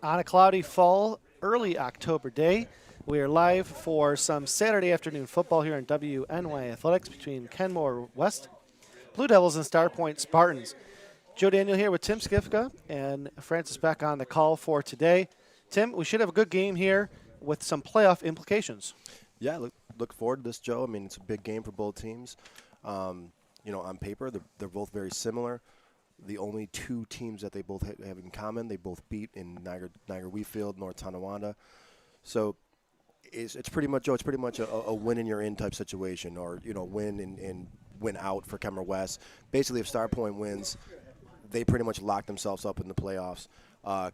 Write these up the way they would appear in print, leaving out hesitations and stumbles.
On a cloudy fall, early October day, we are live for some Saturday afternoon football here on WNY Athletics between Kenmore West, Blue Devils, and Starpoint Spartans. Joe Daniel here with Tim Skifka and Francis Beck on the call for today. Tim, we should have a good game here with some playoff implications. Yeah, look forward to this, Joe. I mean, it's a big game for both teams. On paper, they're both very similar. The only two teams that they both have in common, they both beat in Niagara Wheatfield, North Tonawanda. So it's pretty much, Joe, it's pretty much a win and you're in type situation, or, win and win out for Kenmore West. Basically, if Starpoint wins, they pretty much lock themselves up in the playoffs.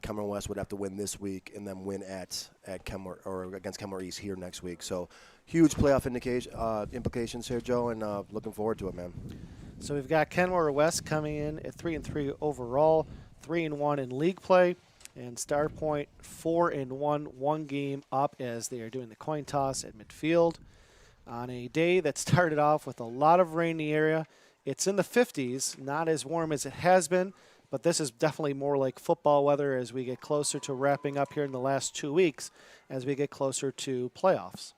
Kenmore West would have to win this week and then win at Kenmore or against Kenmore East here next week. So huge playoff implications here, Joe, and looking forward to it, man. So we've got Kenmore West coming in at 3-3 overall, 3-1 in league play, and Starpoint 4-1, one game up as they are doing the coin toss at midfield on a day that started off with a lot of rain in the area. It's in the 50s, not as warm as it has been, but this is definitely more like football weather as we get closer to wrapping up here in the last 2 weeks as we get closer to playoffs.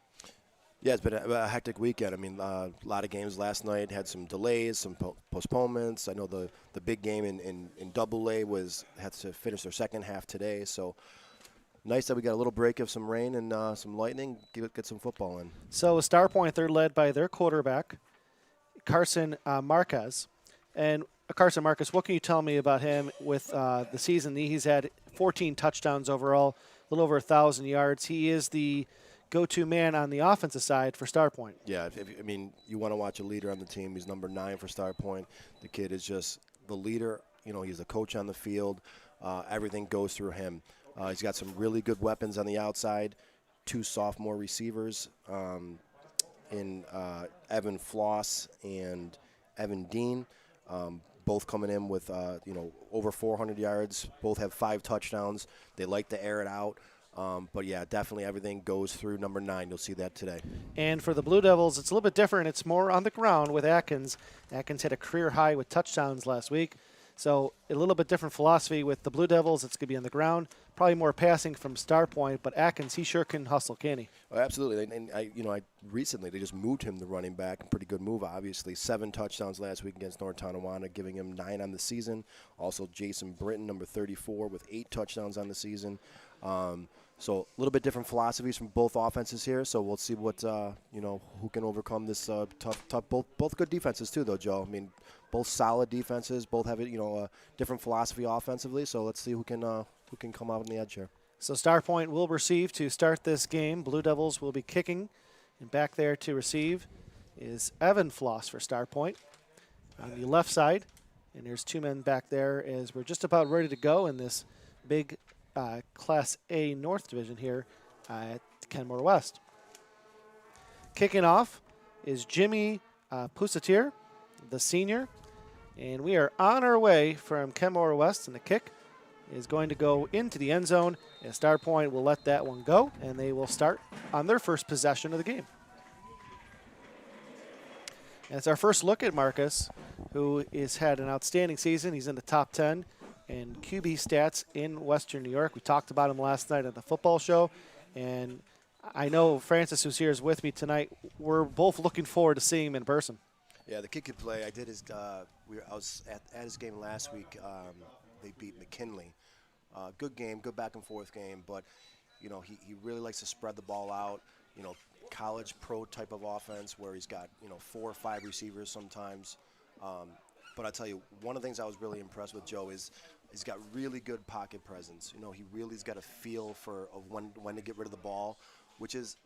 Yeah, it's been a hectic weekend. I mean, a lot of games last night had some delays, some postponements. I know the big game in Double A had to finish their second half today. So nice that we got a little break of some rain and some lightning, get some football in. So with Starpoint, they're led by their quarterback, Carson Marquez. And Carson Marquez, what can you tell me about him with the season? He's had 14 touchdowns overall, a little over 1,000 yards. He is the go-to man on the offensive side for Starpoint. Yeah, you want to watch a leader on the team. He's number 9 for Starpoint. The kid is just the leader. He's the coach on the field. Everything goes through him. He's got some really good weapons on the outside. 2 sophomore receivers in Evan Floss and Evan Dean. Both coming in with, over 400 yards. Both have 5 touchdowns. They like to air it out. But, yeah, definitely everything goes through number 9. You'll see that today. And for the Blue Devils, it's a little bit different. It's more on the ground with Atkins. Atkins had a career high with touchdowns last week. So a little bit different philosophy with the Blue Devils. It's going to be on the ground. Probably more passing from Starpoint, but Atkins, he sure can hustle, can he? Oh, absolutely. And I recently they just moved him to running back. Pretty good move, obviously. 7 touchdowns last week against North Tonawanda, giving him 9 on the season. Also, Jason Britton, number 34, with 8 touchdowns on the season. So a little bit different philosophies from both offenses here. So we'll see what who can overcome this tough. Both good defenses too, though, Joe. I mean, both solid defenses. Both have a different philosophy offensively. So let's see who can come out on the edge here. So Starpoint will receive to start this game. Blue Devils will be kicking, and back there to receive is Evan Floss for Starpoint on the left side. And there's 2 men back there as we're just about ready to go in this big Class A North Division here at Kenmore West. Kicking off is Jimmy Pusatier, the senior. And we are on our way from Kenmore West, and the kick is going to go into the end zone, and Starpoint will let that one go, and they will start on their first possession of the game. And it's our first look at Marcus, who has had an outstanding season. He's in the top 10 in QB stats in Western New York. We talked about him last night at the football show, and I know Francis, who's here, is with me tonight. We're both looking forward to seeing him in person. Yeah, the kid could play. I did his. I was at his game last week. They beat McKinley. Good game, good back and forth game, but he really likes to spread the ball out. College pro type of offense where he's got 4 or 5 receivers sometimes. But I tell you, one of the things I was really impressed with Joe is he's got really good pocket presence. He really's got a feel of when to get rid of the ball, which is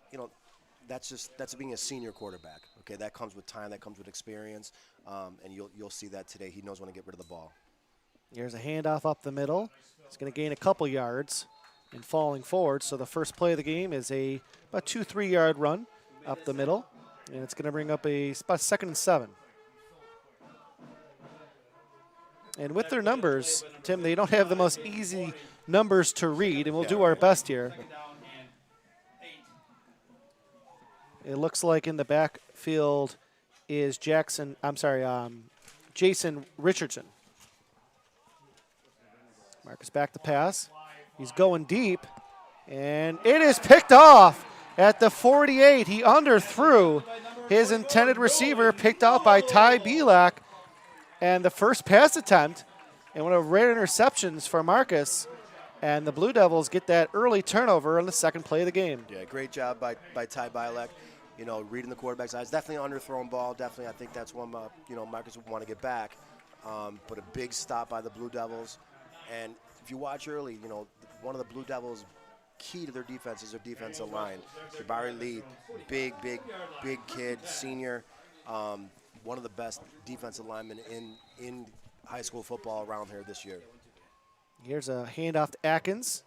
that's being a senior quarterback. Okay, that comes with time, that comes with experience, and you'll see that today. He knows when to get rid of the ball. Here's a handoff up the middle. He's going to gain a couple yards and falling forward. So the first play of the game is about 2-3 yard run up the middle, and it's going to bring up about 2nd and 7. And with their numbers, Tim, they don't have the most easy numbers to read, and we'll do our best here. It looks like in the backfield is Jason Richardson. Marcus back to pass. He's going deep, and it is picked off at the 48. He underthrew his intended receiver, picked out by Ty Belak, and the first pass attempt, and one of rare interceptions for Marcus. And the Blue Devils get that early turnover on the second play of the game. Yeah, great job by Ty Bilek. You know, reading the quarterback's eyes. Definitely an underthrown ball. Definitely, I think that's one, Marcus would want to get back. But a big stop by the Blue Devils. And if you watch early, one of the Blue Devils' key to their defense is their defensive line. Jabari Lee, big kid, senior. One of the best defensive linemen in high school football around here this year. Here's a handoff to Atkins,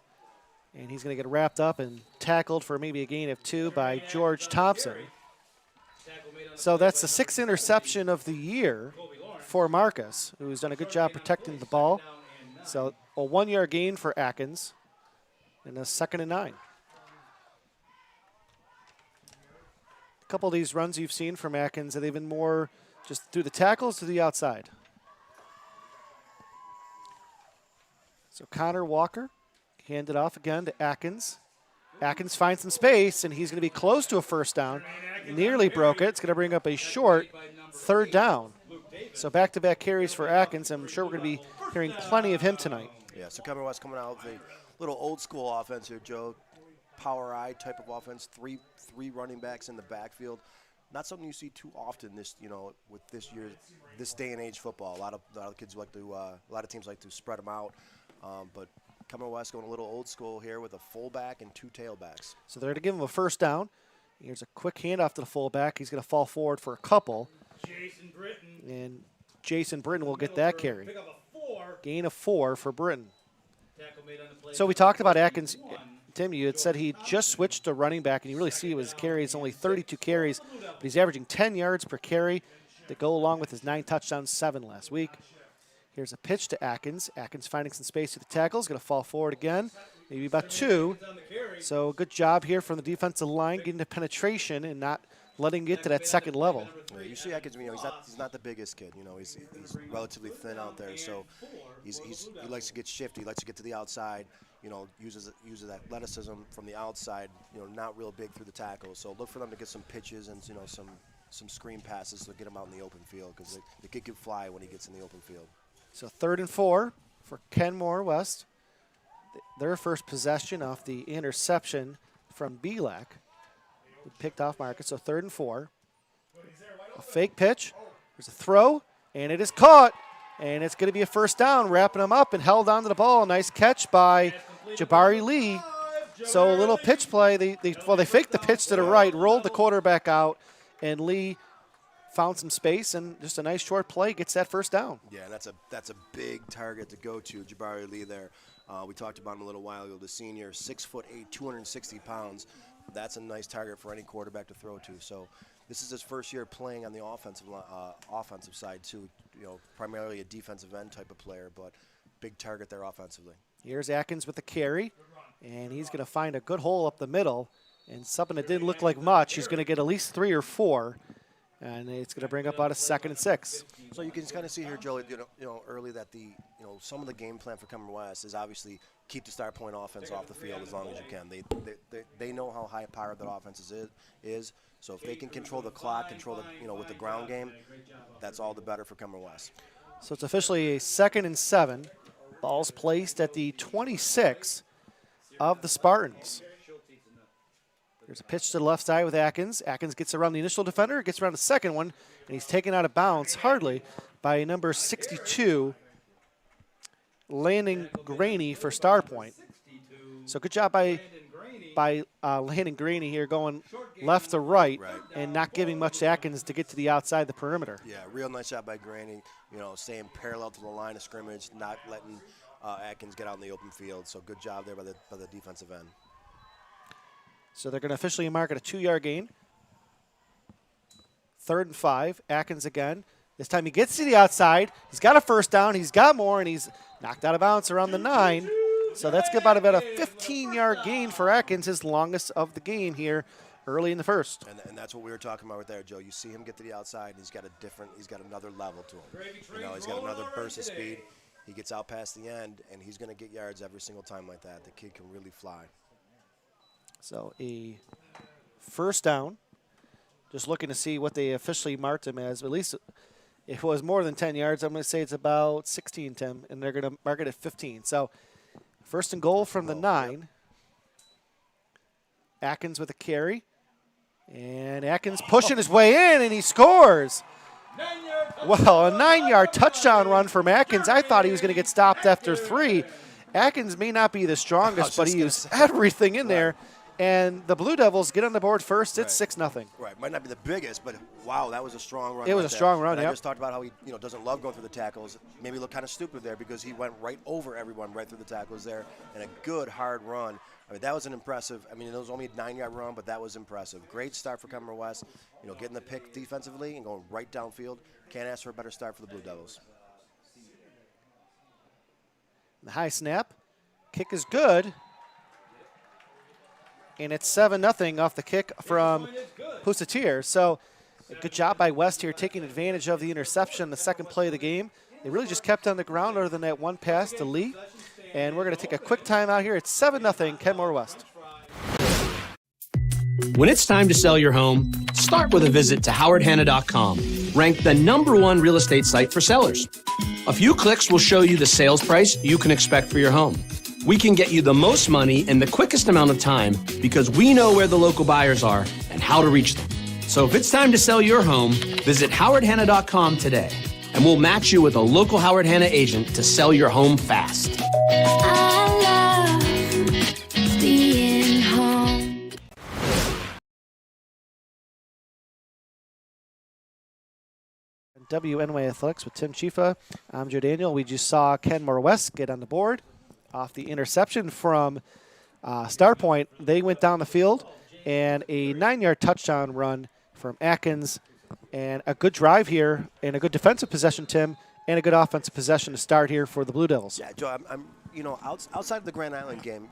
and he's going to get wrapped up and tackled for maybe a gain of 2 by George Thompson. So that's the 6th interception of the year for Marcus, who's done a good job protecting the ball. So a 1-yard gain for Atkins, and a 2nd and 9. A couple of these runs you've seen from Atkins, they've been more just through the tackles to the outside. So Connor Walker handed off again to Atkins. Atkins finds some space, and he's going to be close to a first down. Nearly broke it. It's going to bring up a short 3rd down. So back-to-back carries for Atkins. I'm sure we're going to be hearing plenty of him tonight. Yeah, so Kenmore West coming out with a little old-school offense here, Joe. Power I type of offense, three running backs in the backfield. Not something you see too often with this day and age football. A lot of kids like to, a lot of teams like to spread them out. But Kenmore West going a little old school here with a fullback and 2 tailbacks. So they're going to give him a first down. Here's a quick handoff to the fullback. He's going to fall forward for a couple. And Jason Britton will get that carry. Gain of 4 for Britton. So we talked about Atkins. Tim, you had said he just switched to running back, and you really see his carries, only 32 carries, but he's averaging 10 yards per carry to go along with his 9 touchdowns, 7 last week. Here's a pitch to Atkins. Atkins finding some space to the tackle. He's going to fall forward again, maybe about 2. So good job here from the defensive line, getting the penetration and not letting it get to that second level. Yeah, you see Atkins, he's not the biggest kid. He's relatively thin out there, so he likes to get shifty. He likes to get to the outside. Uses athleticism from the outside. Not real big through the tackle. So look for them to get some pitches and some screen passes to get him out in the open field, because the kid can fly when he gets in the open field. So 3rd and 4 for Kenmore West. Their first possession off the interception from Belak. He picked off Marcus, so 3rd and 4. A fake pitch. There's a throw, and it is caught. And it's going to be a first down, wrapping him up and held onto the ball. Nice catch by Jabari Lee. So a little pitch play. They faked the pitch to the right, rolled the quarterback out, and Lee found some space, and just a nice short play gets that first down. Yeah, that's a big target to go to, Jabari Lee there. We talked about him a little while ago, the senior, 6'8", 260 pounds. That's a nice target for any quarterback to throw to. So this is his first year playing on the offensive side too. Primarily a defensive end type of player, but big target there offensively. Here's Atkins with the carry, and he's going to find a good hole up the middle, and something that didn't look like much. He's going to get at least 3 or 4. And it's going to bring up about a 2nd and 6. So you can kind of see here, Joe, early that some of the game plan for Kenmore West is obviously keep the Starpoint offense off the field as long as you can. They know how high powered that offense is. So if they can control the clock, with the ground game, that's all the better for Kenmore West. So it's officially a 2nd and 7. Ball's placed at the 26 of the Spartans. There's a pitch to the left side with Atkins. Atkins gets around the initial defender, gets around the second one, and he's taken out of bounds, hardly, by number 62, Landon Graney for Starpoint. So good job by Landon Graney here, going left to right, and not giving much to Atkins to get to the outside the perimeter. Yeah, real nice job by Graney, staying parallel to the line of scrimmage, not letting Atkins get out in the open field. So good job there by the defensive end. So they're going to officially mark it a 2-yard gain. 3rd and 5. Atkins again. This time he gets to the outside. He's got a first down. He's got more, and he's knocked out of bounds around the 9. So that's about a 15-yard gain for Atkins, his longest of the game here early in the first. And that's what we were talking about right there, Joe. You see him get to the outside, and he's got another level to him. He's got another burst of speed. he gets out past the end, and he's going to get yards every single time like that. The kid can really fly. So a first down. Just looking to see what they officially marked him as. At least if it was more than 10 yards, I'm going to say it's about 16, Tim, and they're going to mark it at 15. So first and goal from the 9. Yep. Atkins with a carry. And Atkins pushing his way in, and he scores. Well, a 9-yard touchdown run from Atkins. I thought he was going to get stopped after 3. Atkins may not be the strongest, but he used everything in there. And the Blue Devils get on the board first. It's 6-0. Right. Might not be the biggest, but wow, that was a strong run. It was a strong run, I just talked about how he doesn't love going through the tackles. Maybe looked kind of stupid there because he went right over everyone right through the tackles there. And a good, hard run. I mean, that was an impressive. I mean, it was only a 9-yard run, but that was impressive. Great start for Kenmore West. Getting the pick defensively and going right downfield. Can't ask for a better start for the Blue Devils. The high snap. Kick is good. And it's 7-0 off the kick from Pusatier. So a good job by West here taking advantage of the interception, the second play of the game. They really just kept on the ground other than that one pass to Lee. And we're going to take a quick time out here. It's 7-0 Kenmore West. When it's time to sell your home, start with a visit to howardhanna.com, ranked the #1 real estate site for sellers. A few clicks will show you the sales price you can expect for your home. We can get you the most money in the quickest amount of time because we know where the local buyers are and how to reach them. So if it's time to sell your home, visit howardhanna.com today, and we'll match you with a local Howard Hanna agent to sell your home fast. I love being home. WNY Athletics with Tim Chifa. I'm Joe Daniel. We just saw Kenmore West get on the board off the interception from Starpoint. They went down the field, and a 9-yard touchdown run from Atkins, and a good drive here, and a good defensive possession, Tim, and a good offensive possession to start here for the Blue Devils. Yeah, Joe, I'm outside of the Grand Island game,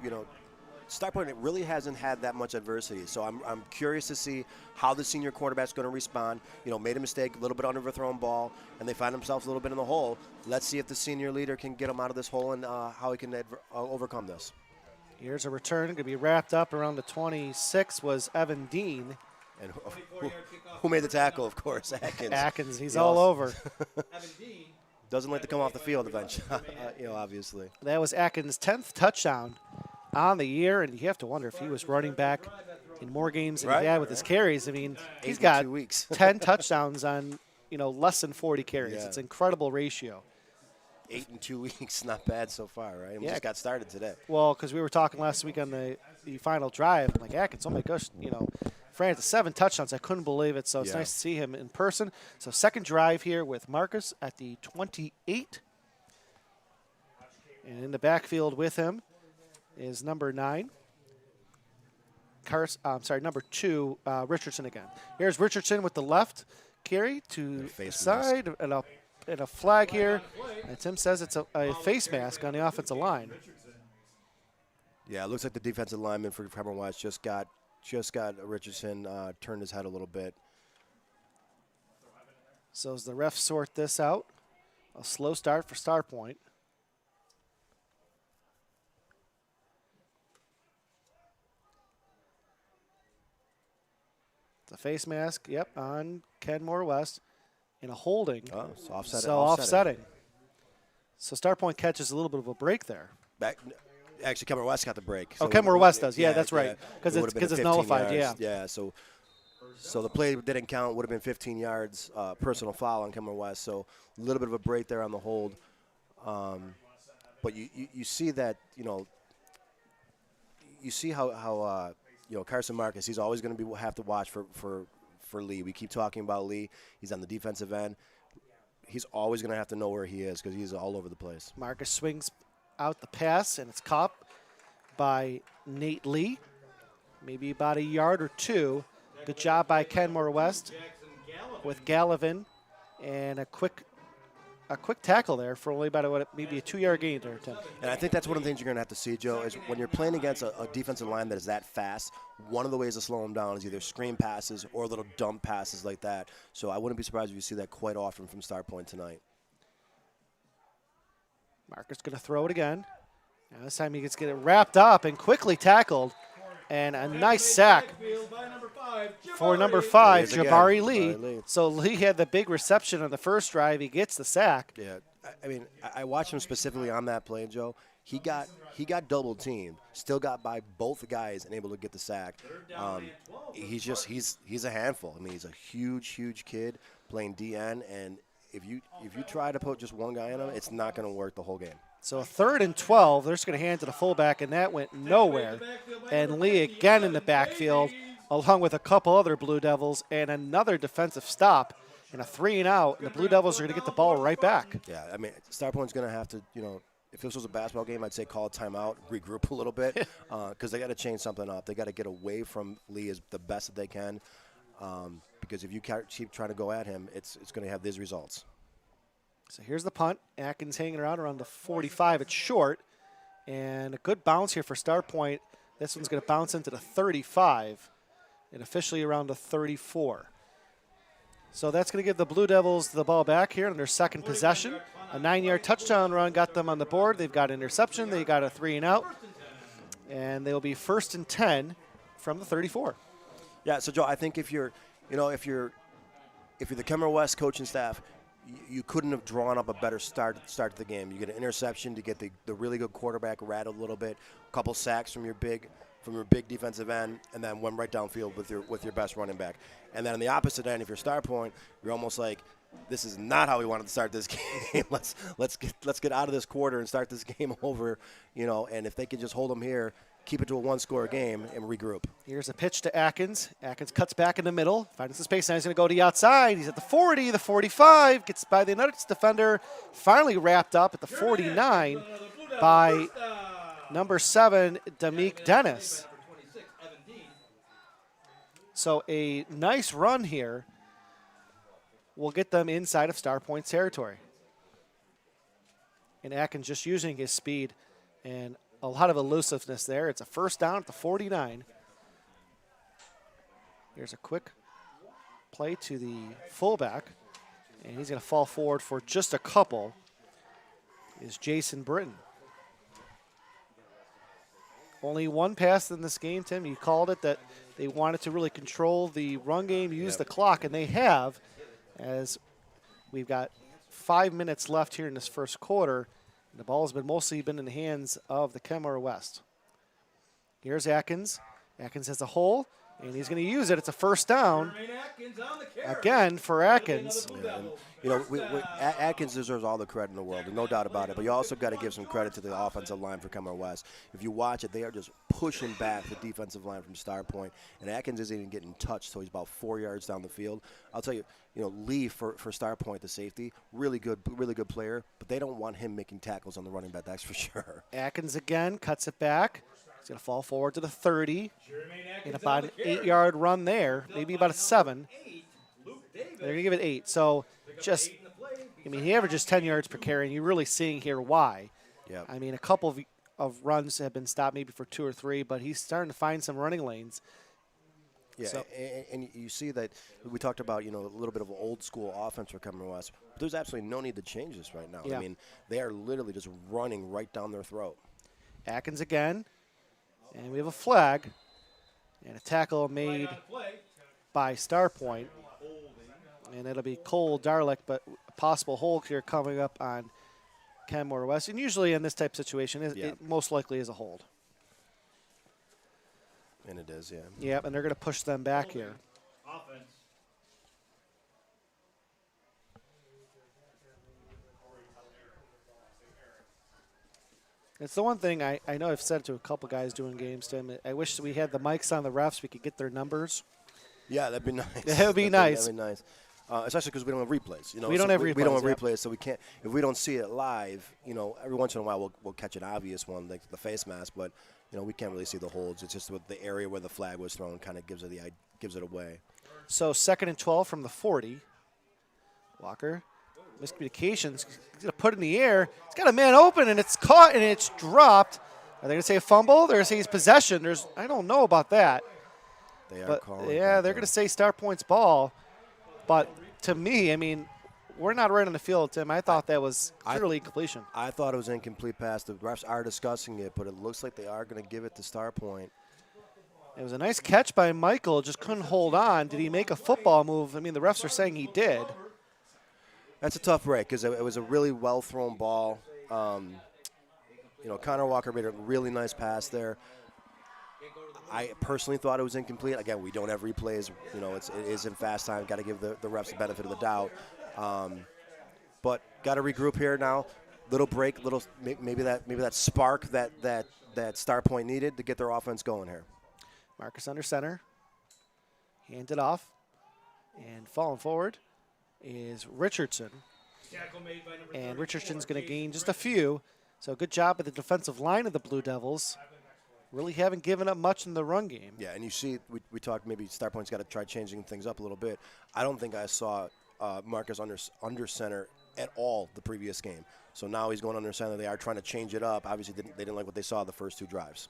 Starpoint really hasn't had that much adversity, so I'm curious to see how the senior quarterback's going to respond. Made a mistake, a little bit underthrown ball, and they find themselves a little bit in the hole. Let's see if the senior leader can get them out of this hole and how he can overcome this. Here's a return, going to be wrapped up around the 26, was Evan Dean. And who made the tackle, of course, Atkins. Atkins, he's all over. Doesn't like to come off the field eventually, obviously. That was Atkins' 10th touchdown on the year, and you have to wonder if he was running back in more games than he had with his carries. I mean, he's got 10 touchdowns on, less than 40 carries. Yeah. It's an incredible ratio. 8 in 2 weeks, not bad so far, right? We just got started today. Well, because we were talking last week on the final drive, I'm like, Atkins, oh my gosh, Fran has 7 touchdowns. I couldn't believe it, so it's nice to see him in person. So second drive here with Marcus at the 28. And in the backfield with him is number 9. Number 2, Richardson again. Here's Richardson with the left carry to the side and a flag here. And Tim says it's a face mask on the offensive line. Yeah, it looks like the defensive lineman for Kenmore West just got Richardson turned his head a little bit. So as the refs sort this out, a slow start for Starpoint. The face mask, on Kenmore West in a holding. Oh, so offsetting. Offsetting. So Starpoint catches a little bit of a break there. Actually, Kenmore West got the break. So Kenmore West does. Yeah, that's right. Because it's nullified, yards. Yeah, so the play didn't count. Would have been 15 yards, personal foul on Kenmore West. So a little bit of a break there on the hold. But you see that, you see how Carson Marcus, he's always going to have to watch for Lee. We keep talking about Lee. He's on the defensive end. He's always going to have to know where he is because he's all over the place. Marcus swings out the pass, and it's caught by Nate Lee, maybe about a yard or 2. Good job by Kenmore West with Gallivan, and a quick tackle there for only about maybe a 2-yard gain there, Tim. And I think that's one of the things you're going to have to see, Joe, is when you're playing against a defensive line that is that fast, one of the ways to slow them down is either screen passes or little dump passes like that. So I wouldn't be surprised if you see that quite often from Starpoint tonight. Marker's going to throw it again. Now this time he gets it wrapped up and quickly tackled. And a nice sack for number 5, Jabari Lee. So Lee had the big reception on the first drive. He gets the sack. Yeah, I mean, I watched him specifically on that play, Joe. He got double teamed, still got by both guys and able to get the sack. He's a handful. I mean, he's a huge kid playing DN, and if you try to put just one guy in him, it's not going to work the whole game. So 3rd and 12, they're just going to hand to the fullback, and that went nowhere. And Lee again in the backfield, along with a couple other Blue Devils, and another defensive stop, and a 3-and-out, and the Blue Devils are going to get the ball right back. Yeah, I mean, Starpoint's going to have to, if this was a basketball game, I'd say call a timeout, regroup a little bit, because they got to change something up. They got to get away from Lee as the best that they can, because if you keep trying to go at him, it's going to have these results. So here's the punt. Atkins hanging around the 45. It's short. And a good bounce here for Starpoint. This one's going to bounce into the 35 and officially around the 34. So that's going to give the Blue Devils the ball back here on their second possession. A 9-yard touchdown run got them on the board. They've got interception. They got a 3-and-out. And they'll be 1st and 10 from the 34. Yeah, so Joe, I think if you're the Kenmore West coaching staff, you couldn't have drawn up a better start to the game. You get an interception to get the really good quarterback rattled a little bit, a couple sacks from your big defensive end, and then went right downfield with your best running back. And then on the opposite end, if you're Starpoint, you're almost like, this is not how we wanted to start this game. let's get out of this quarter and start this game over. And if they could just hold them here, keep it to a 1-score game, and regroup. Here's a pitch to Atkins. Atkins cuts back in the middle, finds some space, now he's going to go to the outside. He's at the 40, the 45, gets by the Nuggets defender, finally wrapped up at the 49 by number 7, Demeek Dennis. So a nice run here will get them inside of Starpoint's territory. And Atkins just using his speed and a lot of elusiveness there. It's a 1st down at the 49. Here's a quick play to the fullback, and he's going to fall forward for just a couple, is Jason Britton. Only one pass in this game, Tim. You called it that they wanted to really control the run game, use the clock, and they have, as we've got 5 minutes left here in this first quarter. The ball has mostly been in the hands of the Kenmore West. Here's Atkins. Atkins has a hole, and he's going to use it. It's a 1st down. Again for Atkins. Yeah, Atkins deserves all the credit in the world, no doubt about it. But you also got to give some credit to the offensive line for Kenmore West. If you watch it, they are just pushing back the defensive line from Starpoint, and Atkins isn't even getting touched, so he's about 4 yards down the field. I'll tell you, Lee for Starpoint, the safety, really good player, but they don't want him making tackles on the running back. That's for sure. Atkins again cuts it back. He's going to fall forward to the 30 in about an 8-yard run there, maybe about a 7. They're going to give it 8. So he averages 10 yards per carry, and you're really seeing here why. Yeah. I mean, a couple of runs have been stopped maybe for 2 or 3, but he's starting to find some running lanes. Yeah, so, and you see that we talked about, a little bit of an old school offense for Kenmore West. But there's absolutely no need to change this right now. Yeah. I mean, they are literally just running right down their throat. Atkins again, and we have a flag and a tackle made by Starpoint. And it'll be Cole Darlick, but a possible hold here coming up on Kenmore West. And usually in this type of situation, it most likely is a hold. And it is, yeah. Yep, and they're going to push them back here. Offense. It's the one thing I know I've said to a couple guys doing games, Tim. I wish we had the mics on the refs. We could get their numbers. Yeah, that'd be nice. That would be nice. That'd be nice. Especially because we don't have replays. We don't have replays. We don't have replays, so we can't. If we don't see it live, every once in a while we'll catch an obvious one, like the face mask. But we can't really see the holds. It's just with the area where the flag was thrown, kind of gives it away. So 2nd and 12 from the 40. Walker, miscommunications. He's going to put it in the air. He's got a man open, and it's caught, and it's dropped. Are they going to say a fumble? They're going to say it's possession. I don't know about that. They are calling. Yeah, they're going to say Starpoint's ball. But to me, I mean, we're not right on the field, Tim. I thought that was clearly completion. I thought it was incomplete pass. The refs are discussing it, but it looks like they are going to give it to Starpoint. It was a nice catch by Michael, just couldn't hold on. Did he make a football move? I mean, the refs are saying he did. That's a tough break because it was a really well-thrown ball. Connor Walker made a really nice pass there. I personally thought it was incomplete. Again, we don't have replays. It is in fast time. Got to give the refs the benefit of the doubt. But got to regroup here now. Little break, maybe that spark that Starpoint needed to get their offense going here. Marcus under center. Hand it off. And falling forward is Richardson. And Richardson's going to gain just a few. So good job at the defensive line of the Blue Devils. Really haven't given up much in the run game. Yeah, and you see, we talked maybe Starpoint's got to try changing things up a little bit. I don't think I saw Marcus under center at all the previous game. So now he's going under center. They are trying to change it up. Obviously, they didn't like what they saw the first two drives.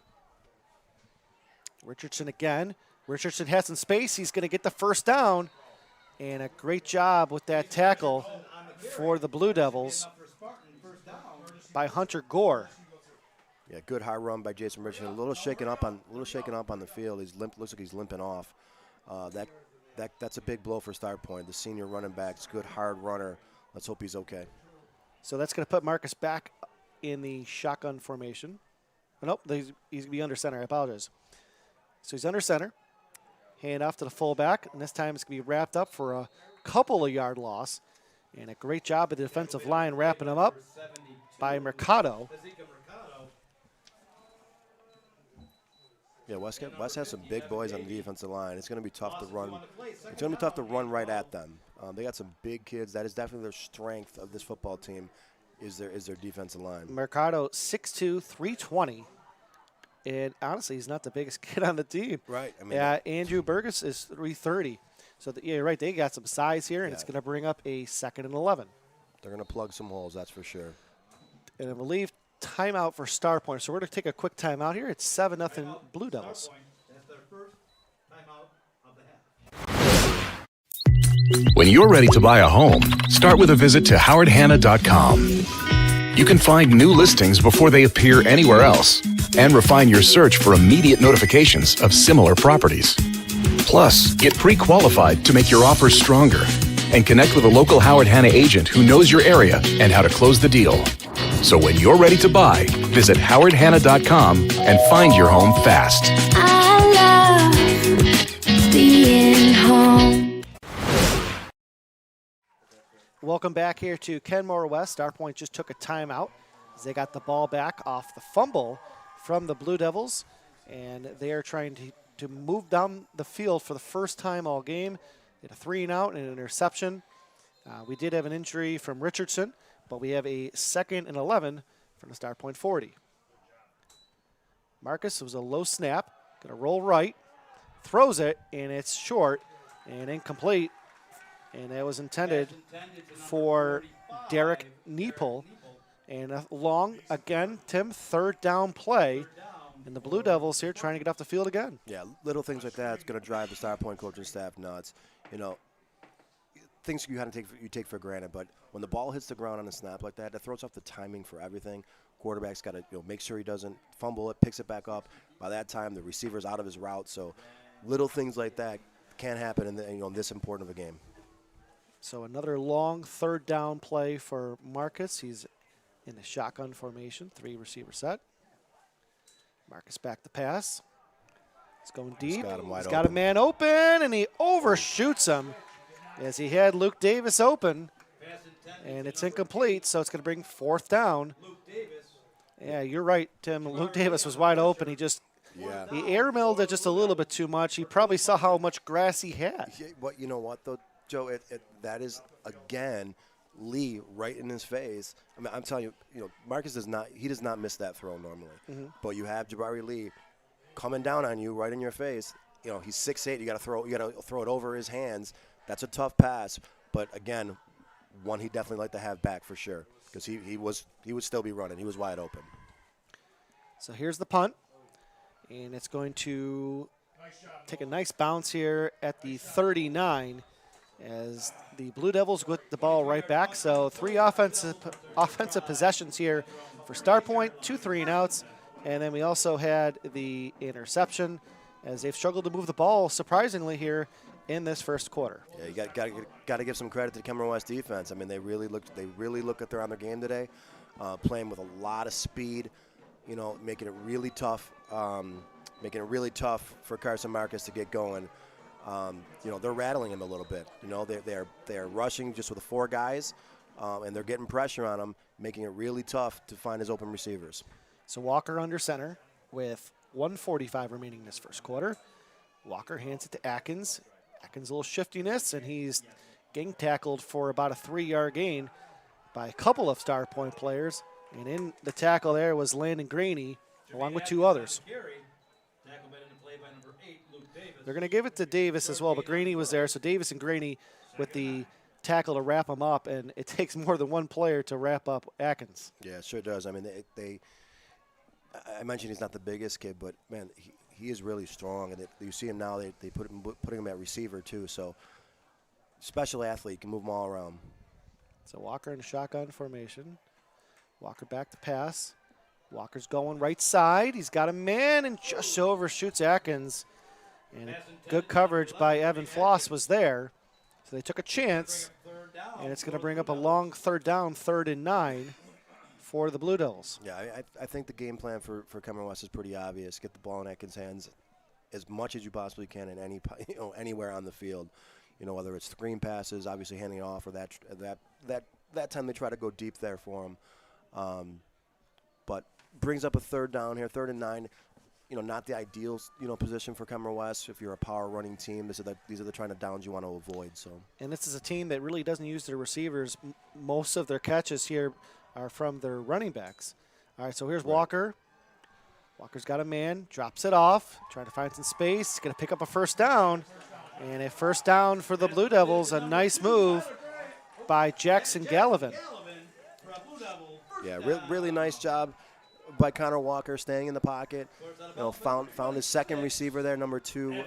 Richardson again. Richardson has some space. He's going to get the first down. And a great job with that tackle for the Blue Devils by Hunter Gore. Yeah, good high run by Jason Richardson. A little shaken up on the field. Looks like he's limping off. That's a big blow for Starpoint. The senior running back's good hard runner. Let's hope he's okay. So that's going to put Marcus back in the shotgun formation. Oh, nope, he's going to be under center. I apologize. So he's under center. Hand off to the fullback, and this time it's going to be wrapped up for a couple of yard loss. And a great job of the defensive line wrapping him up by Mercado. Yeah, West has some big boys on the defensive line. It's going to be tough to run. It's going to be tough to run right at them. They got some big kids. That is definitely their strength of this football team. Is their defensive line. Mercado 6'2", 320. And honestly, he's not the biggest kid on the team. Right. I mean, Andrew Burgess is 330. So you're right. They got some size here, and it's going to bring up a 2nd and 11. They're going to plug some holes, that's for sure. And I believe timeout for Starpoint. So we're going to take a quick timeout here. It's 7-0 Blue Devils. When you're ready to buy a home, start with a visit to howardhanna.com. You can find new listings before they appear anywhere else and refine your search for immediate notifications of similar properties. Plus, get pre-qualified to make your offers stronger and connect with a local Howard Hanna agent who knows your area and how to close the deal. So when you're ready to buy, visit howardhanna.com and find your home fast. I love being home. Welcome back here to Kenmore West. Starpoint just took a timeout as they got the ball back off the fumble from the Blue Devils, and they are trying to move down the field for the first time all game. They had a 3-and-out and an interception. We did have an injury from Richardson, but we have a 2nd and 11 from the Starpoint 40. Marcus, it was a low snap, going to roll right, throws it, and it's short and incomplete. And that was intended for Derek Neepel. And a long, again, Tim, 3rd down play. And the Blue Devils here trying to get off the field again. Yeah, little things like that is going to drive the Starpoint coaching staff nuts. Things you take for granted, but when the ball hits the ground on a snap like that, throws off the timing for everything. Quarterback's got to make sure he doesn't fumble it, picks it back up. By that time, the receiver's out of his route. So little things like that can't happen in this important of a game. So another long 3rd down play for Marcus. He's in the shotgun formation, 3-receiver set. Marcus back to pass. He's going deep. He's got a man open, and he overshoots him as he had Luke Davis open. And it's incomplete, so it's going to bring 4th down. Yeah, you're right, Tim. Luke Davis was wide open. He air milled it just a little bit too much. He probably saw how much grass he had. Yeah, but you know what, though, Joe? That is, again, Lee right in his face. I mean, I'm telling you, Marcus does not miss that throw normally. Mm-hmm. But you have Jabari Lee coming down on you right in your face. He's 6'8". You got to throw it over his hands. That's a tough pass. But again, one he'd definitely like to have back for sure because he would still be running. He was wide open. So here's the punt, and it's going to take a nice bounce here at the 39. as the Blue Devils get the ball right back. So 3 offensive possessions here for Starpoint, 2 3-and-outs, and then we also had the interception as they've struggled to move the ball surprisingly here in this first quarter. Yeah, you got to give some credit to the Kenmore West defense. I mean, they really look at their on their game today, playing with a lot of speed, you know, making it really tough for Carson Marcus to get going. You know, they're rattling him a little bit. You know, they're rushing just with 4 guys, and they're getting pressure on him, making it really tough to find his open receivers. So Walker under center with 1:45 remaining this first quarter. Walker hands it to Atkins. Atkins a little shiftiness, and he's getting tackled for about a 3-yard gain by a couple of Starpoint players. And in the tackle there was Landon Graney, along with 2 others. They're going to give it to Davis as well, but Graney was there, so Davis and Graney with the tackle to wrap him up, and it takes more than one player to wrap up Atkins. Yeah, it sure does. I mean, I mentioned he's not the biggest kid, but, man, he is really strong. And you see him now, they putting him at receiver, too. So, special athlete, can move him all around. So Walker in a shotgun formation. Walker back to pass. Walker's going right side. He's got a man and just overshoots Atkins. And good coverage by Evan Floss was there. So they took a chance, and it's going to bring up a long 3rd down, 3rd and 9 for the Blue Devils. Yeah, I think the game plan for Kenmore West is pretty obvious. Get the ball in Atkins' hands as much as you possibly can in anywhere on the field. You know, whether it's screen passes, obviously handing it off, or that time they try to go deep there for him. But brings up a 3rd down here, 3rd and 9. You know, not the ideal, position for Kenmore West. If you're a power running team, these are the kind of downs you want to avoid. So. And this is a team that really doesn't use their receivers. Most of their catches here are from their running backs. All right, so here's Walker. Walker's got a man, drops it off, trying to find some space. Going to pick up a 1st down. And a 1st down for the Blue Devils. A nice move by Jackson Gallivan. Yeah, really nice job by Connor Walker staying in the pocket. You know, found his 2nd receiver there, number 2,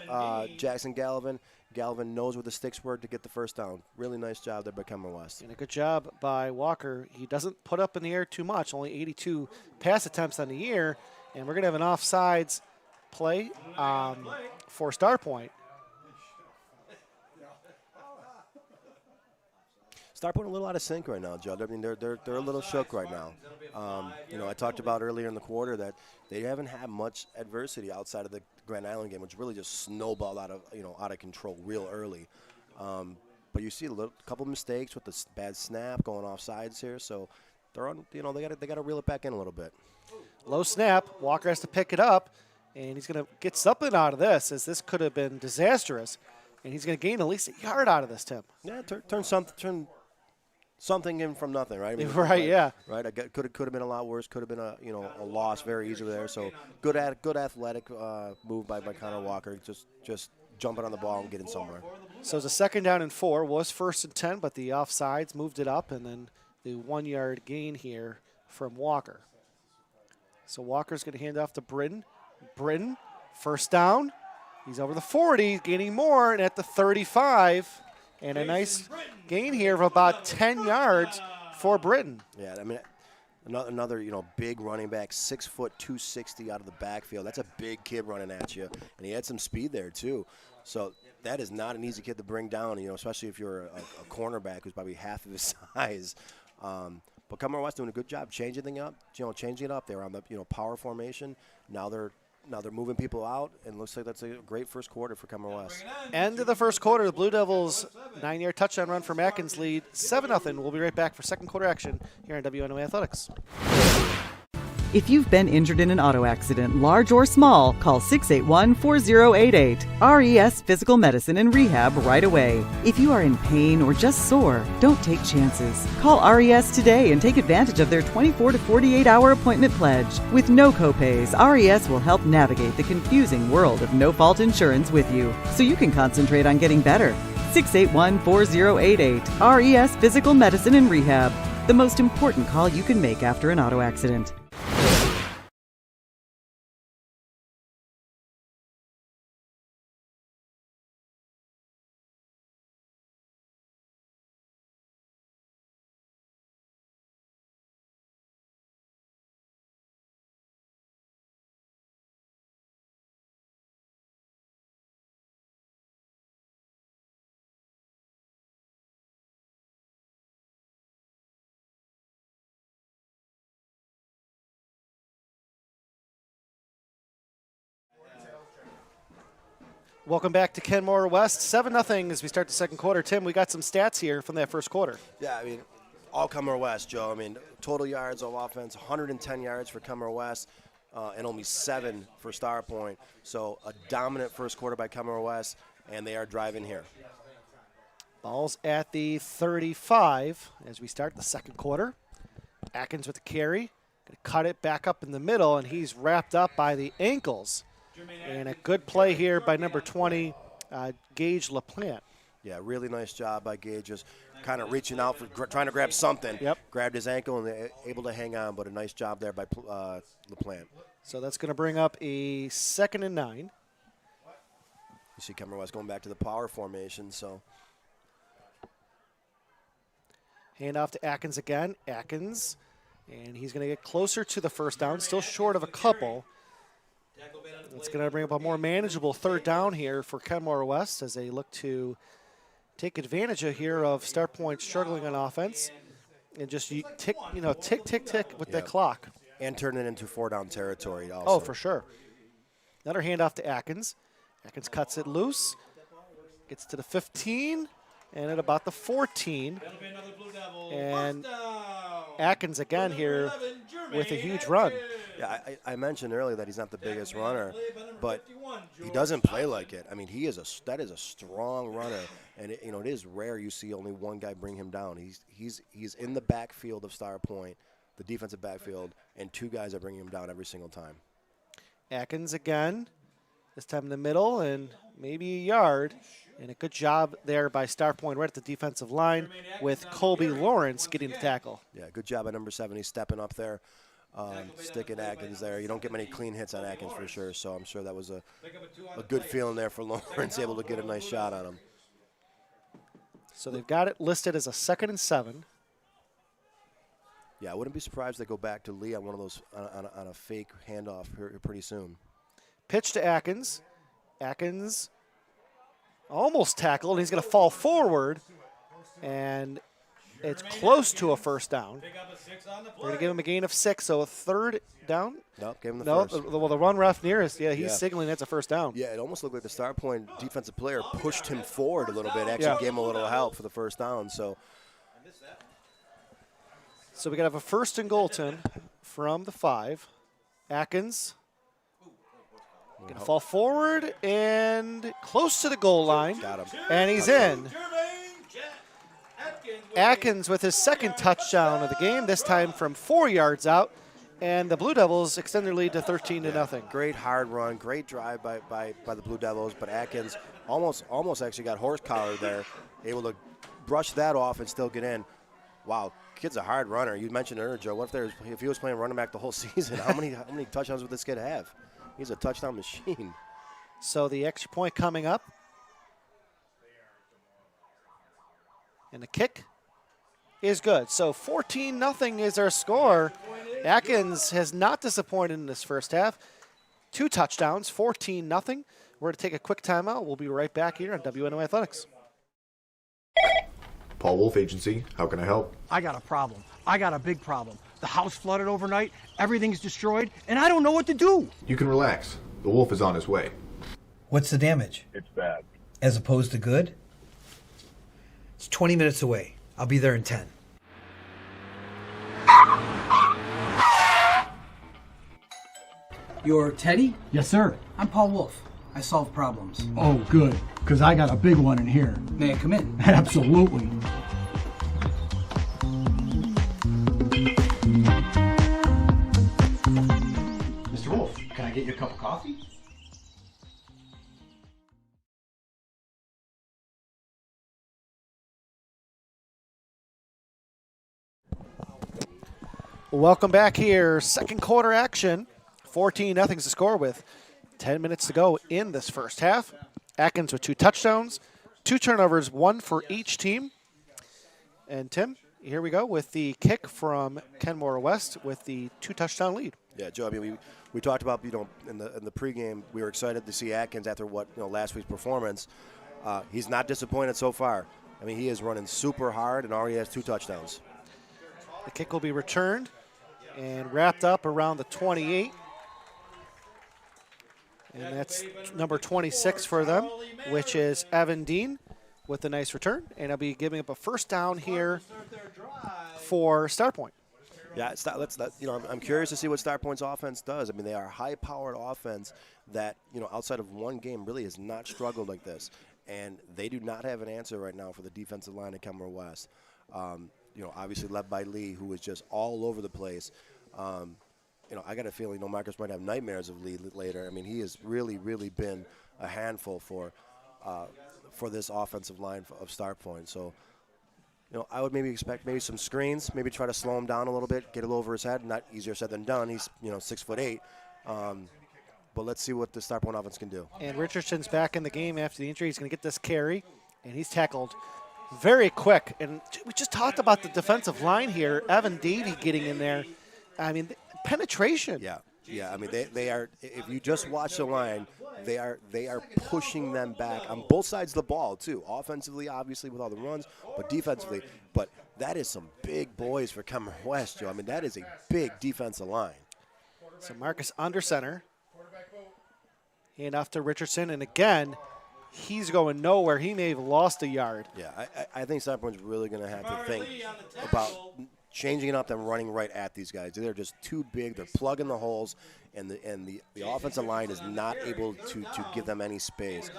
Jackson Gallivan. Gallivan knows where the sticks were to get the 1st down. Really nice job there by Kenmore West. And a good job by Walker. He doesn't put up in the air too much, only 82 pass attempts on the year. And we're going to have an offsides play for Starpoint. Starpoint a little out of sync right now, Joe. I mean, they're a little shook right now. You know, I talked about earlier in the quarter that they haven't had much adversity outside of the Grand Island game, which really just snowballed out of control real early. But you see a couple mistakes with the bad snap going off sides here, so they're on. You know, they got to reel it back in a little bit. Low snap. Walker has to pick it up, and he's going to get something out of this, as this could have been disastrous. And he's going to gain at least a yard out of this, Tim. Yeah, turn something in from nothing, right? I mean, right, yeah. Right. Could have been a lot worse. Could have been a loss very easily there. So good athletic move by Connor Walker. Just jumping on the ball and getting somewhere. So it's a 2nd down and 4. Was 1st and 10, but the offsides moved it up, and then the 1-yard gain here from Walker. So Walker's going to hand off to Britton. Britton, 1st down. He's over the 40, gaining more, and at the 35. And a nice gain here of about 10 yards for Britton. Yeah, I mean, another big running back, 6 foot, 260 out of the backfield. That's a big kid running at you, and he had some speed there too. So that is not an easy kid to bring down, especially if you're a cornerback who's probably half of his size. But Kenmore West doing a good job changing it up. They were on the power formation. Now they're moving people out, and looks like that's a great first quarter for Kenmore West. End of the first quarter, the Blue Devils 9-yard touchdown run from Atkins lead 7-0. We'll be right back for second quarter action here on WNOA Athletics. If you've been injured in an auto accident, large or small, call 681-4088. RES Physical Medicine and Rehab right away. If you are in pain or just sore, don't take chances. Call RES today and take advantage of their 24 to 48-hour appointment pledge. With no copays, RES will help navigate the confusing world of no-fault insurance with you, so you can concentrate on getting better. 681-4088. RES Physical Medicine and Rehab. The most important call you can make after an auto accident. Welcome back to Kenmore West. 7-0 as we start the second quarter. Tim, we got some stats here from that first quarter. Yeah, I mean, all Kenmore West, Joe. I mean, total yards of offense, 110 yards for Kenmore West, and only 7 for Starpoint. So a dominant first quarter by Kenmore West, and they are driving here. Ball's at the 35 as we start the second quarter. Atkins with the carry. Going to cut it back up in the middle, and he's wrapped up by the ankles. And a good play here by number 20, Gage LaPlante. Yeah, really nice job by Gage, just kind of reaching out for trying to grab something. Yep. Grabbed his ankle and they're able to hang on, but a nice job there by LaPlante. So that's going to bring up a 2nd and 9. You see Kenmore West going back to the power formation, so. Hand off to Atkins again. Atkins, and he's going to get closer to the first down, still short of a couple. It's going to bring up a more manageable 3rd down here for Kenmore West as they look to take advantage of Starpoint struggling on offense and just tick, tick, tick with that clock. And turn it into 4-down territory also. Oh, for sure. Another handoff to Atkins. Atkins cuts it loose, gets to the 15, and at about the 14. And Atkins again here with a huge run. Yeah, I mentioned earlier that he's not the biggest runner, but he doesn't play like it. I mean, that is a strong runner, and it is rare you see only one guy bring him down. He's in the backfield of Starpoint, the defensive backfield, and 2 guys are bringing him down every single time. Atkins again, this time in the middle, and maybe a yard. And a good job there by Starpoint right at the defensive line with Colby Lawrence getting the tackle. Yeah, good job by number 70 stepping up there, sticking Atkins there. You don't get many clean hits on Atkins for sure, so I'm sure that was a good feeling there for Lawrence, able to get a nice shot on him. So they've got it listed as a 2nd and 7. Yeah, I wouldn't be surprised if they go back to Lee on one of those on a fake handoff pretty soon. Pitch to Atkins. Atkins almost tackled, and he's going to fall forward, and it's close to a 1st down. We're going to give him a gain of 6, so a 3rd down. Nope, gave him the first. Well, the run ref nearest, he's signaling that's a 1st down. Yeah, it almost looked like the Starpoint defensive player pushed him forward a little bit, actually gave him a little help for the 1st down. So we got to have a 1st and goal, Tim, from the 5. Atkins going to fall forward and close to the goal line. Got him. And he's in. Atkins with his 2nd touchdown of the game, this time from 4 yards out. And the Blue Devils extend their lead to 13-0. Great hard run, great drive by the Blue Devils, but Atkins almost actually got horse-collared there, able to brush that off and still get in. Wow, kid's a hard runner. You mentioned earlier, Joe, what if he was playing running back the whole season? How many touchdowns would this kid have? He's a touchdown machine. So the extra point coming up. And the kick is good. So 14-0 is our score. Atkins has not disappointed in this first half. 2 touchdowns, 14-0. We're going to take a quick timeout. We'll be right back here on WNO Athletics. Paul Wolf Agency, how can I help? I got a problem. I got a big problem. The house flooded overnight, everything's destroyed, and I don't know what to do. You can relax. The wolf is on his way. What's the damage? It's bad. As opposed to good? It's 20 minutes away. I'll be there in 10. You're Teddy? Yes, sir. I'm Paul Wolf. I solve problems. Oh, good, because I got a big one in here. May I come in? Absolutely. Mr. Wolf, can I get you a cup of coffee? Welcome back here. Second quarter action. 14-0 is the score with 10 minutes to go in this first half. Atkins with 2 touchdowns, 2 turnovers, 1 for each team. And Tim, here we go with the kick from Kenmore West with the 2-touchdown lead. Yeah, Joe, I mean, we talked about, in the pregame, we were excited to see Atkins after last week's performance. He's not disappointed so far. I mean, he is running super hard and already has 2 touchdowns. The kick will be returned and wrapped up around the 28. And that's number 26 for them, which is Evan Dean with a nice return. And he'll be giving up a first down here for Starpoint. Yeah, I'm curious to see what Starpoint's offense does. I mean, they are a high-powered offense that, outside of one game really has not struggled like this. And they do not have an answer right now for the defensive line at Kenmore West. Obviously led by Lee, who is just all over the place. I got a feeling Marcus might have nightmares of Lee later. I mean, he has really, really been a handful for this offensive line of Starpoint. So, I would maybe expect some screens, maybe try to slow him down a little bit, get it over his head. Not easier said than done. He's 6'8". But let's see what the Starpoint offense can do. And Richardson's back in the game after the injury. He's going to get this carry, and he's tackled very quick. And we just talked about the defensive line here. Evan Davey getting in there. I mean, penetration. Yeah. I mean, they are. If you just watch the line, they are pushing them back on both sides of the ball too. Offensively, obviously with all the runs, but defensively. But that is some big boys for Kenmore West, Joe. I mean, that is a big defensive line. So Marcus under center. Hand off to Richardson, and again, he's going nowhere. He may have lost a yard. Yeah, I think Starpoint's really going to have to think about changing it up and running right at these guys. They're just too big. They're plugging the holes, and the offensive line is not able to give them any space.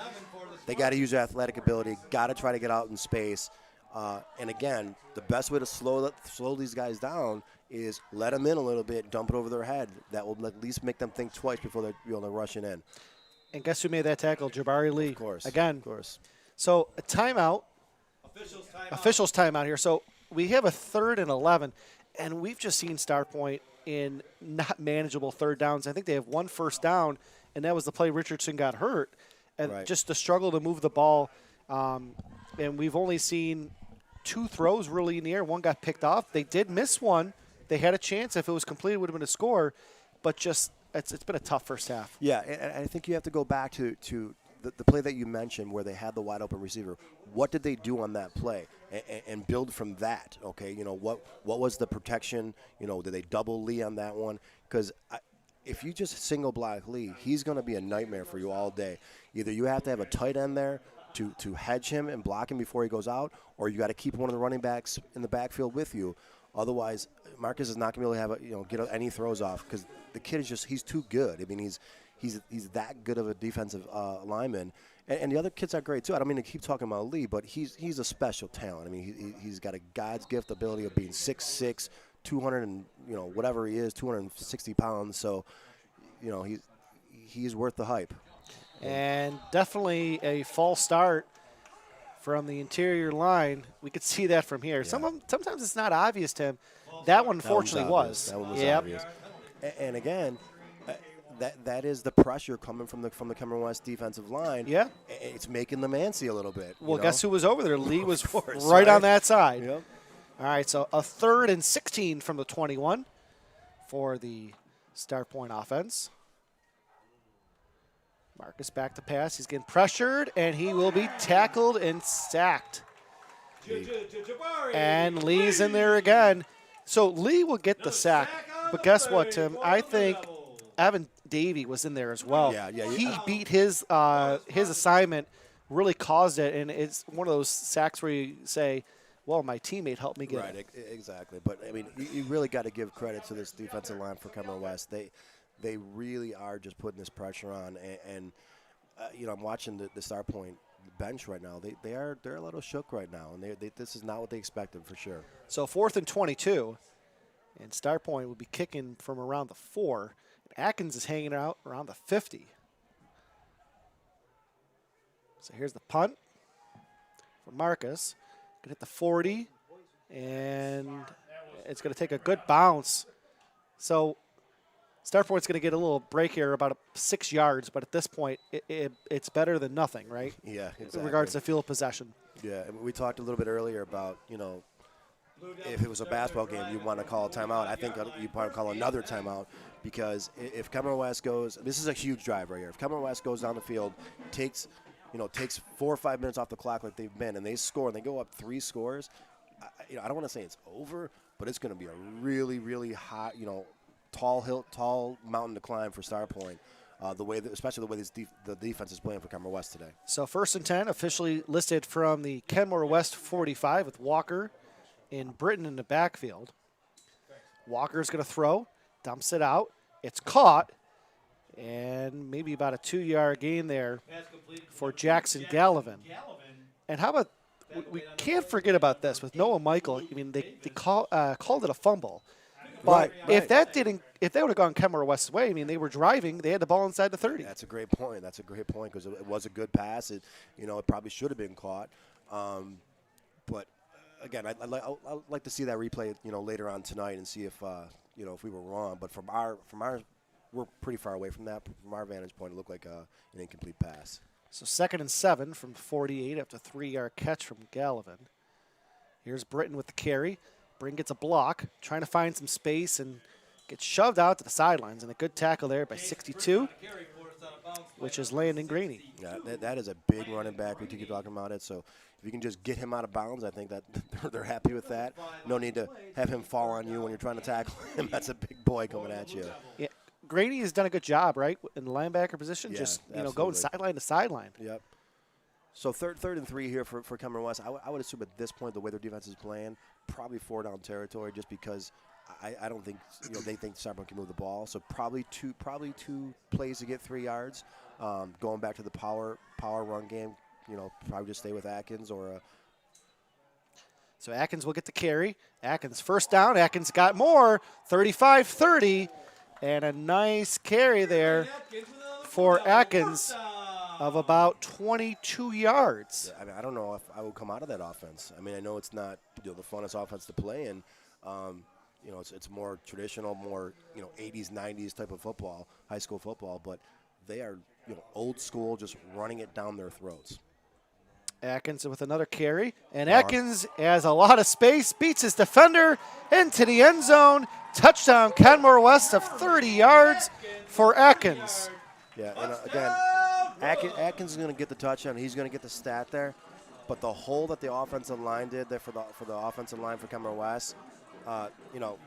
They got to use their athletic ability, got to try to get out in space. And again, the best way to slow these guys down is let them in a little bit, dump it over their head. That will at least make them think twice before they're rushing in. And guess who made that tackle? Jabari Lee. Of course. Again. Of course. So a timeout. Officials timeout here. So we have a 3rd and 11, and we've just seen Starpoint in not manageable third downs. I think they have one first down, and that was the play Richardson got hurt. And just the struggle to move the ball. And we've only seen 2 throws really in the air. One got picked off. They did miss one. They had a chance. If it was completed, it would have been a score. But just it's been a tough first half. Yeah, and I think you have to go back to the play that you mentioned where they had the wide open receiver. What did they do on that play and build from that? Okay, what was the protection? Did they double Lee on that one? Because if you just single block Lee, he's going to be a nightmare for you all day. Either you have to have a tight end there to hedge him and block him before he goes out, or you got to keep one of the running backs in the backfield with you. Otherwise, Marcus is not going to be able to have get any throws off because the kid is he's too good. I mean, he's that good of a defensive lineman, and the other kids are great too. I don't mean to keep talking about Lee, but he's a special talent. I mean, he's got a God's gift ability of being 6'6", 200 and whatever he is, 260 pounds. So, he's worth the hype. And definitely a false start from the interior line. We could see that from here. Yeah. Sometimes it's not obvious to him. That one, unfortunately, was. That one was obvious. And again, that is the pressure coming from the Kenmore West defensive line. Yeah. It's making them antsy a little bit. Well, guess who was over there? Lee was course, right on that side. Yep. All right, so a 3rd and 16 from the 21 for the Starpoint offense. Marcus back to pass. He's getting pressured, and he will be tackled and sacked. And Lee's in there again. So Lee will get the sack. But guess what, Tim? I think Evan Davey was in there as well. Yeah. He beat his assignment, really caused it, and it's one of those sacks where you say, well, my teammate helped me get it. Right, exactly. But, I mean, you really got to give credit to this defensive line for Kenmore West. They really are just putting this pressure on. And I'm watching the Starpoint bench right now. They're a little shook right now, and this is not what they expected for sure. So 4th and 22, and Starpoint will be kicking from around the 4. And Atkins is hanging out around the 50. So here's the punt for Marcus. Gonna hit the 40, and it's gonna take a good bounce. So Starpoint's gonna get a little break here, about 6 yards, but at this point, it's better than nothing, right? Yeah, exactly. In regards to field possession. Yeah, and we talked a little bit earlier about, if it was a basketball game, you want to call a timeout. I think you probably call another timeout because if Kenmore West goes, this is a huge drive right here. If Kenmore West goes down the field, takes 4 or 5 minutes off the clock like they've been, and they score and they go up 3 scores, I don't want to say it's over, but it's going to be a really, really hot, tall mountain to climb for Starpoint. especially the way the defense is playing for Kenmore West today. So 1st and 10, officially listed from the Kenmore West 45 with Walker and Britton in the backfield. Walker's going to throw, dumps it out. It's caught, and maybe about a 2-yard gain there for Jackson Gallivan. And how about, we can't forget about this with Noah Michael. I mean, they called it a fumble. But if that would have gone Kenmore West's way, I mean, they were driving. They had the ball inside the 30. That's a great point. That's a great point because it was a good pass. It probably should have been caught. But again, I'd like to see that replay, later on tonight and see if if we were wrong. But from our we're pretty far away from that. From our vantage point, it looked like an incomplete pass. So 2nd and 7 from 48 after a 3-yard catch from Gallivan. Here's Britton with the carry. Britton gets a block, trying to find some space and gets shoved out to the sidelines. And a good tackle there by 62, which is Landon Graney. Yeah, that is a big running back. We keep talking about it. So if you can just get him out of bounds, I think that they're happy with that. No need to have him fall on you when you're trying to tackle him. That's a big boy coming at you. Yeah, Graney has done a good job, right, in the linebacker position, Yeah, just absolutely. going sideline to sideline. Yep. So third and 3 here for Kenmore West. I would assume at this point the way their defense is playing, probably 4-down territory, just because I don't think they think Starpoint can move the ball. So probably two plays to get 3 yards. Going back to the power run game, probably just stay with Atkins or. So Atkins will get the carry. Atkins first down. Atkins got more. 35-30, and a nice carry there for Atkins of about 22 yards. Yeah, I mean, I don't know if I would come out of that offense. I mean, I know it's not the funnest offense to play in. It's more traditional, more 80s, 90s type of football, high school football, but they are old school, just running it down their throats. Atkins with another carry, and Atkins has a lot of space, beats his defender into the end zone. Touchdown, Kenmore West of 30 yards for Atkins. Yeah, and again, Atkins is going to get the touchdown. He's going to get the stat there, but the hole that the offensive line did there for the offensive line for Kenmore West,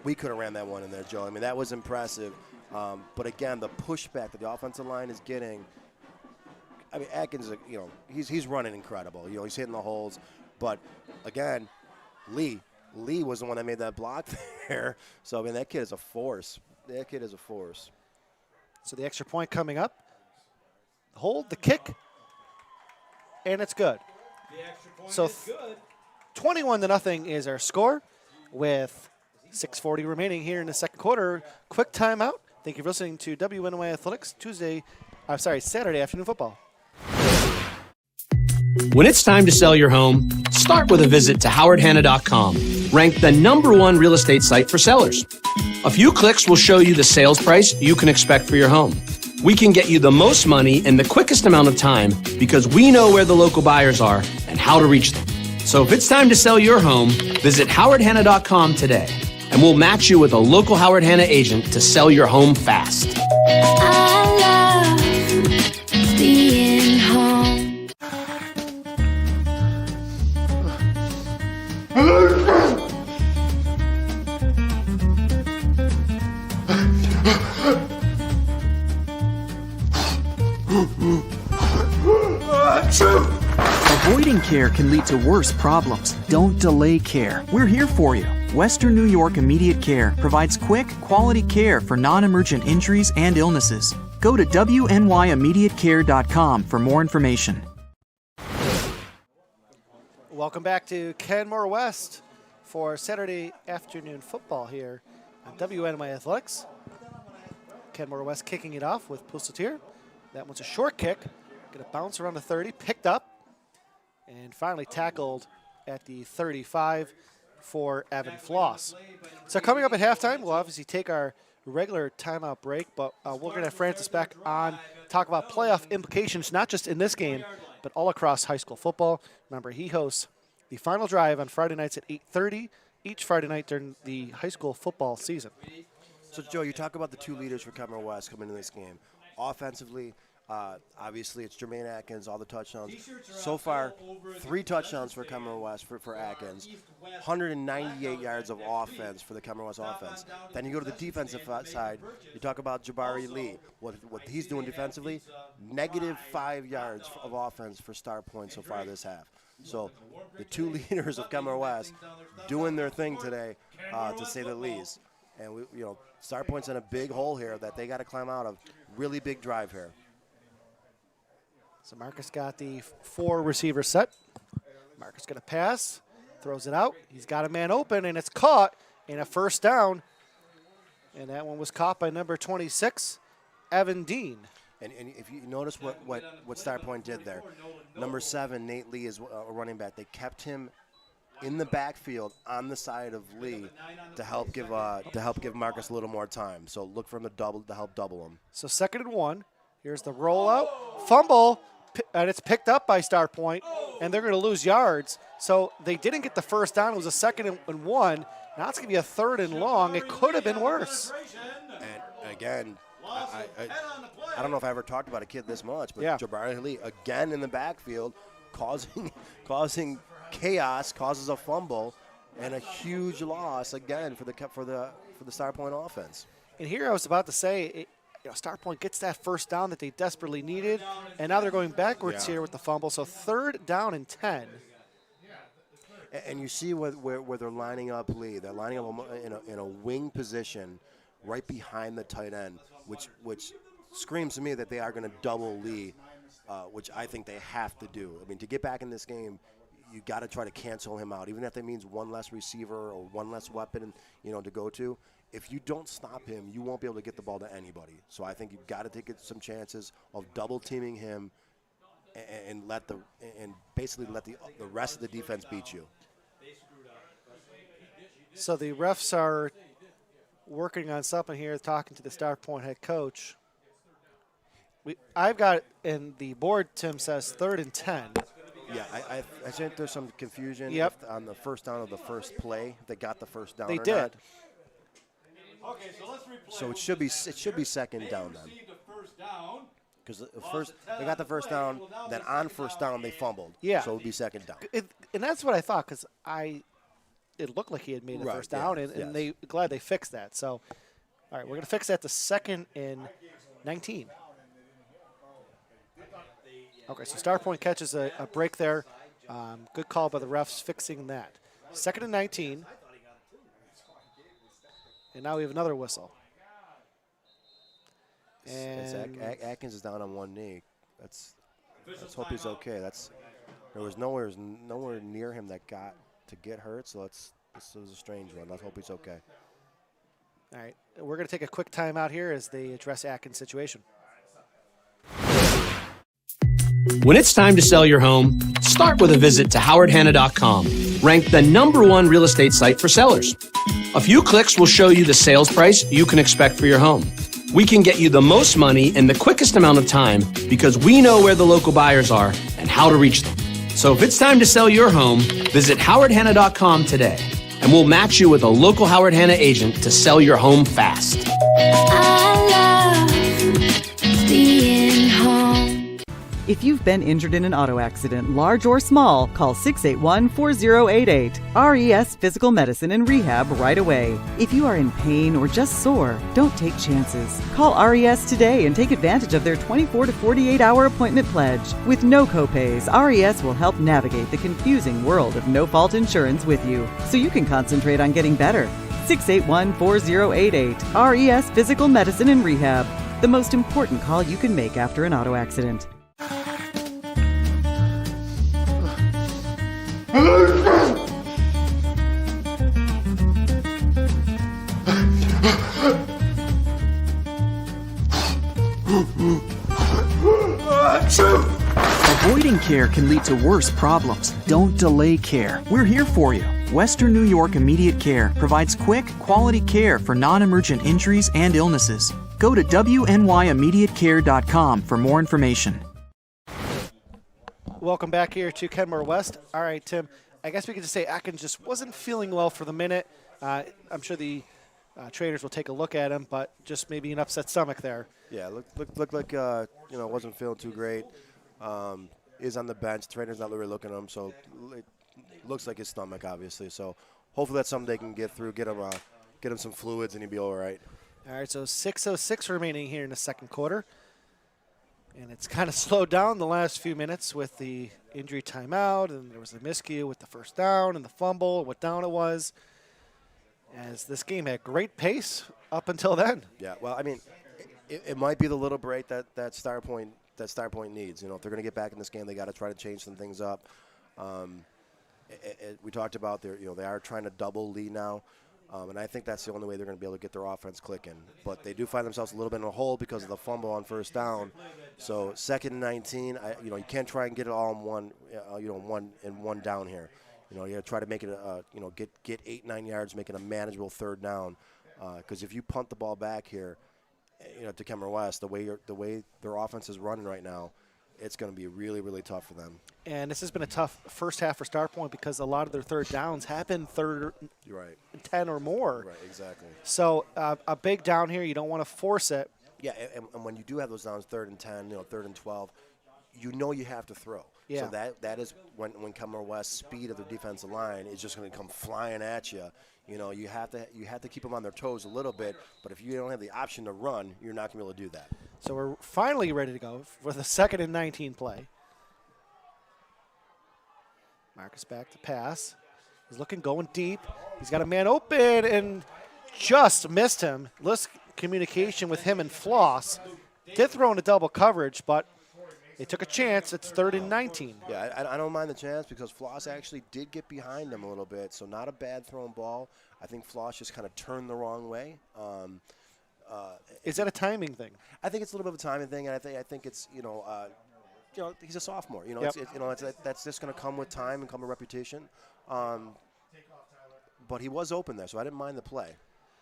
we could have ran that one in there, Joe. I mean, that was impressive. But again, the pushback that the offensive line is getting. I mean, Atkins, he's running incredible. He's hitting the holes. But again, Lee was the one that made that block there. So I mean, that kid is a force. So the extra point coming up. Hold the kick, and it's good. So 21-0 is our score with 6:40 remaining here in the second quarter. Quick timeout. Thank you for listening to WNY Athletics Saturday afternoon football. When it's time to sell your home, start with a visit to howardhanna.com, ranked the #1 real estate site for sellers. A few clicks will show you the sales price you can expect for your home. We can get you the most money in the quickest amount of time because we know where the local buyers are and how to reach them. So if it's time to sell your home, visit howardhanna.com today, and we'll match you with a local Howard Hanna agent to sell your home fast. I love being home. Avoiding care can lead to worse problems. Don't delay care. We're here for you. Western New York Immediate Care provides quick, quality care for non-emergent injuries and illnesses. Go to WNYImmediatecare.com for more information. Welcome back to Kenmore West for Saturday afternoon football here on WNY Athletics. Kenmore West kicking it off with Pusatier. That one's a short kick. Going to bounce around the 30, picked up, and finally tackled at the 35 for Evan Floss. So coming up at halftime, we'll obviously take our regular timeout break, but we're going to have Francis back on, talk about playoff implications, not just in this game, but all across high school football. Remember, he hosts the final drive on Friday nights at 8:30 each Friday night during the high school football season. So, Joe, you talk about the two leaders for Kenmore West coming into this game. Offensively, Obviously, it's Jermaine Atkins, all the touchdowns. So far, 3 touchdowns for Kenmore West for Atkins, 198 yards of offense for the Kenmore West offense. Then you go to the defensive side, you talk about Jabari Lee, what he's doing defensively, -5 yards of offense for Starpoint so far this half. So the 2 leaders of Kenmore West doing their thing today, to say the least. And Starpoint's in a big hole here that they got to climb out of. Really big drive here. So Marcus got the 4 receiver set. Marcus going to pass, throws it out. He's got a man open, and it's caught in a first down. And that one was caught by number 26, Evan Dean. And if you notice what Starpoint did there, number 7, Nate Lee, is a running back. They kept him in the backfield on the side of Lee to help give Marcus a little more time. So look for him to help double him. So 2nd and 1. Here's the rollout, fumble, and it's picked up by Starpoint, and they're going to lose yards. So they didn't get the first down. It was a 2nd and 1. Now it's going to be a 3rd and long. It could have been worse. And again, I don't know if I ever talked about a kid this much, but yeah. Jabari Lee again in the backfield, causing chaos, causes a fumble, and a huge loss again for the Starpoint offense. And here I was about to say, Starpoint gets that first down that they desperately needed, and now they're going backwards here with the fumble. So 3rd down and 10. And you see where they're lining up Lee. They're lining up in a wing position right behind the tight end, which screams to me that they are going to double Lee, which I think they have to do. I mean, to get back in this game, you got to try to cancel him out, even if that means 1 less receiver or 1 less weapon, to go to. If you don't stop him, you won't be able to get the ball to anybody. So I think you've got to take some chances of double teaming him and basically let the rest of the defense beat you. So the refs are working on something here, talking to the Starpoint head coach. I've got, and the board, Tim, says 3rd and 10. Yeah, I think there's some confusion on the first down of the first play. They got the first down. They did. Not. Okay, so it should be 2nd down then. Because they got the first down, then on first down they fumbled. Yeah. So it would be 2nd down. And that's what I thought, because it looked like he had made the first down, and they glad they fixed that. So, all right, we're going to fix that to 2nd and 19. Okay, so Starpoint catches a break there. Good call by the refs fixing that. 2nd and 19. And now we have another whistle. And Atkins is down on 1 knee. Let's hope he's okay. There was nowhere near him that got to get hurt. So this was a strange one. Let's hope he's okay. All right, we're going to take a quick timeout here as they address Atkins' situation. When it's time to sell your home, start with a visit to howardhanna.com, ranked the #1 real estate site for sellers. A few clicks will show you the sales price you can expect for your home. We can get you the most money in the quickest amount of time because we know where the local buyers are and how to reach them. So if it's time to sell your home, visit howardhanna.com today, and we'll match you with a local Howard Hanna agent to sell your home fast. I love being home. If you've been injured in an auto accident, large or small, call 681-4088. RES Physical Medicine and Rehab right away. If you are in pain or just sore, don't take chances. Call RES today and take advantage of their 24 to 48-hour appointment pledge. With no copays, RES will help navigate the confusing world of no-fault insurance with you, so you can concentrate on getting better. 681-4088. RES Physical Medicine and Rehab. The most important call you can make after an auto accident. Avoiding care can lead to worse problems. Don't delay care. We're here for you. Western New York Immediate Care provides quick, quality care for non-emergent injuries and illnesses. Go to wnyImmediatecare.com for more information. Welcome back here to Kenmore West. All right, Tim, I guess we could just say Atkins just wasn't feeling well for the minute. I'm sure the Traders will take a look at him, but just maybe an upset stomach there. Yeah, looked like wasn't feeling too great. Is on the bench. Trainer's not really looking at him, so it looks like his stomach, obviously. So hopefully that's something they can get through, get him some fluids, and he'll be all right. All right, so 6:06 remaining here in the second quarter. And it's kind of slowed down the last few minutes with the injury timeout, and there was a miscue with the first down and the fumble, what down it was. As this game had great pace up until then. Yeah, well, I mean, it might be the little break that Starpoint needs. If they're going to get back in this game, they got to try to change some things up. We talked about they are trying to double Lee now, and I think that's the only way they're going to be able to get their offense clicking. But they do find themselves a little bit in a hole because of the fumble on first down. So 2nd and 19, you can't try and get it all in one down here. You got to try to make it get 8-9 yards, make it a manageable third down. Because if you punt the ball back here, to Kenmore West, the way their offense is running right now, it's going to be really, really tough for them. And this has been a tough first half for Starpoint because a lot of their third downs have been third and 10 or more. Right, exactly. So a big down here, you don't want to force it. Yeah, and when you do have those downs, 3rd and 10, 3rd and 12, you have to throw. Yeah. So that is when Kenmore West's speed of their defensive line is just going to come flying at you. You have to keep them on their toes a little bit, but if you don't have the option to run, you're not going to be able to do that. So we're finally ready to go for the 2nd and 19 play. Marcus back to pass. He's going deep. He's got a man open and just missed him. Less communication with him and Floss. Did throw into double coverage, but they took a chance. It's 3rd and 19. Yeah, I don't mind the chance because Floss actually did get behind him a little bit, so not a bad thrown ball. I think Floss just kind of turned the wrong way. Is that a timing thing? I think it's a little bit of a timing thing, and I think it's he's a sophomore. Yep. That's just going to come with time and come with reputation. But he was open there, so I didn't mind the play.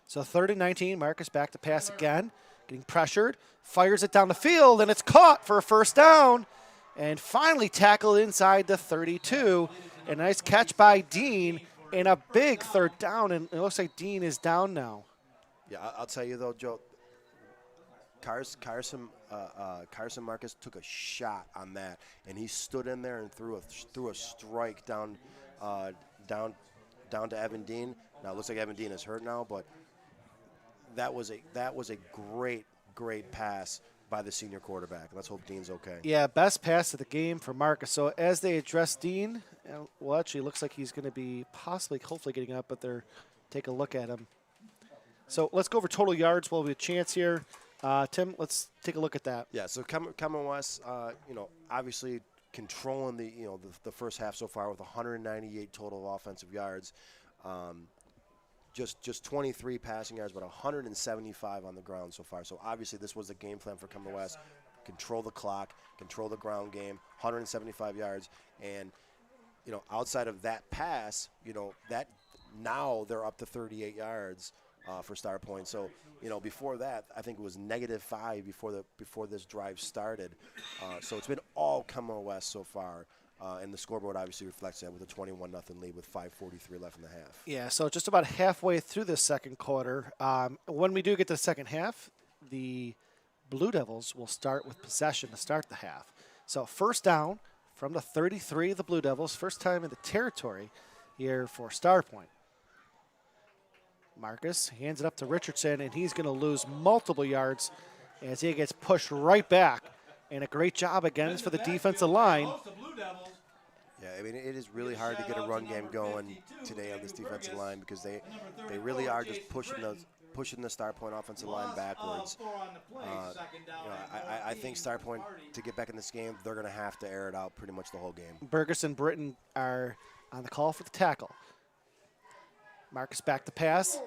So 3rd and 19, Marcus back to pass again, getting pressured, fires it down the field, and it's caught for a first down, and finally tackled inside the 32. A nice catch by Dean, and a big 3rd down, and it looks like Dean is down now. Yeah, I'll tell you though, Joe. Carson Marcus took a shot on that, and he stood in there and threw a strike down to Evan Dean. Now it looks like Evan Dean is hurt now, but that was a great pass by the senior quarterback. Let's hope Dean's okay. Yeah, best pass of the game for Marcus. So as they address Dean, well, actually, it looks like he's going to be hopefully getting up, but they're take a look at him. So let's go over total yards. We'll have a chance here. Tim, let's take a look at that. Yeah, so Kenmore West, obviously controlling the first half so far with 198 total offensive yards. Just 23 passing yards, but 175 on the ground so far. So obviously this was the game plan for Kenmore West. Control the clock, control the ground game, 175 yards. And, outside of that pass, that now they're up to 38 yards for Starpoint. So, before that, I think it was -5 before this drive started. So it's been all Kenmore West so far. And the scoreboard obviously reflects that with a 21-0 lead with 5:43 left in the half. Yeah, so just about halfway through the second quarter. When we do get to the second half, the Blue Devils will start with possession to start the half. So first down from the 33 of the Blue Devils, first time in the territory here for Starpoint. Marcus hands it up to Richardson, and he's going to lose multiple yards as he gets pushed right back. And a great job again for the defensive line. Yeah, I mean, it is really hard to get a run game going today on this defensive line because they really are just pushing the Starpoint offensive line backwards. I think Starpoint, to get back in this game, they're going to have to air it out pretty much the whole game. Burgess and Britton are on the call for the tackle. Marcus back to pass.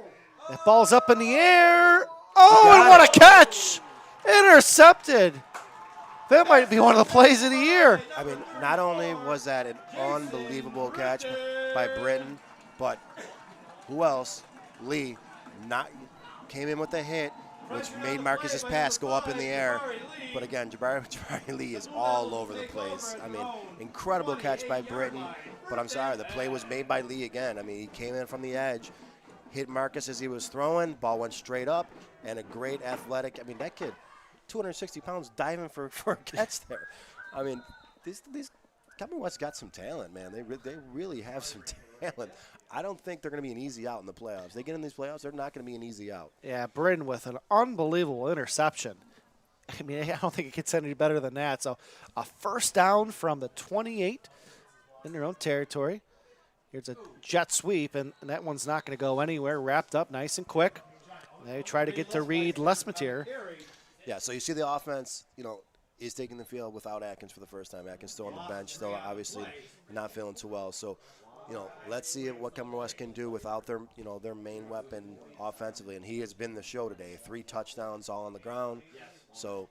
That ball's up in the air. Oh, and what a catch! Intercepted. That might be one of the plays of the year. I mean, not only was that an unbelievable catch by Britton, but who else? Lee came in with a hit, which made Marcus's pass go up in the air. But again, Jabari Lee is all over the place. I mean, incredible catch by Britton, but I'm sorry, the play was made by Lee again. I mean, he came in from the edge, hit Marcus as he was throwing. Ball went straight up, and a great athletic. I mean, that kid, 260 pounds, diving for a catch there. I mean, these Kenmore West got some talent, man. They really have some talent. I don't think they're going to be an easy out in the playoffs. They get in these playoffs, they're not going to be an easy out. Yeah, Bryn with an unbelievable interception. I mean, I don't think it gets any better than that. So a first down from the 28 in their own territory. Here's a jet sweep, and that one's not going to go anywhere. Wrapped up nice and quick. They try to get to Reed Lesmatier. Yeah, so you see the offense, is taking the field without Atkins for the first time. Atkins still on the bench, still obviously not feeling too well. So, let's see what Kenmore West can do without their main weapon offensively. And he has been the show today. 3 touchdowns all on the ground. So,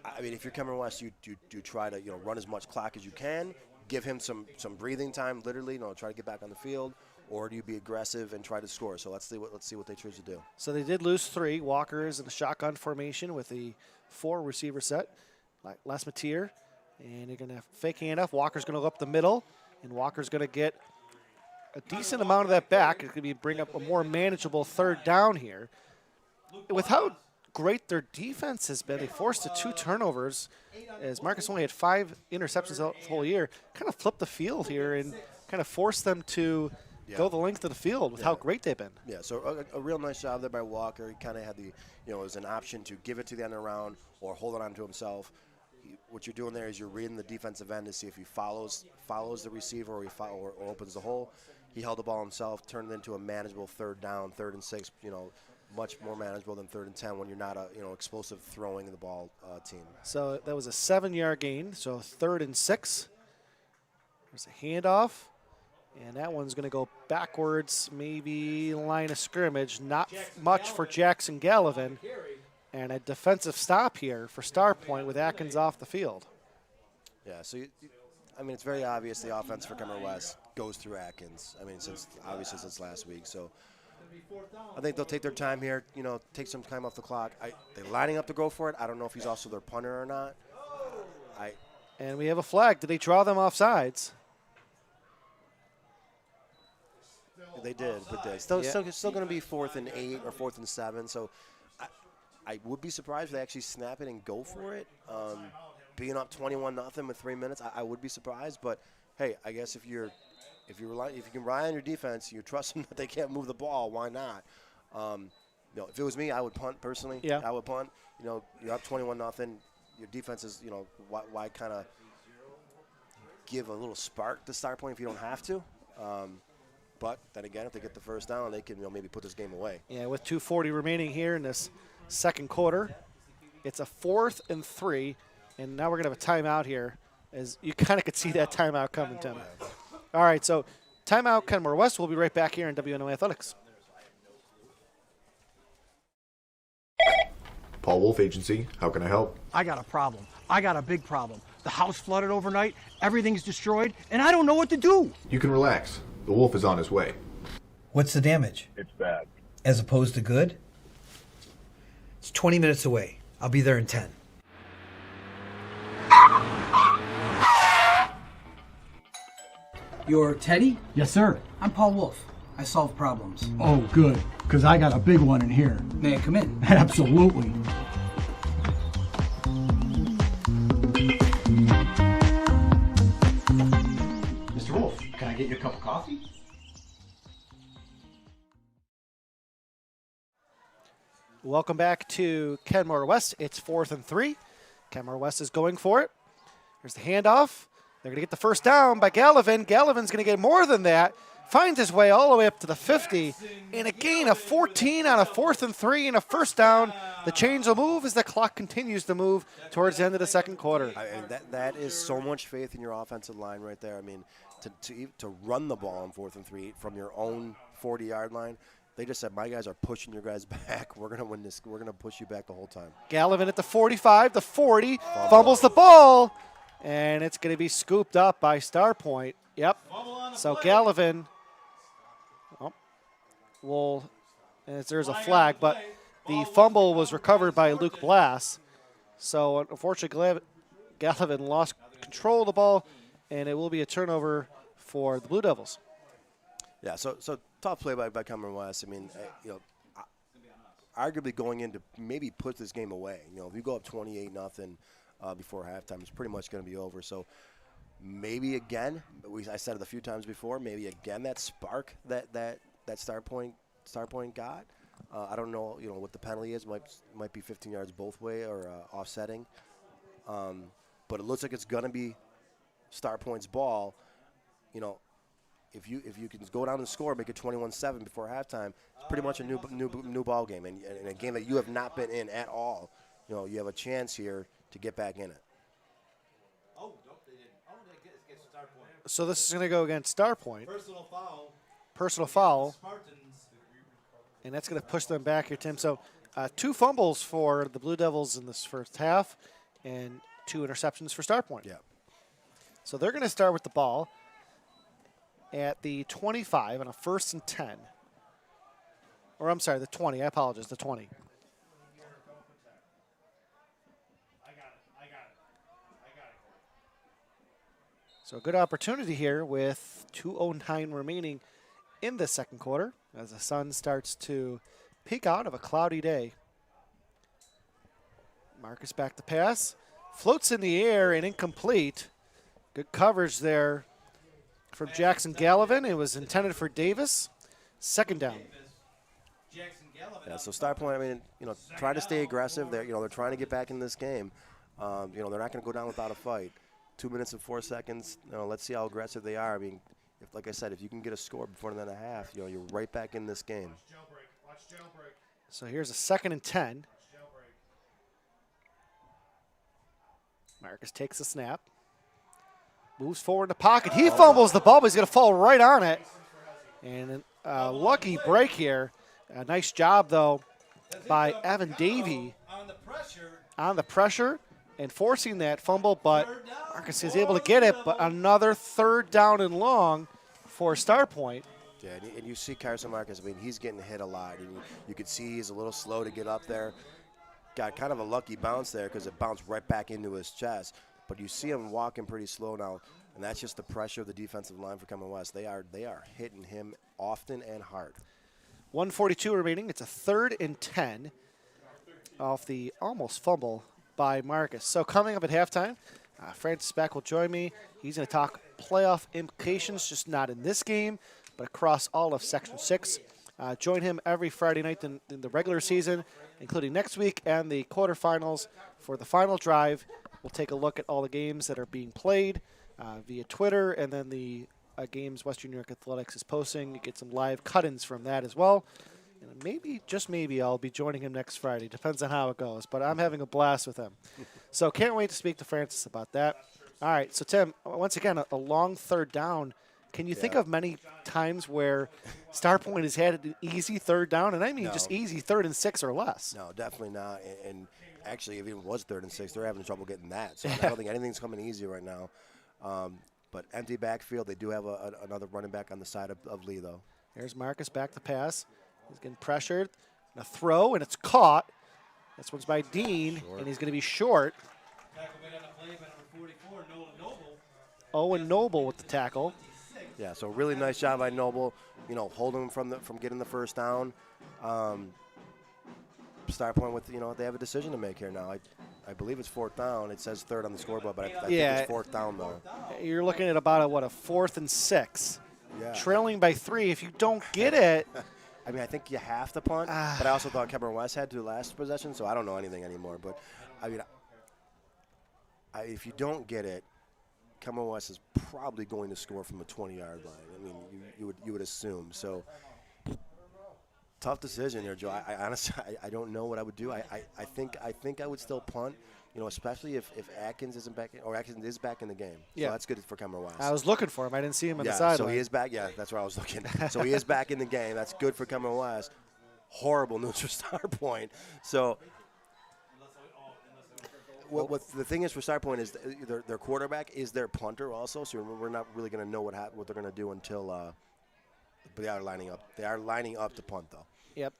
I mean, if you're Kenmore West, you try to run as much clock as you can, give him some breathing time, literally, try to get back on the field, or do you be aggressive and try to score? So let's see what they choose to do. So they did lose 3. Walker is in the shotgun formation with the 4 receiver set, like Lesmatier, and they're going to fake handoff. Walker's going to go up the middle, and Walker's going to get a decent amount of that back. It could bring up a more manageable third down here. With how great their defense has been, they forced the 2 turnovers, as Marcus only had 5 interceptions the whole year. Kind of flipped the field here and kind of forced them to go the length of the field with how great they've been. Yeah, so a real nice job there by Walker. He kind of had it was an option to give it to the end of the round or hold it on to himself. What you're doing there is you're reading the defensive end to see if he follows the receiver or opens the hole. He held the ball himself, turned it into a manageable third down, 3rd and 6, much more manageable than 3rd and 10 when you're not a explosive throwing the ball team. So that was a 7-yard gain, so 3rd and 6. There's a handoff. And that one's going to go backwards, maybe line of scrimmage. Not much for Jackson Gallivan. And a defensive stop here for Starpoint with Atkins off the field. Yeah, so, it's very obvious the offense for Kenmore West goes through Atkins. Since last week. So I think they'll take their time here, take some time off the clock. They're lining up to go for it. I don't know if he's also their punter or not. And we have a flag. Did they draw them off sides? They did, but it's still going to be 4th and 8 or 4th and 7. So I would be surprised if they actually snap it and go for it. Being up 21-0 with 3 minutes, I would be surprised. But hey, I guess if you can rely on your defense, you trust them that they can't move the ball. Why not? If it was me, I would punt personally. Yeah, I would punt. You're up 21-0. Your defense is why kind of give a little spark to Starpoint if you don't have to. But then again, if they get the first down, they can maybe put this game away. Yeah, with 2:40 remaining here in this second quarter, it's a 4th and 3, and now we're going to have a timeout here, as you kind of could see that timeout coming, Tim. All right, so timeout, Kenmore West. We'll be right back here in WNO Athletics. Paul Wolf Agency, how can I help? I got a problem. I got a big problem. The house flooded overnight, everything's destroyed, and I don't know what to do. You can relax. The wolf is on his way. What's the damage? It's bad. As opposed to good? It's 20 minutes away. I'll be there in 10. You're Teddy? Yes, sir. I'm Paul Wolf. I solve problems. Oh, good, because I got a big one in here. May I come in? Absolutely. Mr. Wolf, can I get you a cup of coffee? Welcome back to Kenmore West. It's 4th and 3. Kenmore West is going for it. Here's the handoff. They're going to get the first down by Gallivan. Gallivan's going to get more than that. Finds his way all the way up to the 50. And a gain of 14 on a 4th and 3 and a first down. The chains will move as the clock continues to move towards the end of the second quarter. That is so much faith in your offensive line right there. To run the ball on 4th and 3 from your own 40-yard line. They just said, my guys are pushing your guys back. We're going to win this. We're going to push you back the whole time. Gallivan at the 45, the 40, fumbles the ball, and it's going to be scooped up by Starpoint. Yep. So Gallivan there's a flag, but the fumble was recovered by Luke Blass. So unfortunately, Gallivan lost control of the ball, and it will be a turnover for the Blue Devils. Yeah, so tough play by Kenmore West. I mean, arguably going in to maybe put this game away. If you go up 28-0 before halftime, it's pretty much going to be over. So maybe again, I said it a few times before, maybe again that spark that Starpoint got. I don't know, what the penalty is. Might be 15 yards both way or offsetting. But it looks like it's going to be Starpoint's ball. If you can go down and score, make it 21-7 before halftime, it's pretty much a new ball game, and a game that you have not been in at all. You have a chance here to get back in it. So this is going to go against Starpoint. Personal foul. And that's going to push them back here, Tim. So 2 fumbles for the Blue Devils in this first half and 2 interceptions for Starpoint. Yeah. So they're going to start with the ball at the 25 on a 1st and 10. Or I'm sorry, the 20. I apologize, the 20. So a good opportunity here with 2:09 remaining in the second quarter as the sun starts to peek out of a cloudy day. Marcus back to pass. Floats in the air and incomplete. Good coverage there from Jackson Gallivan. It was intended for Davis. 2nd down. Yeah, so Starpoint, I mean, try to stay aggressive. They're trying to get back in this game. They're not going to go down without a fight. 2 minutes and 4 seconds. Let's see how aggressive they are. I mean, like I said, if you can get a score before the end of the half, you're right back in this game. So here's a 2nd and 10. Marcus takes the snap. Moves forward in the pocket. He fumbles the ball, but he's going to fall right on it. And a lucky break here. A nice job, though, by Evan Davey on the pressure and forcing that fumble, but Marcus is able to get it. But another 3rd down and long for Starpoint. Yeah, and you see Carson Marcus, I mean, he's getting hit a lot. And you could see he's a little slow to get up there. Got kind of a lucky bounce there because it bounced right back into his chest. But you see him walking pretty slow now, and that's just the pressure of the defensive line for Kenmore West. They are hitting him often and hard. 1:42 remaining. It's a 3rd and 10 off the almost fumble by Marcus. So coming up at halftime, Francis Beck will join me. He's going to talk playoff implications, just not in this game, but across all of Section 6. Join him every Friday night in the regular season, including next week and the quarterfinals for the final drive. We'll take a look at all the games that are being played via Twitter, and then the games Western New York Athletics is posting. You get some live cut-ins from that as well. And maybe, just maybe, I'll be joining him next Friday. Depends on how it goes, but I'm having a blast with him. So can't wait to speak to Francis about that. All right, so Tim, once again, a long 3rd down. Can you think of many times where Starpoint has had an easy 3rd down? And I mean just easy 3rd and 6 or less. No, definitely not. And actually, if it was 3rd and 6, they're having trouble getting that. So I don't think anything's coming easy right now. But empty backfield. They do have another running back on the side of Lee, though. There's Marcus back to pass. He's getting pressured. A throw, and it's caught. This one's by Dean, and he's going to be short. Owen Noble with the tackle. Yeah, so really nice job by Noble, holding him from getting the 1st down. Starpoint with, they have a decision to make here now. I believe it's 4th down. It says 3rd on the scoreboard, but I think it's 4th down, though. You're looking at about a 4th and 6. Yeah. Trailing by 3. If you don't get it. I mean, I think you have to punt, but I also thought Kenmore West had to last possession, so I don't know anything anymore. But, I mean, if you don't get it, Kenmore West is probably going to score from a 20-yard line. I mean, you would assume. So, tough decision here, Joe. I honestly I don't know what I would do. I think I would still punt, especially if Atkins isn't back or Atkins is back in the game. Yeah, so that's good for Kenmore West. I was looking for him. I didn't see him on the sideline. So he is back. Yeah, that's where I was looking. So he is back in the game. That's good for Kenmore West. Horrible news for Starpoint. So. What the thing is for Starpoint is their quarterback is their punter also, so we're not really going to know what they're going to do until but they are lining up. They are lining up to punt, though. Yep,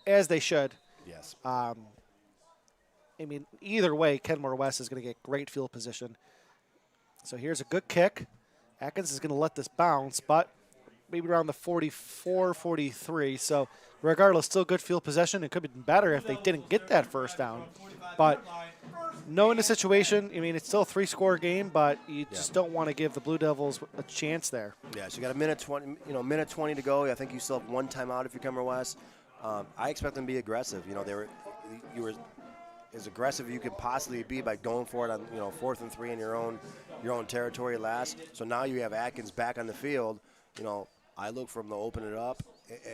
as they should. Yes. I mean, either way, Kenmore West is going to get great field position. So here's a good kick. Atkins is going to let this bounce, but maybe around the 44, 43. So regardless, still good field possession. It could have been better if they didn't get that first down. But knowing the situation, I mean, it's still a 3-score game, but you just don't want to give the Blue Devils a chance there. Yeah, so you got a minute 20, minute 20 to go. I think you still have one timeout if you're Kenmore West. I expect them to be aggressive. You were as aggressive as you could possibly be by going for it on 4th and 3 in your own territory last. So now you have Atkins back on the field. I look for them to open it up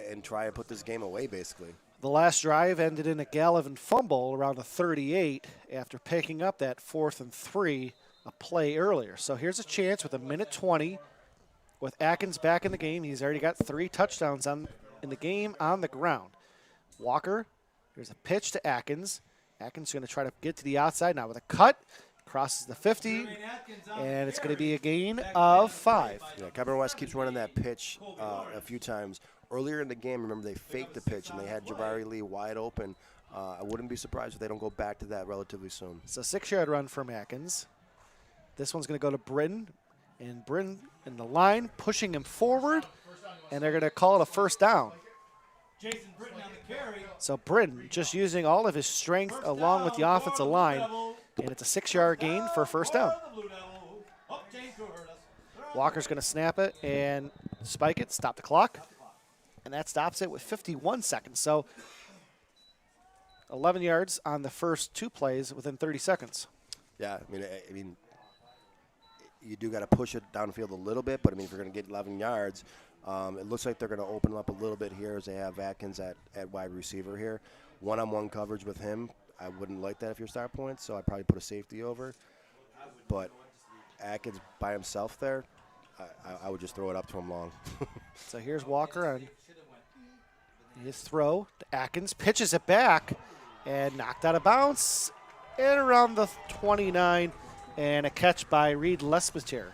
and try and put this game away, basically. The last drive ended in a Gallivan fumble around the 38 after picking up that 4th and 3 a play earlier. So here's a chance with a minute 20 with Atkins back in the game. He's already got 3 touchdowns in the game on the ground. Walker, here's a pitch to Atkins. Atkins is going to try to get to the outside now with a cut. Crosses the 50, and it's going to be a gain of 5. Yeah, Kenmore West keeps running that pitch a few times. Earlier in the game, remember, they faked the pitch, and they had Jabari Lee wide open. I wouldn't be surprised if they don't go back to that relatively soon. It's a 6-yard run from Atkins. This one's going to go to Britton, and Britton in the line, pushing him forward, and they're going to call it a first down. So Britton just using all of his strength along with the offensive line, and it's a 6-yard gain for a first down. Walker's going to snap it and spike it, stop the clock. And that stops it with 51 seconds. So 11 yards on the first 2 plays within 30 seconds. Yeah, I mean, you do got to push it downfield a little bit, but, if you're going to get 11 yards, it looks like they're going to open up a little bit here as they have Atkins at wide receiver here. One-on-one coverage with him. I wouldn't like that if you're Starpoint, so I'd probably put a safety over. But Atkins by himself there, I would just throw it up to him long. So here's Walker on his throw to Atkins, pitches it back, and knocked out of bounds and around the 29, and a catch by Reed Lespetier.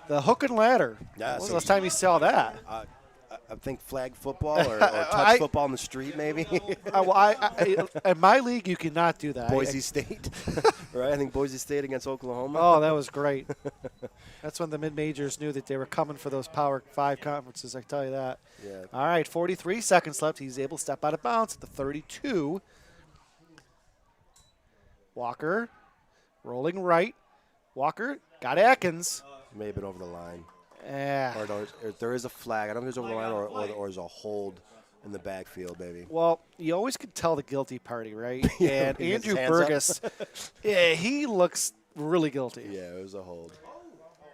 The hook and ladder. Yeah, when was the last time you saw that? I think flag football or touch football in the street, maybe. In my league, you cannot do that. Boise State, right? I think Boise State against Oklahoma. Oh, that was great. That's when the mid-majors knew that they were coming for those Power 5 conferences, I tell you that. Yeah. All right, 43 seconds left. He's able to step out of bounds at the 32. Walker rolling right. Walker got Atkins. May have been over the line. Yeah. Or there is a flag. I don't know if there's over the line or there's a hold in the backfield, baby. Well, you always can tell the guilty party, right? And Andrew Burgess, yeah, he looks really guilty. Yeah, it was a hold.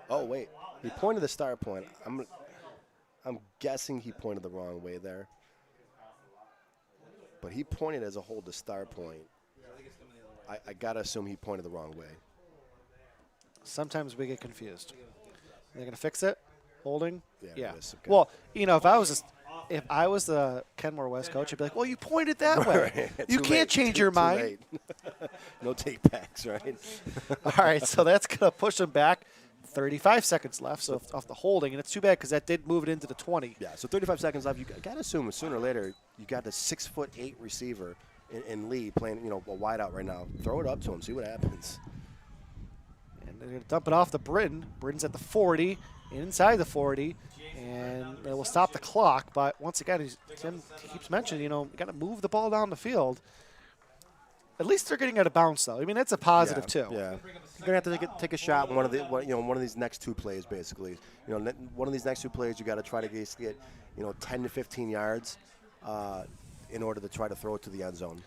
Oh, wait. He pointed the Starpoint. I'm guessing he pointed the wrong way there. But he pointed as a hold to Starpoint. I got to assume he pointed the wrong way. Sometimes we get confused. They're going to fix it? Holding? Yeah. Okay. Well, if I was the Kenmore West coach, I'd be like, well, you pointed that way. Right. You can't change your mind. No take backs, right? All right, so that's going to push them back. 35 seconds left, so off the holding. And it's too bad because that did move it into the 20. Yeah, so 35 seconds left. You got to assume sooner or later you got the 6'8" receiver in Lee playing, a wide out right now. Throw it up to him, see what happens. And they're going to dump it off to Britton. Britton's at the 40, inside the 40, and they will stop the clock. But once again, Tim keeps mentioning, you got to move the ball down the field. At least they're getting out of bounds, though. I mean, that's a positive too. Yeah, you're gonna have to take a shot. One of these next 2 plays, basically. One of these next 2 plays, you got to try to get 10 to 15 yards in order to try to throw it to the end zone.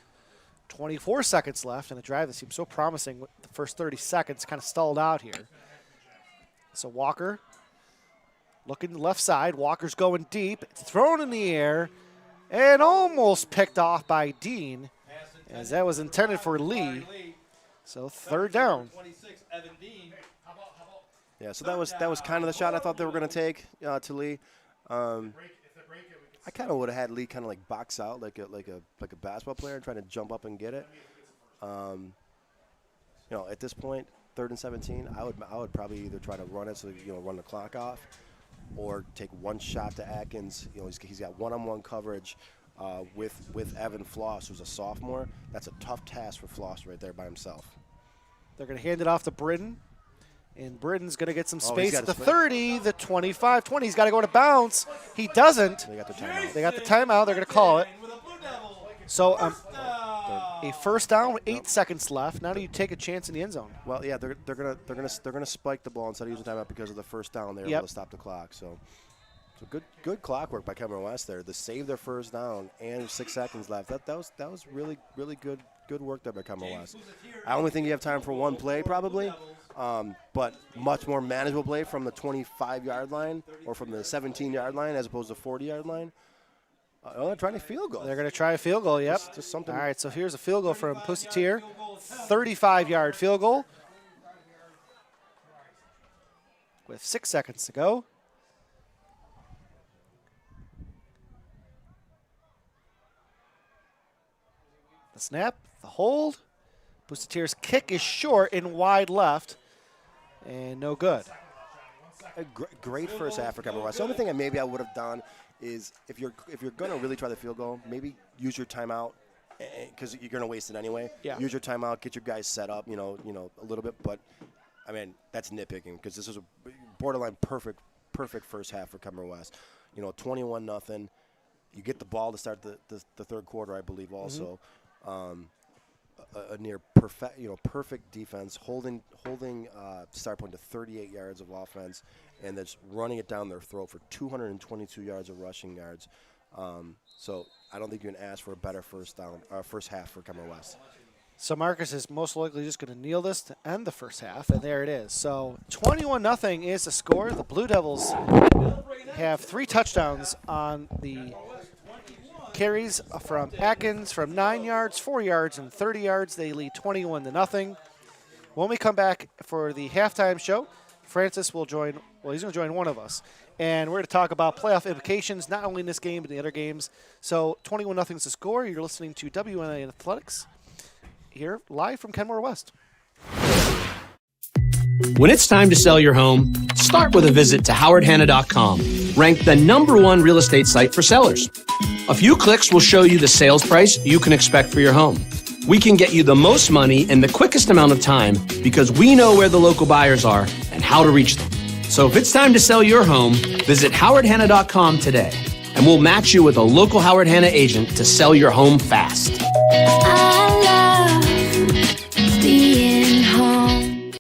24 seconds left, and a drive that seems so promising. With the first 30 seconds kind of stalled out here. So Walker looking left side. Walker's going deep. It's thrown in the air and almost picked off by Dean, as that was intended for Lee. So 3rd down. Yeah, so that was kind of the shot I thought they were going to take to Lee. I kind of would have had Lee kind of like box out like a basketball player and trying to jump up and get it. At this point, 3rd and 17, I would probably either try to run it so run the clock off, or take one shot to Atkins. He's got one-on-one coverage with Evan Floss, who's a sophomore. That's a tough task for Floss right there by himself. They're going to hand it off to Britton. And Britton's going to get some Oh, he's space got at the a space. 30, the 25, 20. He's got to go to bounce. He doesn't. They got the timeout. They got the timeout. They're going to call it. So a first down with 8 seconds left. Now do you take a chance in the end zone? Well, yeah, they're gonna spike the ball instead of using timeout because of the first down. They're Yep. able to stop the clock. So good clock work by Kenmore West there. To save their first down and 6 seconds left. That was really good work there by Kenmore West. I only think you have time for one play probably, but much more manageable play from the 25-yard line or from the 17-yard line as opposed to 40-yard line. They're trying to field goal. They're going to try a field goal, yep. Just something. All right, so here's a field goal from Pusatier. 35-yard field goal with 6 seconds to go. The snap, the hold. Pusatier's kick is short and wide left, and no good. A great first half for Kenmore West. The only thing maybe I would have done is if you're going to really try the field goal, maybe use your timeout because you're going to waste it anyway. Yeah. Use your timeout, get your guys set up, a little bit. But I mean, that's nitpicking because this is a borderline perfect first half for Kenmore West. 21-0. You get the ball to start the third quarter, I believe. Also, a near perfect defense, holding Starpoint to 38 yards of offense, and then just running it down their throat for 222 yards of rushing yards. So I don't think you can ask for a better first half for Kenmore West. So Marcus is most likely just going to kneel this to end the first half, and there it is. So 21-0 is the score. The Blue Devils have 3 touchdowns on the carries from Atkins from 9 yards, 4 yards, and 30 yards. They lead 21-0. When we come back for the halftime show, Francis will join. Well, he's going to join one of us, and we're going to talk about playoff implications, not only in this game but in the other games. So 21-0 is the score. You're listening to WNA Athletics here live from Kenmore West. When it's time to sell your home, start with a visit to howardhanna.com, ranked the #1 real estate site for sellers. A few clicks will show you the sales price you can expect for your home. We can get you the most money in the quickest amount of time because we know where the local buyers are and how to reach them. So if it's time to sell your home, visit howardhanna.com today, and we'll match you with a local Howard Hanna agent to sell your home fast. I love being home.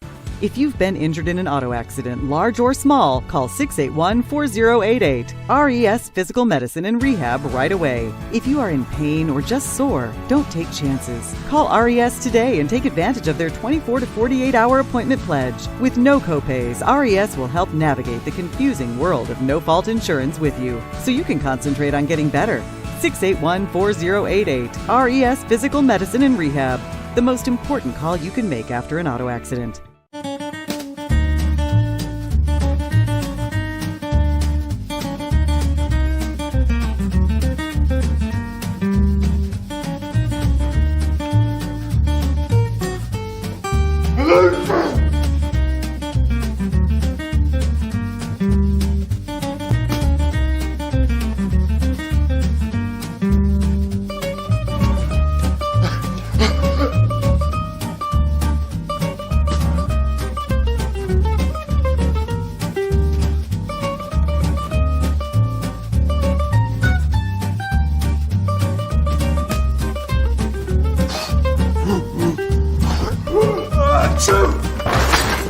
If you've been injured in an auto accident, large or small, call 681-4088. RES Physical Medicine and Rehab right away. If you are in pain or just sore, don't take chances. Call RES today and take advantage of their 24 to 48-hour appointment pledge. With no copays, RES will help navigate the confusing world of no-fault insurance with you, so you can concentrate on getting better. 681-4088. RES Physical Medicine and Rehab. The most important call you can make after an auto accident.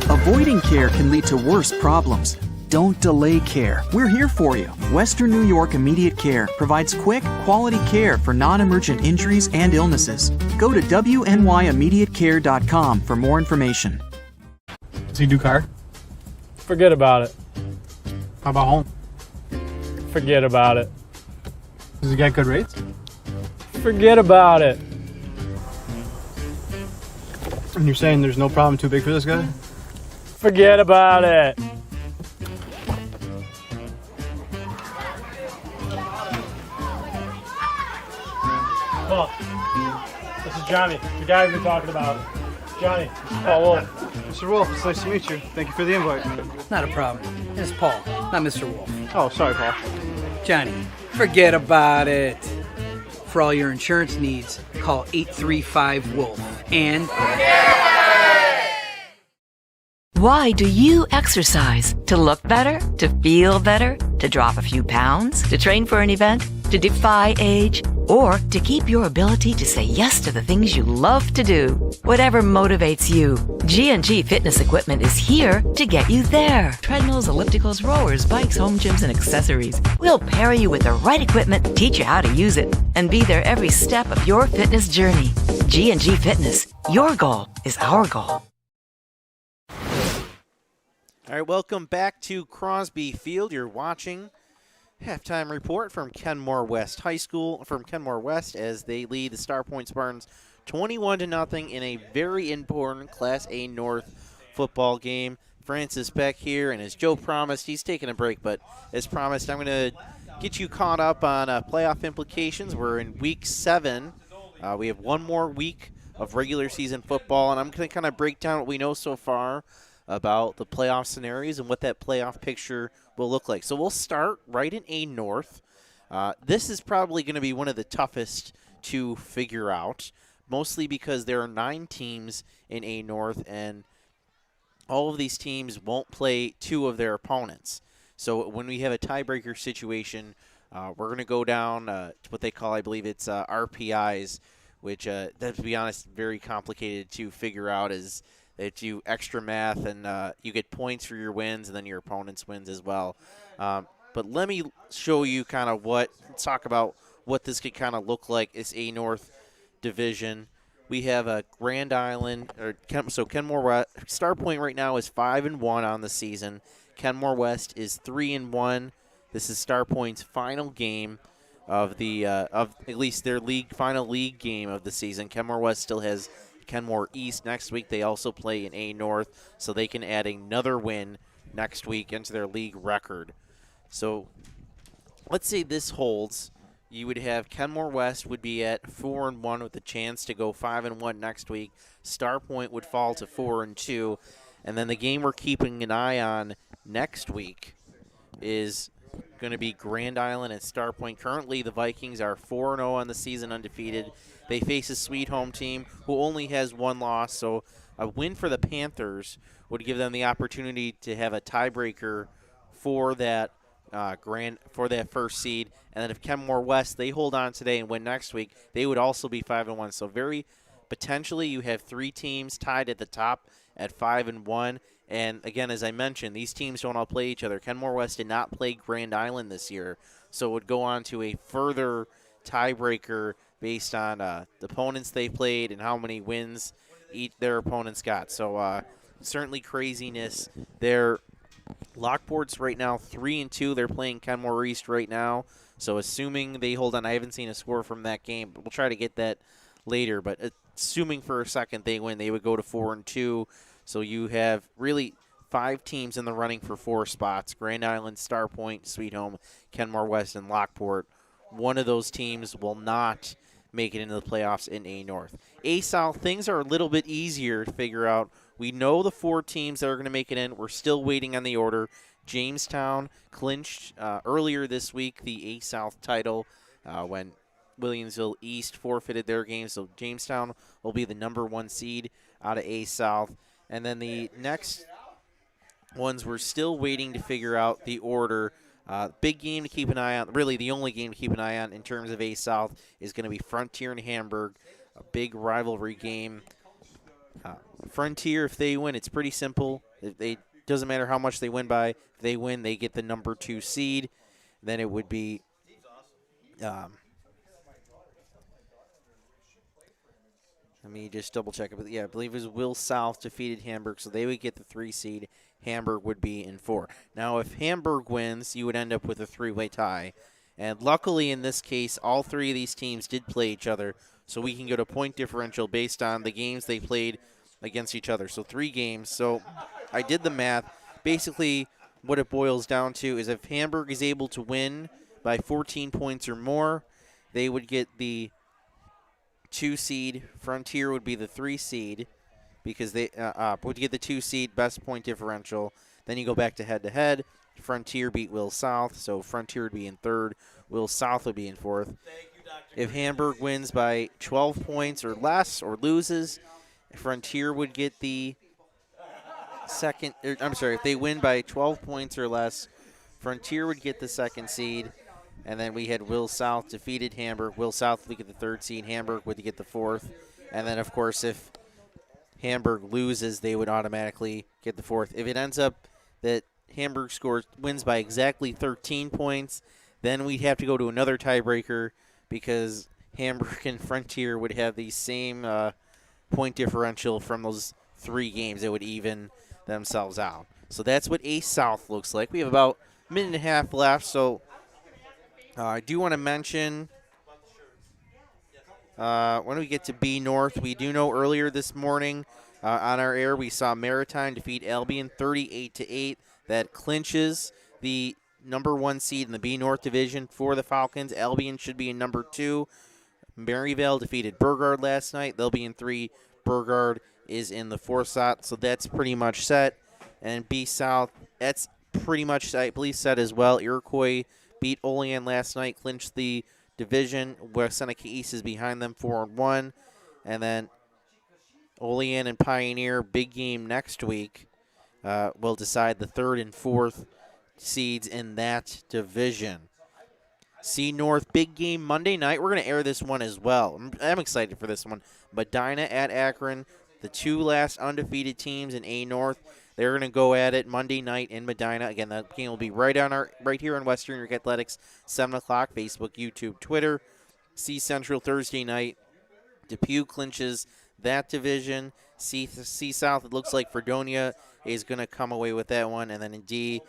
Avoiding care can lead to worse problems. Don't delay care. We're here for you. Western New York Immediate Care provides quick, quality care for non-emergent injuries and illnesses. Go to WNYImmediatecare.com for more information. Does he do car? Forget about it. How about home? Forget about it. Does he get good rates? Forget about it. And you're saying there's no problem too big for this guy? Forget about it. Oh, this is Johnny, the guy we've been talking about. Johnny. Oh, Wolf. Mr. Wolf, it's nice to meet you. Thank you for the invite. Not a problem. It's Paul, not Mr. Wolf. Oh, sorry, Paul. Johnny, forget about it. For all your insurance needs, call 835-WOLF. And... Why do you exercise? To look better? To feel better? To drop a few pounds? To train for an event? To defy age? Or to keep your ability to say yes to the things you love to do? Whatever motivates you, G&G Fitness Equipment is here to get you there. Treadmills, ellipticals, rowers, bikes, home gyms, and accessories. We'll pair you with the right equipment, teach you how to use it, and be there every step of your fitness journey. G&G Fitness. Your goal is our goal. All right, welcome back to Crosby Field. You're watching halftime report from Kenmore West High School, from Kenmore West, as they lead the Starpoint Spartans 21-0 in a very important Class A North football game. Francis Beck here, and as Joe promised, he's taking a break, but as promised, I'm going to get you caught up on playoff implications. We're in Week 7. We have one more week of regular season football, and I'm going to kind of break down what we know so far about the playoff scenarios and what that playoff picture will look like. So we'll start right in A North. This is probably going to be one of the toughest to figure out, mostly because there are 9 teams in A North, and all of these teams won't play 2 of their opponents. So when we have a tiebreaker situation, we're going to go down to what they call, I believe it's RPIs, which, to be honest, very complicated to figure out, is that you extra math and you get points for your wins and then your opponent's wins as well. But let me show you kind of let's talk about what this could kind of look like. It's A North division. We have a Grand Island, so Kenmore West. Starpoint right now is 5-1 on the season. Kenmore West is 3-1. This is Starpoint's final game of at least their final league game of the season. Kenmore West still has Kenmore East next week. They also play in A North, so they can add another win next week into their league record. So let's say this holds. You would have Kenmore West would be at 4-1 with a chance to go 5-1 next week. Starpoint would fall to 4-2, and then the game we're keeping an eye on next week is going to be Grand Island and Starpoint. Currently, the Vikings are 4-0 on the season, undefeated. They face a sweet home team who only has 1 loss, so a win for the Panthers would give them the opportunity to have a tiebreaker for that for that first seed. And then if Kenmore West, they hold on today and win next week, they would also be 5-1. So very potentially you have 3 teams tied at the top at 5-1. And again, as I mentioned, these teams don't all play each other. Kenmore West did not play Grand Island this year, so it would go on to a further tiebreaker based on the opponents they played and how many wins their opponents got. So certainly craziness there. Lockport's right now 3-2. They're playing Kenmore East right now. So assuming they hold on, I haven't seen a score from that game, but we'll try to get that later. But assuming for a second they win, they would go to 4-2. So you have really 5 teams in the running for 4 spots: Grand Island, Starpoint, Sweet Home, Kenmore West, and Lockport. One of those teams will not make it into the playoffs in A North. A South, things are a little bit easier to figure out. We know the 4 teams that are going to make it in. We're still waiting on the order. Jamestown clinched earlier this week the A South title when Williamsville East forfeited their game. So Jamestown will be the number 1 seed out of A South. And then the next ones, we're still waiting to figure out the order. Big game to keep an eye on, really the only game to keep an eye on in terms of A South, is going to be Frontier and Hamburg, a big rivalry game. Frontier, if they win, it's pretty simple. Doesn't matter how much they win by. If they win, they get the number 2 seed. Then it would be let me just double check it. But yeah, I believe it was Will South defeated Hamburg, so they would get the 3 seed. Hamburg would be in 4. Now, if Hamburg wins, you would end up with a 3-way tie. And luckily, in this case, all 3 of these teams did play each other, so we can go to point differential based on the games they played against each other. So 3 games. So I did the math. Basically, what it boils down to is if Hamburg is able to win by 14 points or more, they would get the 2 seed. Frontier would be the 3 seed because they would get the 2 seed, best point differential. Then you go back to head-to-head. Frontier beat Will South, so Frontier would be in 3rd. Will South would be in 4th. If Hamburg wins by 12 points or less or loses, Frontier would get the second. I'm sorry, if they win by 12 points or less, Frontier would get the second seed. And then we had Will South defeated Hamburg. Will South would get the third seed. Hamburg would get the fourth. And then, of course, if Hamburg loses, they would automatically get the fourth. If it ends up that Hamburg wins by exactly 13 points, then we'd have to go to another tiebreaker because Hamburg and Frontier would have the same point differential from those 3 games. It would even themselves out. So that's what A South looks like. We have about a minute and a half left, so I do want to mention when we get to B North, we do know earlier this morning on our air we saw Maritime defeat Albion 38-8. That clinches the number 1 seed in the B North division for the Falcons. Albion should be in number 2. Maryvale defeated Burgard last night. They'll be in 3. Burgard is in the 4th slot, so that's pretty much set. And B South, that's pretty much, I believe, set as well. Iroquois beat Olean last night, clinched the division, where Seneca East is behind them 4-1. And then Olean and Pioneer, big game next week, will decide the 3rd and 4th seeds in that division. C North, big game Monday night. We're going to air this one as well. I'm excited for this one. Medina at Akron, the 2 last undefeated teams in A North. They're going to go at it Monday night in Medina. Again, that game will be right here on Western New York Athletics, 7 o'clock, Facebook, YouTube, Twitter. C Central Thursday night. Depew clinches that division. C South, it looks like Fredonia is going to come away with that one. And then in D,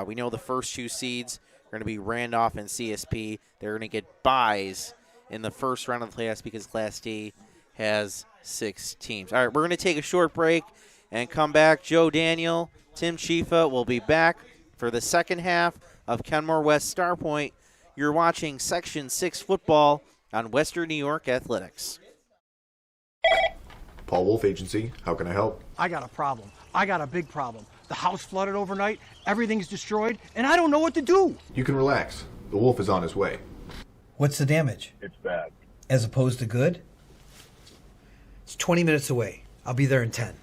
we know the first 2 seeds are going to be Randolph and CSP. They're going to get byes in the first round of the class because Class D has 6 teams. All right, we're going to take a short break and come back. Joe Daniel, Tim Chifa will be back for the second half of Kenmore West Starpoint. You're watching Section 6 football on Western New York Athletics. Paul Wolf Agency, how can I help? I got a problem. I got a big problem. The house flooded overnight, everything's destroyed, and I don't know what to do. You can relax. The Wolf is on his way. What's the damage? It's bad. As opposed to good? It's 20 minutes away. I'll be there in 10.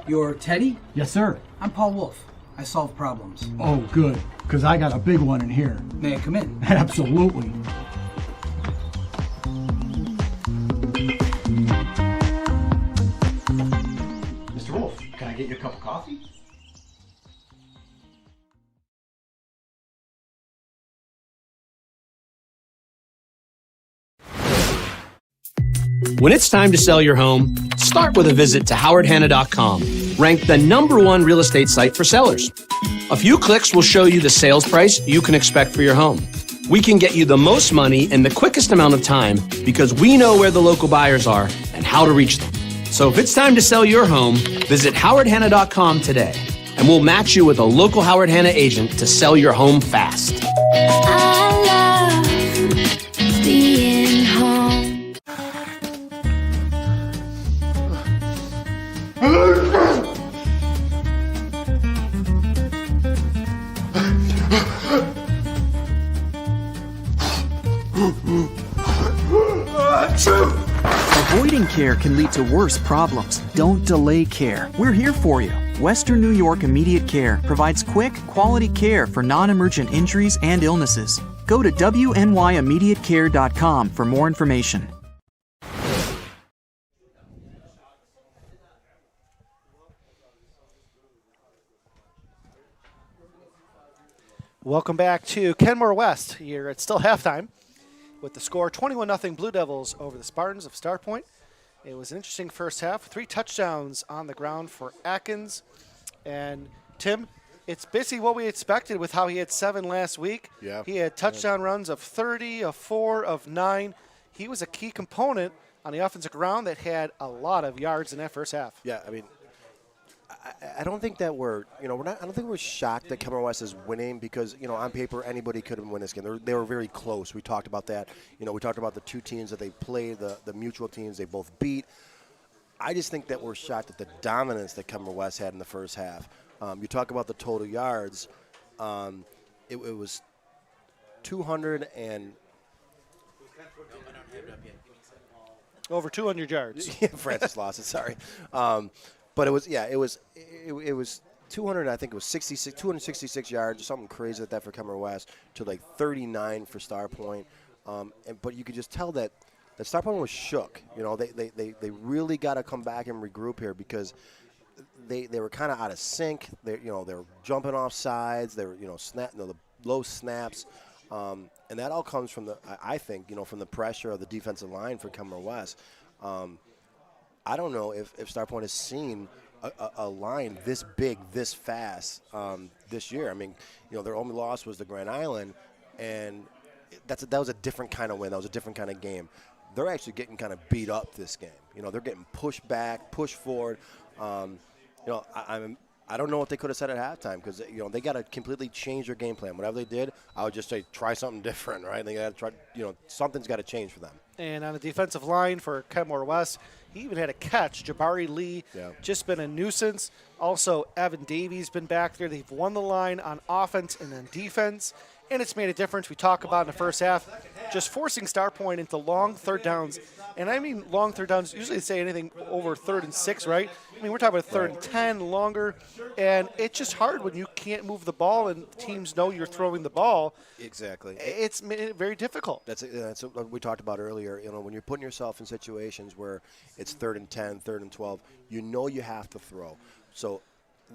You're Teddy? Yes, sir. I'm Paul Wolf. I solve problems. Oh, good, because I got a big one in here. May I come in? Absolutely. Mr. Wolf, can I get you a cup of coffee? When it's time to sell your home, start with a visit to howardhanna.com, ranked the #1 real estate site for sellers. A few clicks will show you the sales price you can expect for your home. We can get you the most money in the quickest amount of time because we know where the local buyers are and how to reach them. So if it's time to sell your home, visit howardhanna.com today, and we'll match you with a local Howard Hanna agent to sell your home fast. I love being home. Avoiding care can lead to worse problems. Don't delay care. We're here for you. Western New York Immediate Care provides quick, quality care for non-emergent injuries and illnesses. Go to wnyimmediatecare.com for more information. Welcome back to Kenmore West. Here it's still halftime with the score 21-0 Blue Devils over the Spartans of Starpoint. It was an interesting first half. 3 touchdowns on the ground for Atkins. And Tim, it's basically what we expected with how he had 7 last week. Yeah. He had touchdown runs of 30, of 4, of 9. He was a key component on the offensive ground that had a lot of yards in that first half. Yeah, I mean, I don't think that we're not. I don't think we're shocked that Kenmore West is winning because on paper anybody could have won this game. They were very close. We talked about that. We talked about the 2 teams that they played, the mutual teams they both beat. I just think that we're shocked at the dominance that Kenmore West had in the first half. You talk about the total yards. It was 200 and. Over 200 yards. Yeah, Francis lost it. Sorry, but it was 200. I think it was 266 yards, something crazy like that for Kenmore West, to like 39 for Starpoint. But you could just tell that Starpoint was shook. You know, they really got to come back and regroup here because they were kind of out of sync. They were jumping off sides. They were the low snaps. And that all comes from I think, from the pressure of the defensive line for Kenmore West. I don't know if Starpoint has seen a line this big, this fast this year. I mean, their only loss was the Grand Island, and that was a different kind of win. That was a different kind of game. They're actually getting kind of beat up this game. They're getting pushed back, pushed forward. I don't know what they could have said at halftime because they got to completely change their game plan. Whatever they did, I would just say try something different, right? They got to try. Something's got to change for them. And on the defensive line for Kenmore West, he even had a catch. Jabari Lee, just been a nuisance. Also, Evan Davies been back there. They've won the line on offense and then defense, and it's made a difference. We talk about in the first half, just forcing Starpoint into long third downs. And I mean long third downs, usually they say anything over 3rd and 6, right? I mean, we're talking about 3rd and 10, longer. And it's just hard when you can't move the ball and teams know you're throwing the ball. Exactly. It's made it very difficult. That's what we talked about earlier. When you're putting yourself in situations where it's 3rd and 10, 3rd and 12, you have to throw. So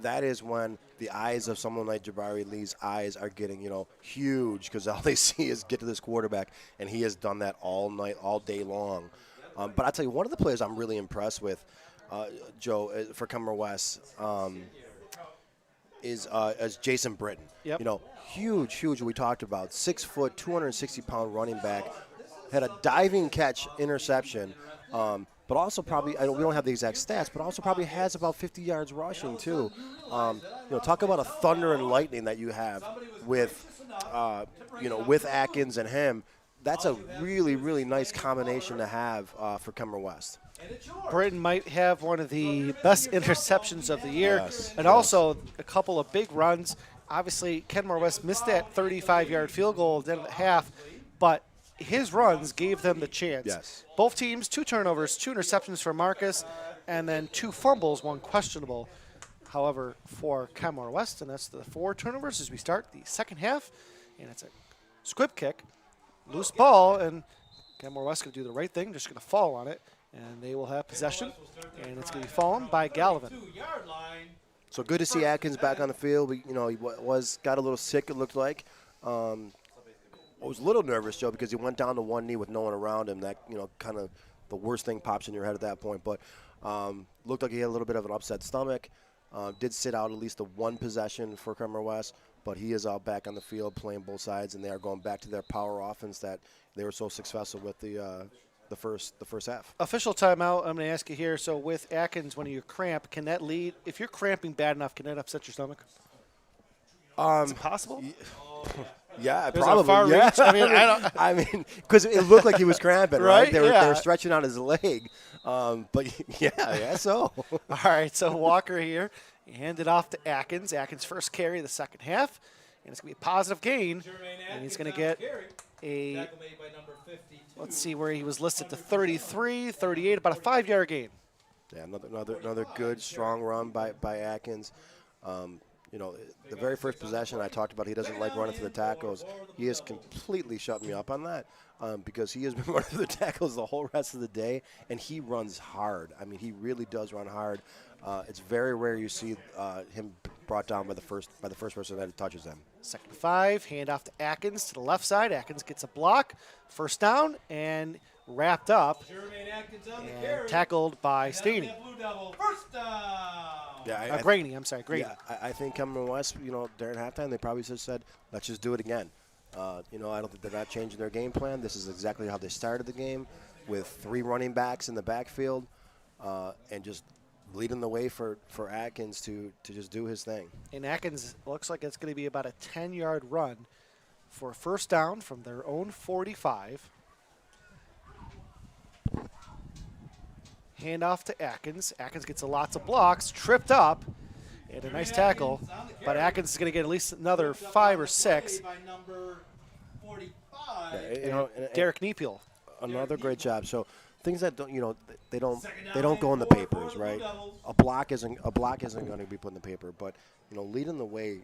that is when the eyes of someone like Jabari Lee's eyes are getting, huge because all they see is get to this quarterback, and he has done that all night, all day long. But I'll tell you, one of the players I'm really impressed with, Joe, for Kenmore West, is Jason Britton. Yep. Huge. We talked about 6 foot, 260-pound running back, had a diving catch interception. But also probably, we don't have the exact stats, but also probably has about 50 yards rushing too. Talk about a thunder and lightning that you have with Atkins and him. That's a really, really nice combination to have for Kenmore West. Britton might have one of the best interceptions of the year, Yes. Also a couple of big runs. Obviously, Kenmore West missed that 35-yard field goal at the end of the half, but his runs gave them the chance. Yes. Both teams, 2 turnovers, 2 interceptions for Marcus, and then 2 fumbles, 1 questionable. However, for Kenmore West, and that's the 4 turnovers as we start the second half, and it's a squib kick, loose ball, and Kenmore West going to do the right thing, just going to fall on it, and they will have possession, and it's going to be fallen by Gallivan. So good to see Atkins back on the field. He got a little sick, it looked like. I was a little nervous, Joe, because he went down to one knee with no one around him. That, kind of the worst thing pops in your head at that point. But looked like he had a little bit of an upset stomach. Did sit out at least the 1 possession for Kenmore West, but he is out back on the field playing both sides, and they are going back to their power offense that they were so successful with the first half. Official timeout, I'm going to ask you here. So with Atkins, when you cramp, can that lead? If you're cramping bad enough, can that upset your stomach? Is it possible? Yeah, There's probably. a far Yeah. reach. I mean, I don't. Because it looked like he was cramping, right? Right? They were Yeah. stretching out his leg. But yeah, so. All right, so Walker here. He handed off to Atkins. Atkins' first carry of the second half. And it's going to be a positive gain. And he's going to get a, let's see where he was listed, to 33, 38, about a 5-yard gain. Yeah, another good, strong run by Atkins. The very first possession I talked about, he doesn't like running through the tackles. He has completely shut me up on that because he has been running through the tackles the whole rest of the day, and he runs hard. I mean, he really does run hard. It's very rare you see him brought down by the first person that touches him. 2nd and 5, hand off to Atkins to the left side. Atkins gets a block, first down, and wrapped up and tackled by Staney. Yeah, Graney, I'm sorry, Graney. Yeah, I think Kenmore West, during halftime, they probably just said, let's just do it again. I don't think they're not changing their game plan. This is exactly how they started the game, with 3 running backs in the backfield and just leading the way for Atkins to just do his thing. And Atkins looks like it's going to be about a 10-yard run for a first down from their own 45. Handoff to Atkins. Atkins gets lots of blocks, tripped up, and a nice tackle. But Atkins is going to get at least another 5 or 6. Yeah, Derek Neepel. Another great job. So things that don't, they don't go in the papers, right? A block isn't going to be put in the paper, but leading the way,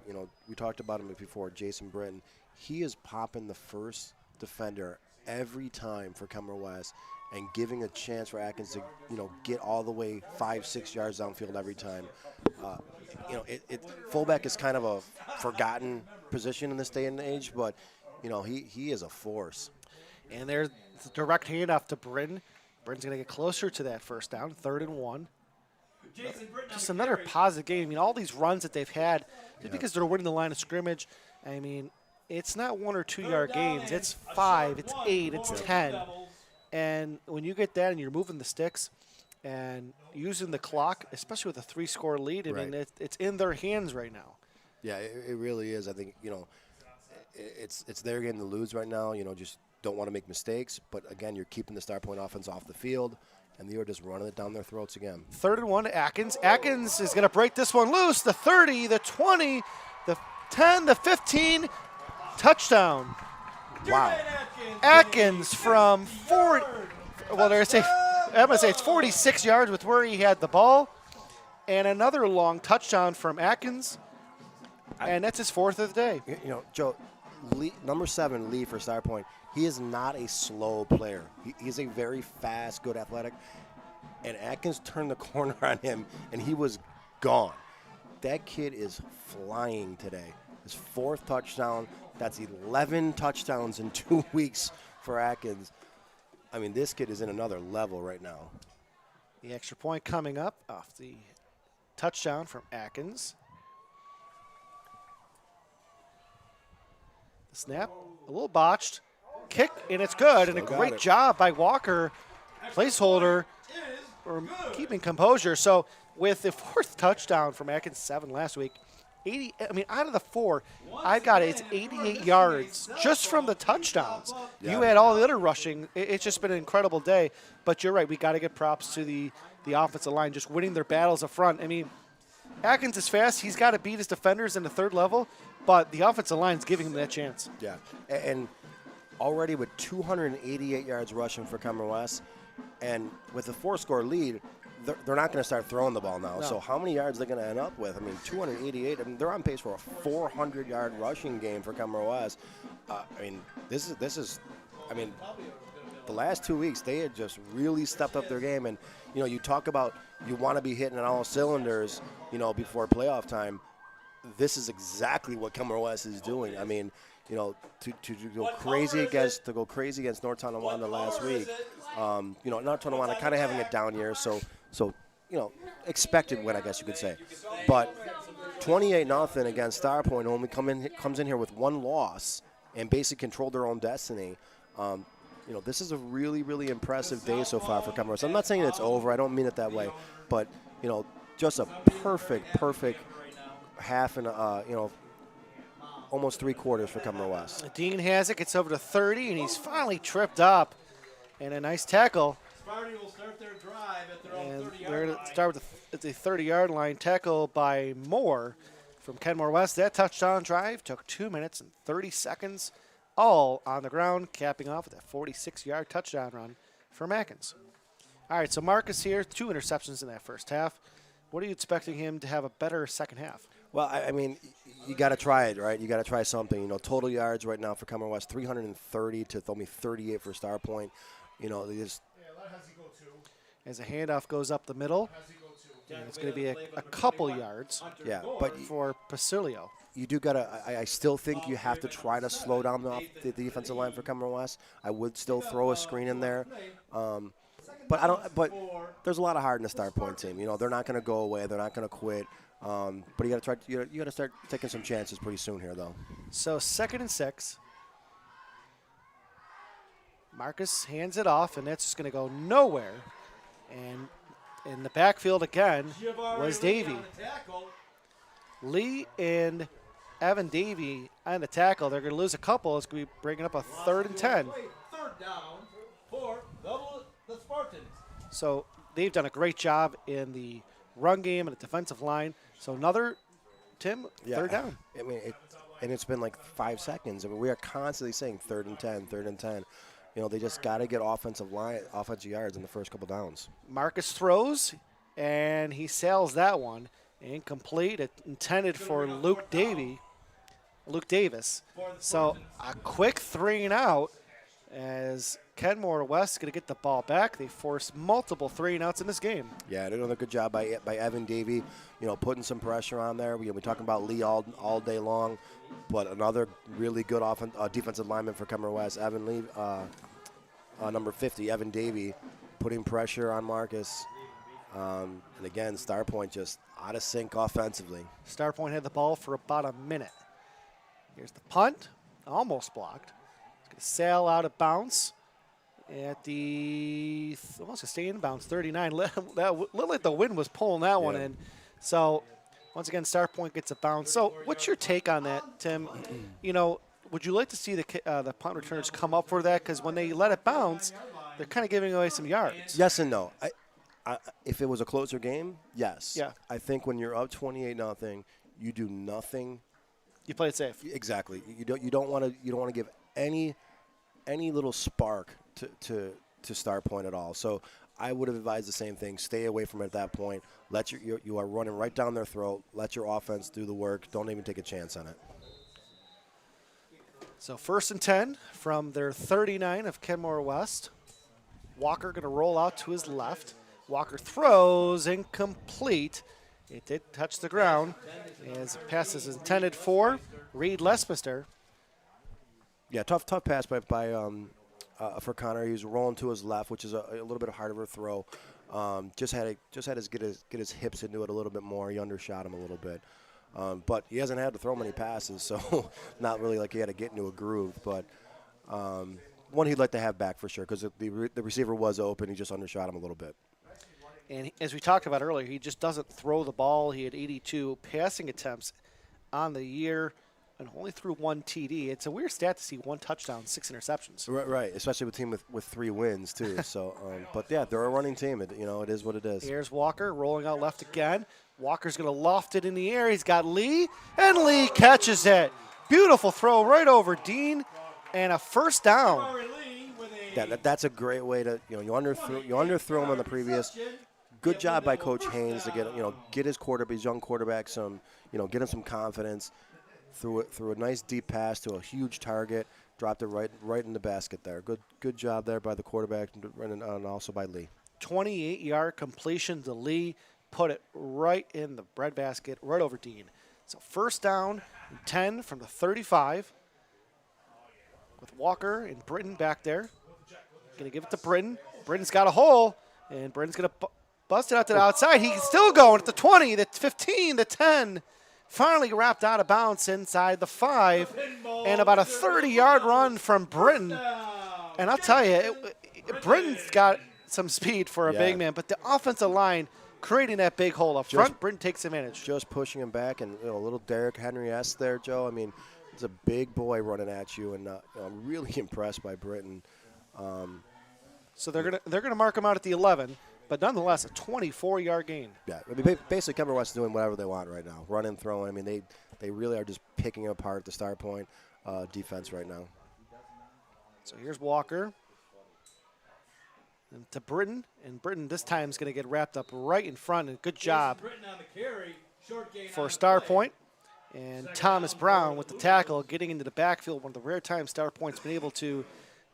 we talked about him before, Jason Britton. He is popping the first defender every time for Kenmore West and giving a chance for Atkins to, get all the way 5-6 yards downfield every time. Fullback is kind of a forgotten position in this day and age, but he is a force. And there's a direct handoff to Britton. Britton's going to get closer to that first down, 3rd and 1. Just another positive game. I mean, all these runs that they've had, just because they're winning the line of scrimmage, I mean, it's not 1 or 2 yard gains. It's 5, it's 8, it's 10. And when you get that and you're moving the sticks and using the clock, especially with a 3-score lead, I mean, it's in their hands right now. Yeah, it really is. I think, it's their game to lose right now. Just don't want to make mistakes. But, again, you're keeping the Starpoint offense off the field, and they are just running it down their throats again. 3rd and 1 to Atkins. Atkins is going to break this one loose. The 30, the 20, the 10, the 15. Touchdown. Wow. Atkins from 40. Well, I'm going to say it's 46 yards with where he had the ball. And another long touchdown from Atkins. And that's his 4th of the day. Joe, number 7, Lee for Starpoint, he is not a slow player. He's a very fast, good athletic. And Atkins turned the corner on him, and he was gone. That kid is flying today. His 4th touchdown. That's 11 touchdowns in 2 weeks for Atkins. I mean, this kid is in another level right now. The extra point coming up off the touchdown from Atkins. The snap, a little botched. Kick, and it's good. And a great job by Walker, placeholder, or keeping composure. So with the 4th touchdown from Atkins, 7 last week, out of the 4, I've got it's 88 yards just from the touchdowns. Yeah. You had all the other rushing. It's just been an incredible day. But you're right, we got to give props to the offensive line, just winning their battles up front. I mean, Atkins is fast. He's got to beat his defenders in the 3rd level, but the offensive line is giving him that chance. Yeah, and already with 288 yards rushing for Kenmore West, and with a 4-score lead, they're not going to start throwing the ball now. No. So how many yards are they going to end up with? I mean, 288. I mean, they're on pace for a 400-yard rushing game for Kenmore West. This is. I mean, the last 2 weeks they had just really stepped up their game. And you talk about you want to be hitting on all cylinders, before playoff time. This is exactly what Kenmore West is doing. I mean, to go crazy against North Tonawanda last week. North Tonawanda kind of having a down year, so expected win, I guess you could say. But 28-0 against Starpoint, only comes in here with 1 loss and basically controlled their own destiny. This is a really, really impressive day so far for Kenmore West. I'm not saying it's over. I don't mean it that way. But, just a perfect half and, almost 3 quarters for Kenmore West. Dean has it, gets over to 30, and he's finally tripped up. And a nice tackle. Sparty will start their drive at their own 30-yard line. They're going to start at the 30-yard line. Tackle by Moore from Kenmore West. That touchdown drive took 2 minutes and 30 seconds, all on the ground, capping off with a 46-yard touchdown run from Atkins. All right, so Marcus here, 2 interceptions in that first half. What are you expecting him to have a better second half? Well, I mean, you got to try it, right? You got to try something. Total yards right now for Kenmore West, 330 to only 38 for Starpoint. They just. As a handoff goes up the middle, and it's going to be a couple yards. Yeah, but for Pasilio. You do got to. I still think you have to try to slow down the defensive line for Kenmore West. I would still throw a screen in there. But I don't. But there's a lot of heart in the Starpoint team. They're not going to go away. They're not going to quit. But you got to try. You got to start taking some chances pretty soon here, though. So 2nd and 6. Marcus hands it off, and that's just going to go nowhere. And in the backfield again was Davey. Lee and Evan Davey on the tackle. They're going to lose a couple. It's going to be bringing up a 3rd and 10. 3rd down for the Spartans. So they've done a great job in the run game and the defensive line. So another, Tim, 3rd down. I mean, it's been like 5 seconds. I mean, we are constantly saying 3rd and 10, 3rd and 10. they just got to get offensive yards in the first couple downs. Marcus throws, and he sails that one. Incomplete. It intended for Luke Davis. So a quick 3-and-out as Kenmore West is going to get the ball back. They forced multiple 3-and-outs in this game. Yeah, they're doing a good job by Evan Davey, putting some pressure on there. We're talking about Lee all day long, but another really good defensive lineman for Kenmore West, Evan Lee, number 50, Evan Davey, putting pressure on Marcus. And again, Starpoint just out of sync offensively. Starpoint had the ball for about a minute. Here's the punt, almost blocked. It's going to sail out of bounds at the, almost going to stay in bounds, 39. That looked like the wind was pulling that one in. So, once again, Starpoint gets a bounce. So, what's your take on that, Tim? Would you like to see the punt returners come up for that? Because when they let it bounce, they're kind of giving away some yards. Yes and no. If it was a closer game, yes. Yeah. I think when you're up 28-0, you do nothing. You play it safe. Exactly. You don't want to give any little spark to Starpoint at all. So I would have advised the same thing. Stay away from it at that point. You are running right down their throat. Let your offense do the work. Don't even take a chance on it. So 1st and 10 from their 39 of Kenmore West. Walker going to roll out to his left. Walker throws incomplete. It did touch the ground as pass is intended for Reed Lesmister. Yeah, tough pass for Connor. He was rolling to his left, which is a little bit harder of a throw. Just had to get his hips into it a little bit more. He undershot him a little bit. But he hasn't had to throw many passes, so not really like he had to get into a groove. But one he'd like to have back for sure because the receiver was open. He just undershot him a little bit. And as we talked about earlier, he just doesn't throw the ball. He had 82 passing attempts on the year and only threw 1 TD. It's a weird stat to see 1 touchdown, 6 interceptions. Right, especially with a team with 3 wins too. So, but yeah, they're a running team. It is what it is. Here's Walker rolling out left again. Walker's going to loft it in the air. He's got Lee, and Lee catches it. Beautiful throw right over Dean, and a first down. Yeah, that's a great way to you underthrow him on the previous. Good job by Coach Haynes to get his young quarterback some get him some confidence. Threw a nice deep pass to a huge target. Dropped it right in the basket there. Good job there by the quarterback and also by Lee. 28-yard completion to Lee. Put it right in the breadbasket, right over Dean. So 1st down and 10 from the 35 with Walker and Britton back there. Going to give it to Britton. Britton's got a hole, and Britton's going to bust it out to the outside. He's still going at the 20, the 15, the 10. Finally wrapped out of bounds inside the 5. And about a 30-yard run from Britton. And I'll tell you, Britton's got some speed for a big man, but the offensive line creating that big hole up front, Britton takes advantage. Just pushing him back, and a little Derrick Henry-esque there, Joe. I mean, it's a big boy running at you, and I'm really impressed by Britton. So they're gonna mark him out at the 11, but nonetheless a 24-yard gain. Yeah, I mean, basically Kenmore West is doing whatever they want right now, running, throwing. I mean, they really are just picking apart the Starpoint defense right now. So here's Walker. And to Britton, and Britton this time is going to get wrapped up right in front, and good job for Starpoint. And Thomas Brown with the tackle, getting into the backfield, one of the rare times Starpoint's been able to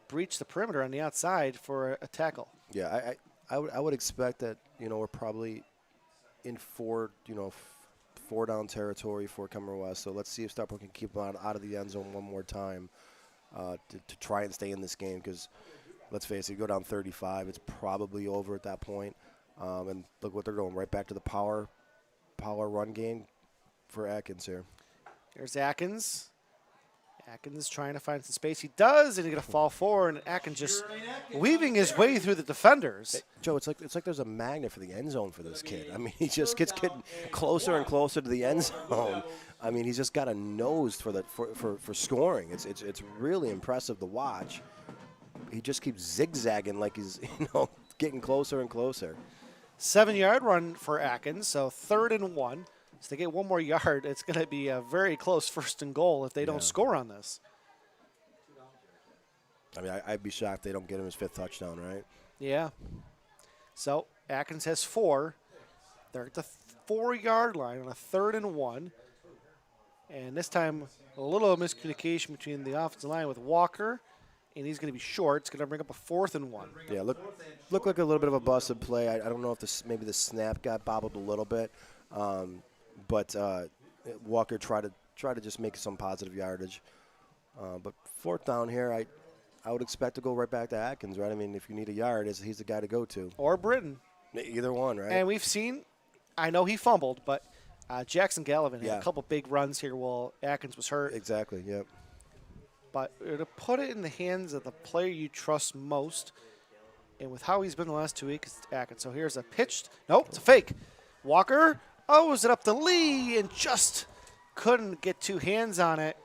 breach the perimeter on the outside for a tackle. Yeah, I would expect that, we're probably in 4 down territory for Kenmore West. So let's see if Starpoint can keep them out of the end zone one more time to try and stay in this game because, let's face it, you go down 35, it's probably over at that point. And look what they're doing, right back to the power run game for Atkins here. There's Atkins. Atkins trying to find some space. He does, and he's going to fall forward, and Atkins just weaving his way through the defenders. Hey, Joe, it's like there's a magnet for the end zone for this kid. I mean, he just gets getting closer and closer to the end zone. I mean, he's just got a nose for scoring. It's really impressive to watch. He just keeps zigzagging like he's getting closer and closer. 7-yard run for Atkins, so 3rd and 1. So they get 1 more yard. It's going to be a very close 1st and goal if they don't score on this. I mean, I'd be shocked if they don't get him his 5th touchdown, right? Yeah. So Atkins has 4. They're at the 4-yard line on a 3rd and 1. And this time, a little miscommunication between the offensive line with Walker, and he's going to be short. It's going to bring up a 4th and 1. Yeah, look like a little bit of a busted play. I don't know if maybe the snap got bobbled a little bit, but Walker tried to just make some positive yardage. But 4th down here, I would expect to go right back to Atkins, right? I mean, if you need a yard, he's the guy to go to. Or Britton. Either one, right? And we've seen, I know he fumbled, but Jackson Gallivan had a couple big runs here while Atkins was hurt. Exactly, yep. But to put it in the hands of the player you trust most, and with how he's been the last 2 weeks, it's Atkins. So here's a pitched. Nope, it's a fake. Walker owes it up to Lee and just couldn't get 2 hands on it.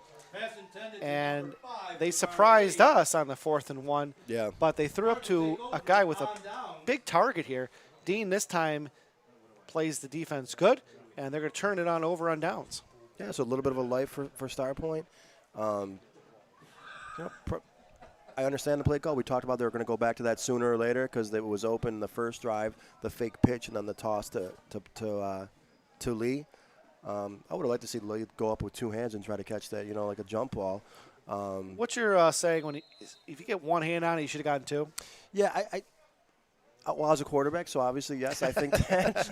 And they surprised us on the 4th and 1. Yeah. But they threw up to a guy with a big target here. Dean this time plays the defense good, and they're going to turn it over on downs. Yeah, so a little bit of a life for Starpoint. I understand the play call. We talked about they were going to go back to that sooner or later because it was open the first drive, the fake pitch, and then the toss to Lee. I would have liked to see Lee go up with 2 hands and try to catch that, like a jump ball. What's your saying if you get 1 hand on it, you should have gotten 2? Yeah, I was a quarterback, so obviously yes, I think that.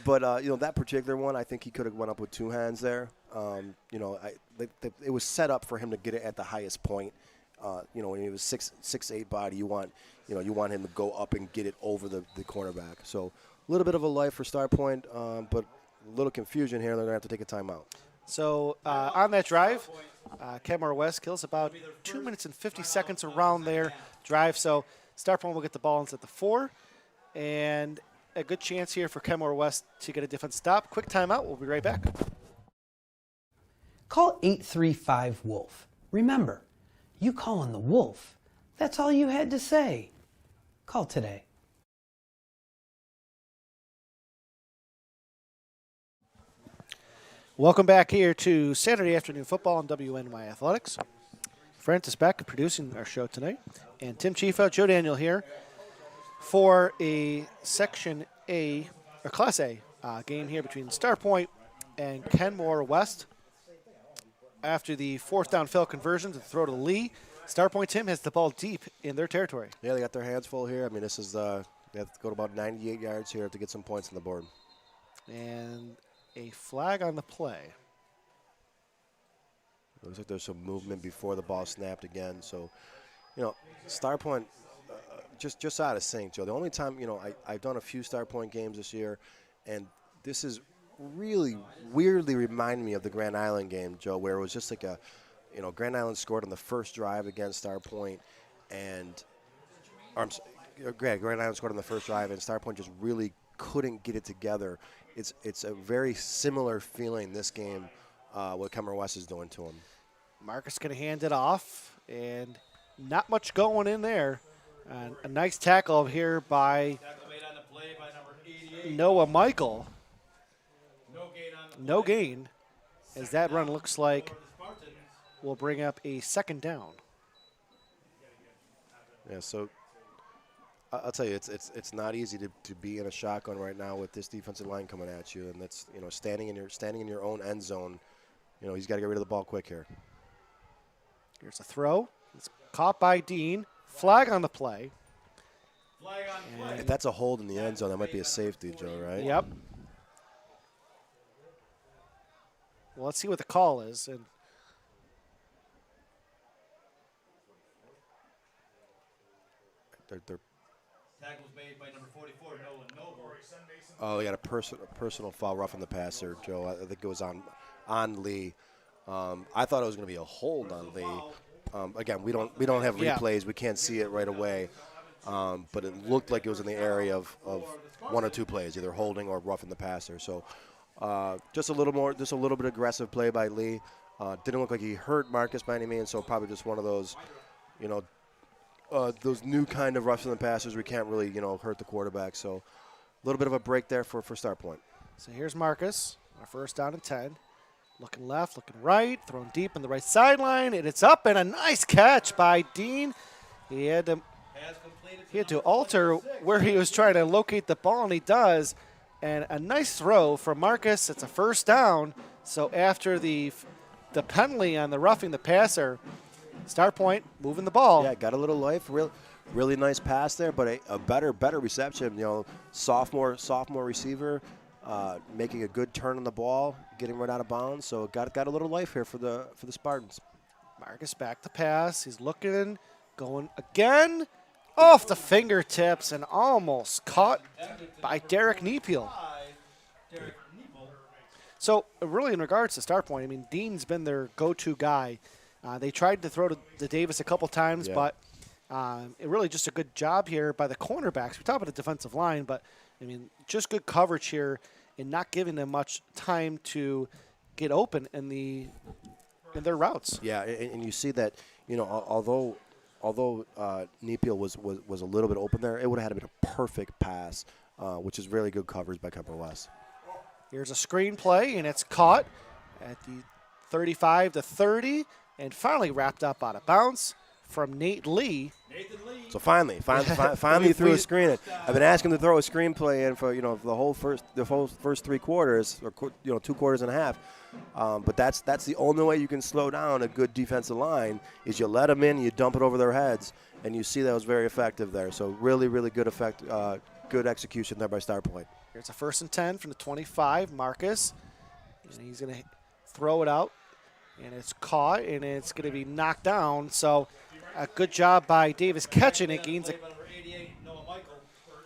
But that particular one, I think he could have went up with 2 hands there. It was set up for him to get it at the highest point. When he was 6'8" body, you want him to go up and get it over the cornerback. So a little bit of a life for Starpoint, but a little confusion here. They're going to have to take a timeout. So on that drive, Kenmore West kills about 2 minutes and 50 seconds around their drive. So Starpoint will get the ball at the 4, and a good chance here for Kenmore West to get a defense stop. Quick timeout. We'll be right back. Call 835-WOLF. Remember, you calling the Wolf. That's all you had to say. Call today. Welcome back here to Saturday afternoon football on WNY Athletics. Francis Beck producing our show tonight, and Tim Chifa, Joe Daniel here for a Section A, or Class A game here between Starpoint and Kenmore West. After the 4th down fail conversion to throw to Lee, Starpoint Tim has the ball deep in their territory. Yeah, they got their hands full here. I mean, this is they have to go to about 98 yards here to get some points on the board. And a flag on the play. It looks like there's some movement before the ball snapped again. So, Starpoint just out of sync, Joe. The only time, I've done a few Starpoint games this year, and this is really weirdly reminded me of the Grand Island game, Joe, where it was just like Grand Island scored on the first drive against Starpoint, and Grand Island scored on the first drive, and Starpoint just really couldn't get it together. It's a very similar feeling this game, what Kenmore West is doing to him. Marcus going to hand it off, and not much going in there. A nice tackle here by Noah Michael. No gain, as that run looks like will bring up a 2nd down. Yeah, so I'll tell you, it's not easy to be in a shotgun right now with this defensive line coming at you, and that's standing in your own end zone. He's got to get rid of the ball quick here. Here's a throw. It's caught by Dean. Flag on the play. If that's a hold in the end zone, that might be a safety, Joe, right? Yep. Well, let's see what the call is. And they're Tackle was made by number 44, Nolan Noble. Oh, they got a personal foul roughing the passer, Joe. I think it was on Lee. I thought it was going to be a hold on Lee. Again, we don't have replays. We can't see it right away. But it looked like it was in the area of 1 or 2 plays, either holding or roughing the passer. So just a little bit aggressive play by Lee. Didn't look like he hurt Marcus by any means, so probably just one of those, those new kind of roughing the passers. We can't really, hurt the quarterback. So a little bit of a break there for Starpoint. So here's Marcus, our 1st down and 10. Looking left, looking right, thrown deep in the right sideline, and it's up, and a nice catch by Dean. He had to alter where he was trying to locate the ball, and he does. And a nice throw from Marcus. It's a first down. So after the penalty on the roughing the passer, Starpoint moving the ball. Yeah, got a little life. Really nice pass there, but a better reception. You know, sophomore receiver making a good turn on the ball, getting right out of bounds. So got a little life here for the Spartans. Marcus back to pass. He's looking, going again, off the fingertips, and almost caught by Derek Nepiel. So really in regards to Starpoint, I mean, Dean's been their go-to guy. They tried to throw to Davis a couple times, but it really just a good job here by the cornerbacks. We talk about the defensive line, but, I mean, just good coverage here and not giving them much time to get open in their routes. Yeah, and you see that, you know, although Nepiel was a little bit open there, it would have been a perfect pass, which is really good coverage by Kenmore West. Here's a screen play, and it's caught at the 35-30, and finally wrapped up out of bounds from Nate Lee. So finally threw a screen. I've been asking him to throw a screenplay in for the whole first 3 quarters, or 2 quarters and a half. But that's the only way you can slow down a good defensive line is you let them in, you dump it over their heads, and you see that was very effective there. So really good good execution there by Starpoint. Here's a 1st and 10 from the 25, Marcus. And he's going to throw it out, and it's caught, and it's going to be knocked down. So a good job by Davis catching it. Gains it.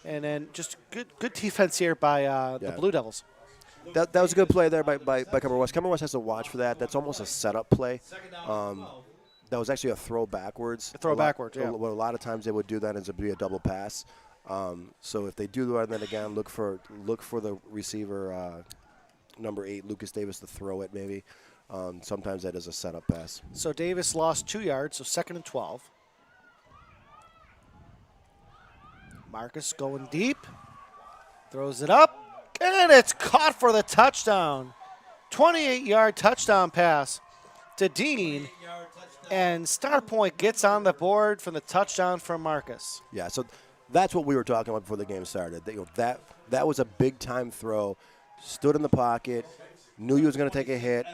And then just good defense here by the Blue Devils. That was a good play there by Kenmore West. Kenmore West has to watch for that. That's almost a setup play. That was actually a throw backwards. Yeah. What a lot of times they would do that is it'd be a double pass. So if they do that, then again, look for the receiver, number 8, Lucas Davis, to throw it maybe. Sometimes that is a setup pass. So Davis lost 2 yards, so 2nd and 12. Marcus going deep, throws it up, and it's caught for the touchdown. 28-yard touchdown pass to Dean, and Starpoint gets on the board from the touchdown from Marcus. Yeah, so that's what we were talking about before the game started. That was a big-time throw. Stood in the pocket, knew he was going to take a hit,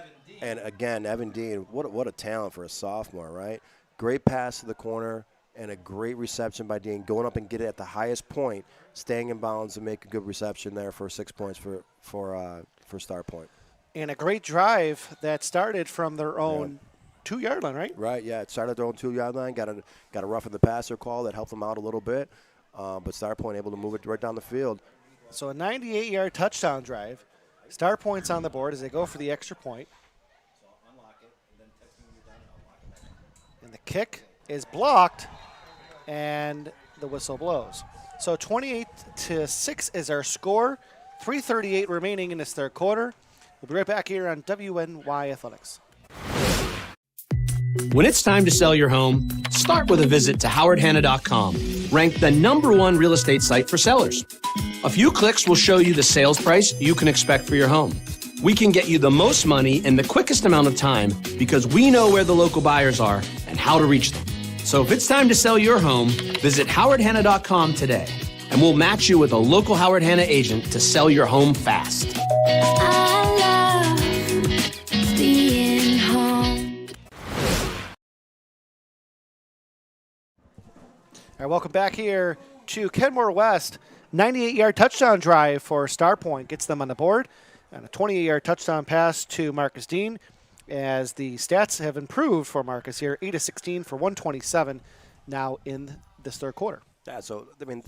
and again, Evan Dean, what a talent for a sophomore, right? Great pass to the corner and a great reception by Dean, going up and get it at the highest point, staying in bounds and make a good reception there for 6 points for Starpoint. And a great drive that started from their own 2-yard line, right? Right, yeah. It started their own 2-yard line, got a rough in the passer call that helped them out a little bit, but Starpoint able to move it right down the field. So a 98-yard touchdown drive. Starpoint's on the board as they go for the extra point. And the kick is blocked, and the whistle blows. So 28-6 is our score. 3:38 remaining in this 3rd quarter. We'll be right back here on WNY Athletics. When it's time to sell your home, start with a visit to howardhanna.com, ranked the #1 real estate site for sellers. A few clicks will show you the sales price you can expect for your home. We can get you the most money in the quickest amount of time because we know where the local buyers are and how to reach them. So if it's time to sell your home, visit howardhanna.com today, and we'll match you with a local Howard Hanna agent to sell your home fast. I love being home. All right, welcome back here to Kenmore West. 98-yard touchdown drive for Starpoint gets them on the board, and a 28-yard touchdown pass to Marcus Dean, as the stats have improved for Marcus here, 8 of 16 for 127 now in this 3rd quarter. Yeah, so, I mean,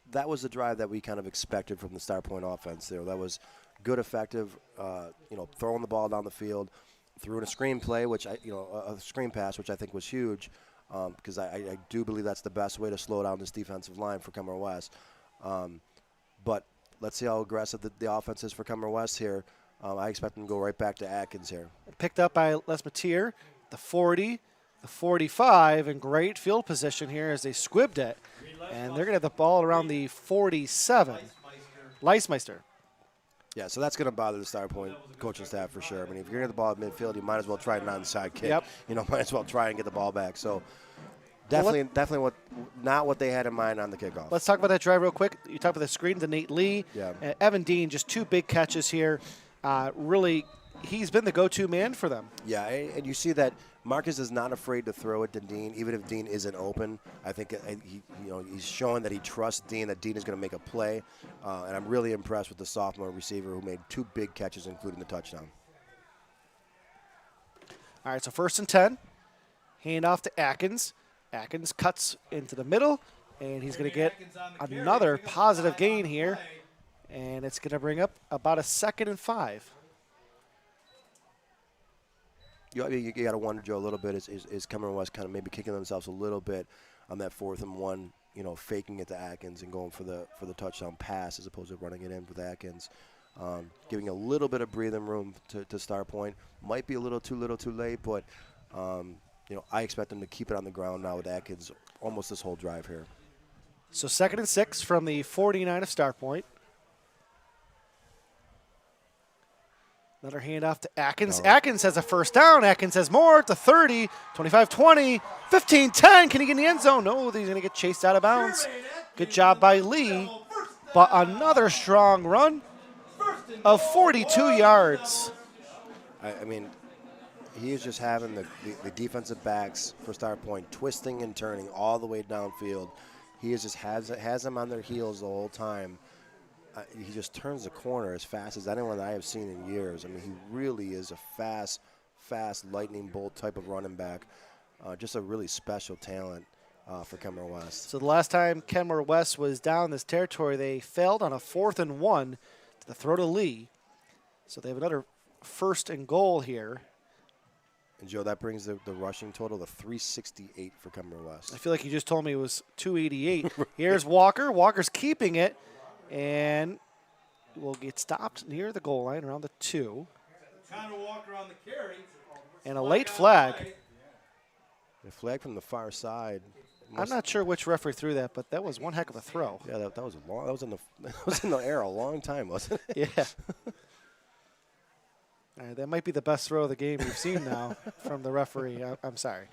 that was the drive that we kind of expected from the Starpoint offense there. That was good, effective, throwing the ball down the field, threw in a screen play, a screen pass, which I think was huge, because I do believe that's the best way to slow down this defensive line for Kenmore West. But let's see how aggressive the offense is for Kenmore West here. I expect them to go right back to Atkins here. Picked up by Les Matier, the 40, the 45, and great field position here as they squibbed it. And they're going to have the ball around the 47. Leismeister. Yeah, so that's going to bother the Starpoint coaching staff for sure. I mean, if you're going to get the ball at midfield, you might as well try an onside kick. Yep. Might as well try and get the ball back. So definitely not what they had in mind on the kickoff. Let's talk about that drive real quick. You talked about the screen to Nate Lee. Yeah. Evan Dean, just 2 big catches here. Really, he's been the go-to man for them. Yeah, and you see that Marcus is not afraid to throw it to Dean, even if Dean isn't open. I think he's showing that he trusts Dean, that Dean is going to make a play. And I'm really impressed with the sophomore receiver who made 2 big catches, including the touchdown. All right, so 1st and 10. Hand off to Atkins. Atkins cuts into the middle, and he's going to get another positive gain here. And it's going to bring up about a 2nd and 5. You got to wonder, Joe, a little bit, is Kenmore West kind of maybe kicking themselves a little bit on that 4th and 1, faking it to Atkins and going for the touchdown pass as opposed to running it in with Atkins. Giving a little bit of breathing room to Starpoint. Might be a little too late, but I expect them to keep it on the ground now with Atkins almost this whole drive here. So 2nd and 6 from the 49 of Starpoint. Another handoff to Atkins. Atkins has a 1st down. Atkins has more at the 30, 25-20, 15-10. Can he get in the end zone? No, he's going to get chased out of bounds. Good job by Lee. But another strong run of 42 yards. I mean, he is just having the defensive backs for Starpoint twisting and turning all the way downfield. He just has them on their heels the whole time. He just turns the corner as fast as anyone that I have seen in years. I mean, he really is a fast lightning bolt type of running back. Just a really special talent for Kenmore West. So the last time Kenmore West was down this territory, they failed on a 4th and 1 to the throw to Lee. So they have another 1st and goal here. And, Joe, that brings the rushing total to 368 for Kenmore West. I feel like you just told me it was 288. Here's Walker. Walker's keeping it. And will get stopped near the goal line around the 2. And a late flag. A flag from the far side. I'm not sure which referee threw that, but that was one heck of a throw. Yeah, that was long. That was in the air a long time, wasn't it? Yeah. All right, that might be the best throw of the game we've seen now from the referee. I'm sorry.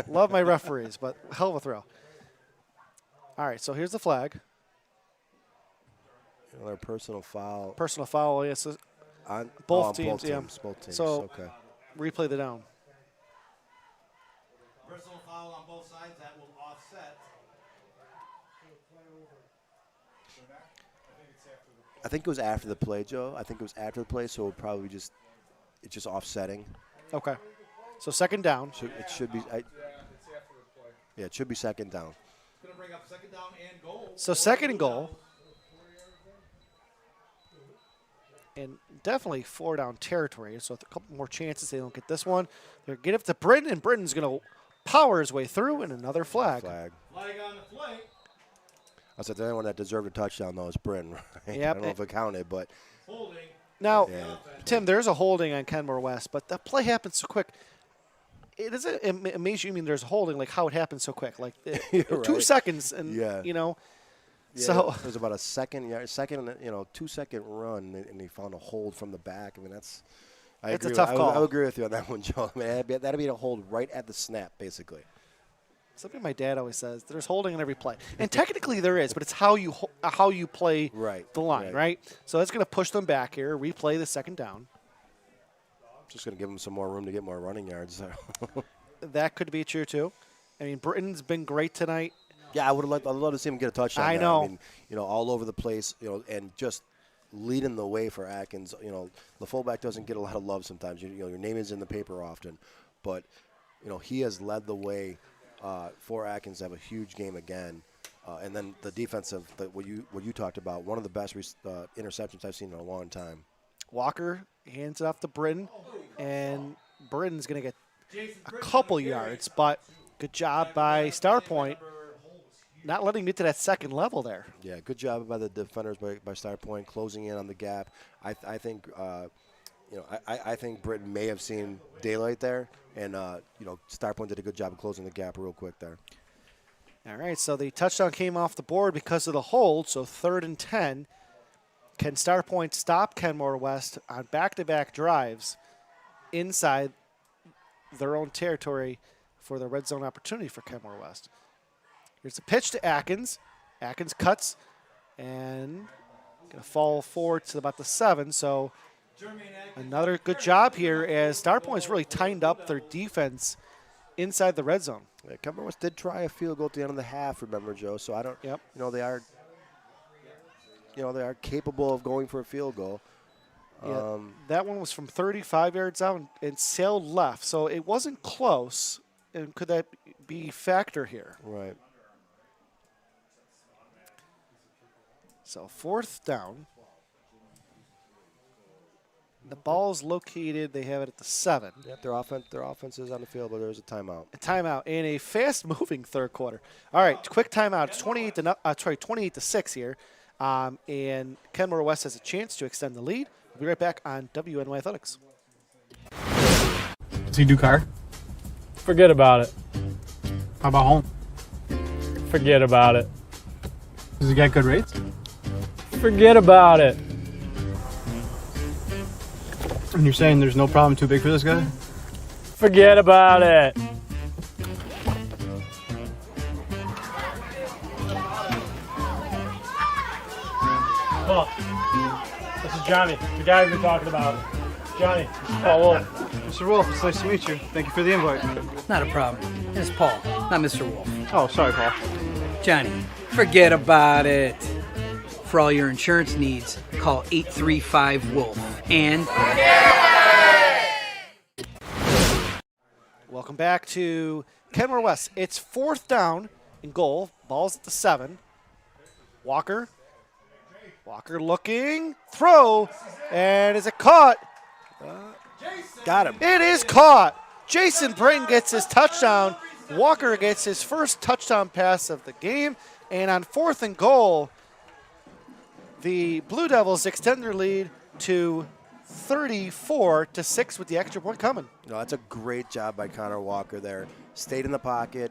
Love my referees, but hell of a throw. All right, so here's the flag. Another personal foul. Personal foul, yes. On both teams. Both teams. So okay. Replay the down. Personal foul on both sides. That will offset. I think it was after the play, Joe. I think it was after the play, so it'll probably it's just offsetting. Okay. So 2nd down. It should be. Yeah, it should be 2nd down. It's going to bring up 2nd down and goal. So 2nd and goal. And definitely 4-down territory. So a couple more chances they don't get this one. They're get it to Britton, and Britton's going to power his way through, and another flag. Flag on the play. I said the only one that deserved a touchdown, though, is Britton. Right? Yep. I don't know if it counted, but. Holding. Now, Tim, there's a holding on Kenmore West, but the play happens so quick. It doesn't amaze you. I mean, there's a holding, like how it happens so quick. Like 2 seconds, and, Yeah, so it was about a 2-second run, and he found a hold from the back. I mean, it's a tough call. I would agree with you on that one, Joe. I mean, that'd be a hold right at the snap, basically. Something my dad always says: there's holding in every play, and technically there is, but it's how you play the line, right? So that's going to push them back here. Replay the 2nd down. Just going to give them some more room to get more running yards. That could be true too. I mean, Britton's been great tonight. Yeah, I'd love to see him get a touchdown. I know. I mean, all over the place, and just leading the way for Atkins. The fullback doesn't get a lot of love sometimes. Your name is in the paper often, but he has led the way for Atkins to have a huge game again. And then the defensive, what you talked about, one of the best interceptions I've seen in a long time. Walker hands it off to Britton, and Britton's going to get a couple yards, but good job by Starpoint not letting him get to that 2nd level there. Yeah, good job by the defenders by Starpoint closing in on the gap. I think I think Britton may have seen daylight there, and Starpoint did a good job of closing the gap real quick there. All right, so the touchdown came off the board because of the hold, so 3rd and 10. Can Starpoint stop Kenmore West on back-to-back drives inside their own territory for the red zone opportunity for Kenmore West? Here's a pitch to Atkins. Atkins cuts and going to fall forward to about the 7. So another good job here as Starpoint's really tightened up their defense inside the red zone. Yeah, Kenmore West did try a field goal at the end of the half, remember, Joe? So I don't, they are, they are capable of going for a field goal. Yeah, that one was from 35 yards out and sailed left, so it wasn't close. And could that be a factor here? Right. So 4th down. The ball's located. They have it at the 7. Yep, their offense is on the field, but there's a timeout. A timeout in a fast-moving third quarter. All right, quick timeout. It's 28 to 6 here, and Kenmore West has a chance to extend the lead. We'll be right back on WNY Athletics. Does he do car? Forget about it. How about home? Forget about it. Does he get good rates? Forget about it. And you're saying there's no problem too big for this guy? Forget about it. Paul, this is Johnny, the guy we've been talking about. Johnny, this is Paul Wolf. Mr. Wolf, it's nice to meet you. Thank you for the invite. Not a problem. It's Paul, not Mr. Wolf. Oh, sorry, Paul. Johnny, forget about it. For all your insurance needs, call 835-WOLF. And welcome back to Kenmore West. It's 4th down and goal. Ball's at the 7. Walker looking, throw, and is it caught? Got him. It is caught. Jason Britton gets his touchdown. Walker gets his first touchdown pass of the game. And on 4th and goal, the Blue Devils extend their lead to 34-6 with the extra point coming. No, that's a great job by Connor Walker there. Stayed in the pocket.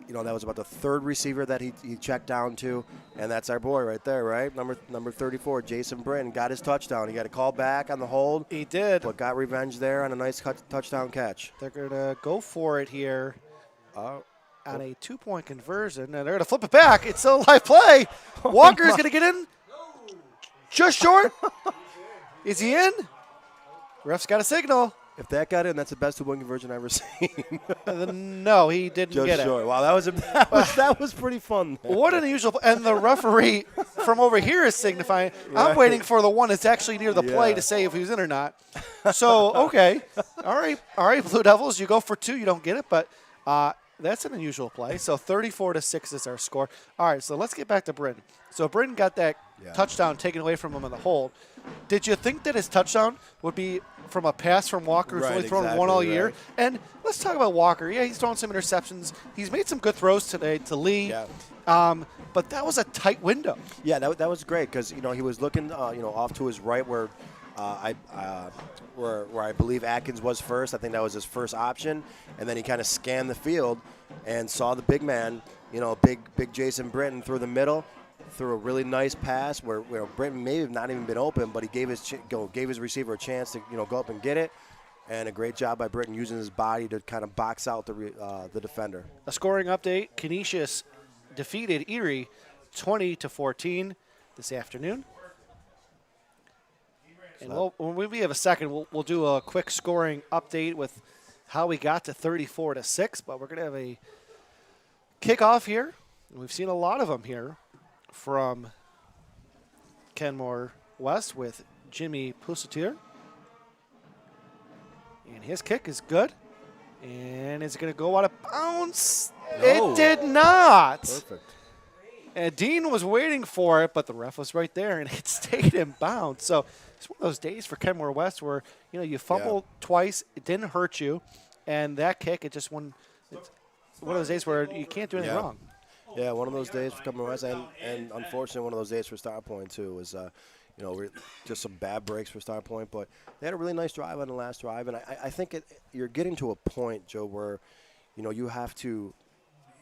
That was about the 3rd receiver that he checked down to, and that's our boy right there, right? Number 34, Jason Britton, got his touchdown. He got a call back on the hold. He did. But got revenge there on a nice touchdown catch. They're going to go for it here on a 2-point conversion, and they're going to flip it back. It's still a live play. Walker's going to get in. Just short. Is he in? Ref's got a signal. If that got in, that's the best 2-point conversion I've ever seen. No, he didn't Just get short. it. Wow, that was pretty fun. What an unusual. And the referee from over here is signifying. Right. I'm waiting for the one that's actually near the play to say if he was in or not. So, okay. All right, Blue Devils, you go for 2. You don't get it, but that's an unusual play. So 34-6 is our score. All right, so let's get back to Britton. So Britton got that touchdown taken away from him in the hold. Did you think that his touchdown would be from a pass from Walker, who's only thrown one all year? And let's talk about Walker. Yeah, he's thrown some interceptions. He's made some good throws today to Lee. Yeah. But that was a tight window. Yeah, that was great because he was looking off to his right where where I believe Atkins was first. I think that was his first option, and then he kind of scanned the field and saw the big man, big Jason Britton through the middle. Threw a really nice pass where Britton may have not even been open, but he gave his receiver a chance to go up and get it, and a great job by Britton using his body to kind of box out the defender. A scoring update: Canisius defeated Erie 20-14 this afternoon. And when we have a second, we'll do a quick scoring update with how we got to 34-6. But we're going to have a kickoff here. We've seen a lot of them here from Kenmore West with Jimmy Pusatier. And his kick is good. And is it going to go out of bounds? No. It did not. Perfect. And Dean was waiting for it, but the ref was right there, and it stayed in bounds. So it's one of those days for Kenmore West where, you fumbled twice, it didn't hurt you, and that kick, it's one of those days where you can't do anything wrong. Yeah, one of those days for Kenmore West, and unfortunately one of those days for Starpoint too was, just some bad breaks for Starpoint. But they had a really nice drive on the last drive, and I think you're getting to a point, Joe, where, you have to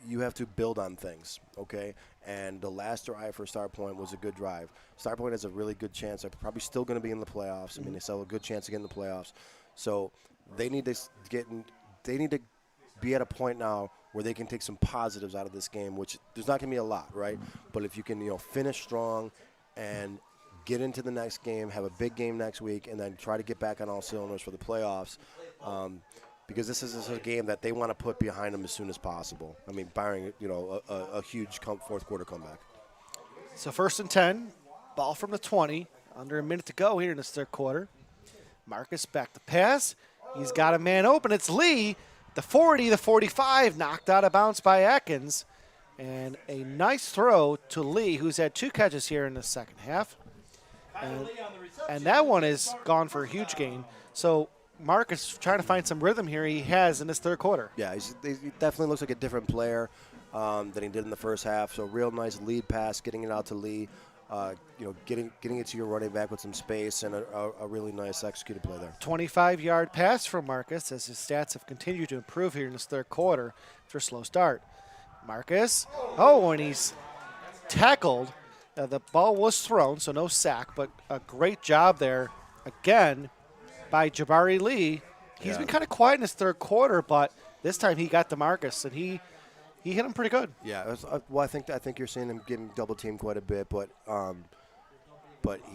you have to build on things, okay? And the last drive for Starpoint was a good drive. Starpoint has a really good chance. They're probably still going to be in the playoffs. I mean, they still have a good chance to get in the playoffs. So they need to be at a point now where they can take some positives out of this game, which there's not going to be a lot, right? But if you can, finish strong and get into the next game, have a big game next week, and then try to get back on all cylinders for the playoffs, because this is a game that they want to put behind them as soon as possible. I mean, barring a huge fourth quarter comeback. So 1st and 10, ball from the 20, under a minute to go here in this third quarter. Marcus back to pass. He's got a man open. It's Lee. The 40, the 45, knocked out of bounds by Atkins. And a nice throw to Lee, who's had 2 catches here in the second half. And that one is gone for a huge gain. So Marcus trying to find some rhythm here he has in this third quarter. Yeah, he definitely looks like a different player than he did in the first half. So real nice lead pass, getting it out to Lee. Getting it to your running back with some space and a really nice executed play there. 25-yard pass from Marcus as his stats have continued to improve here in this third quarter after a slow start. Marcus, and he's tackled. The ball was thrown, so no sack, but a great job there again by Jabari Lee. He's been kind of quiet in his third quarter, but this time he got to Marcus, and he hit him pretty good. Yeah, I think you're seeing him getting double teamed quite a bit, but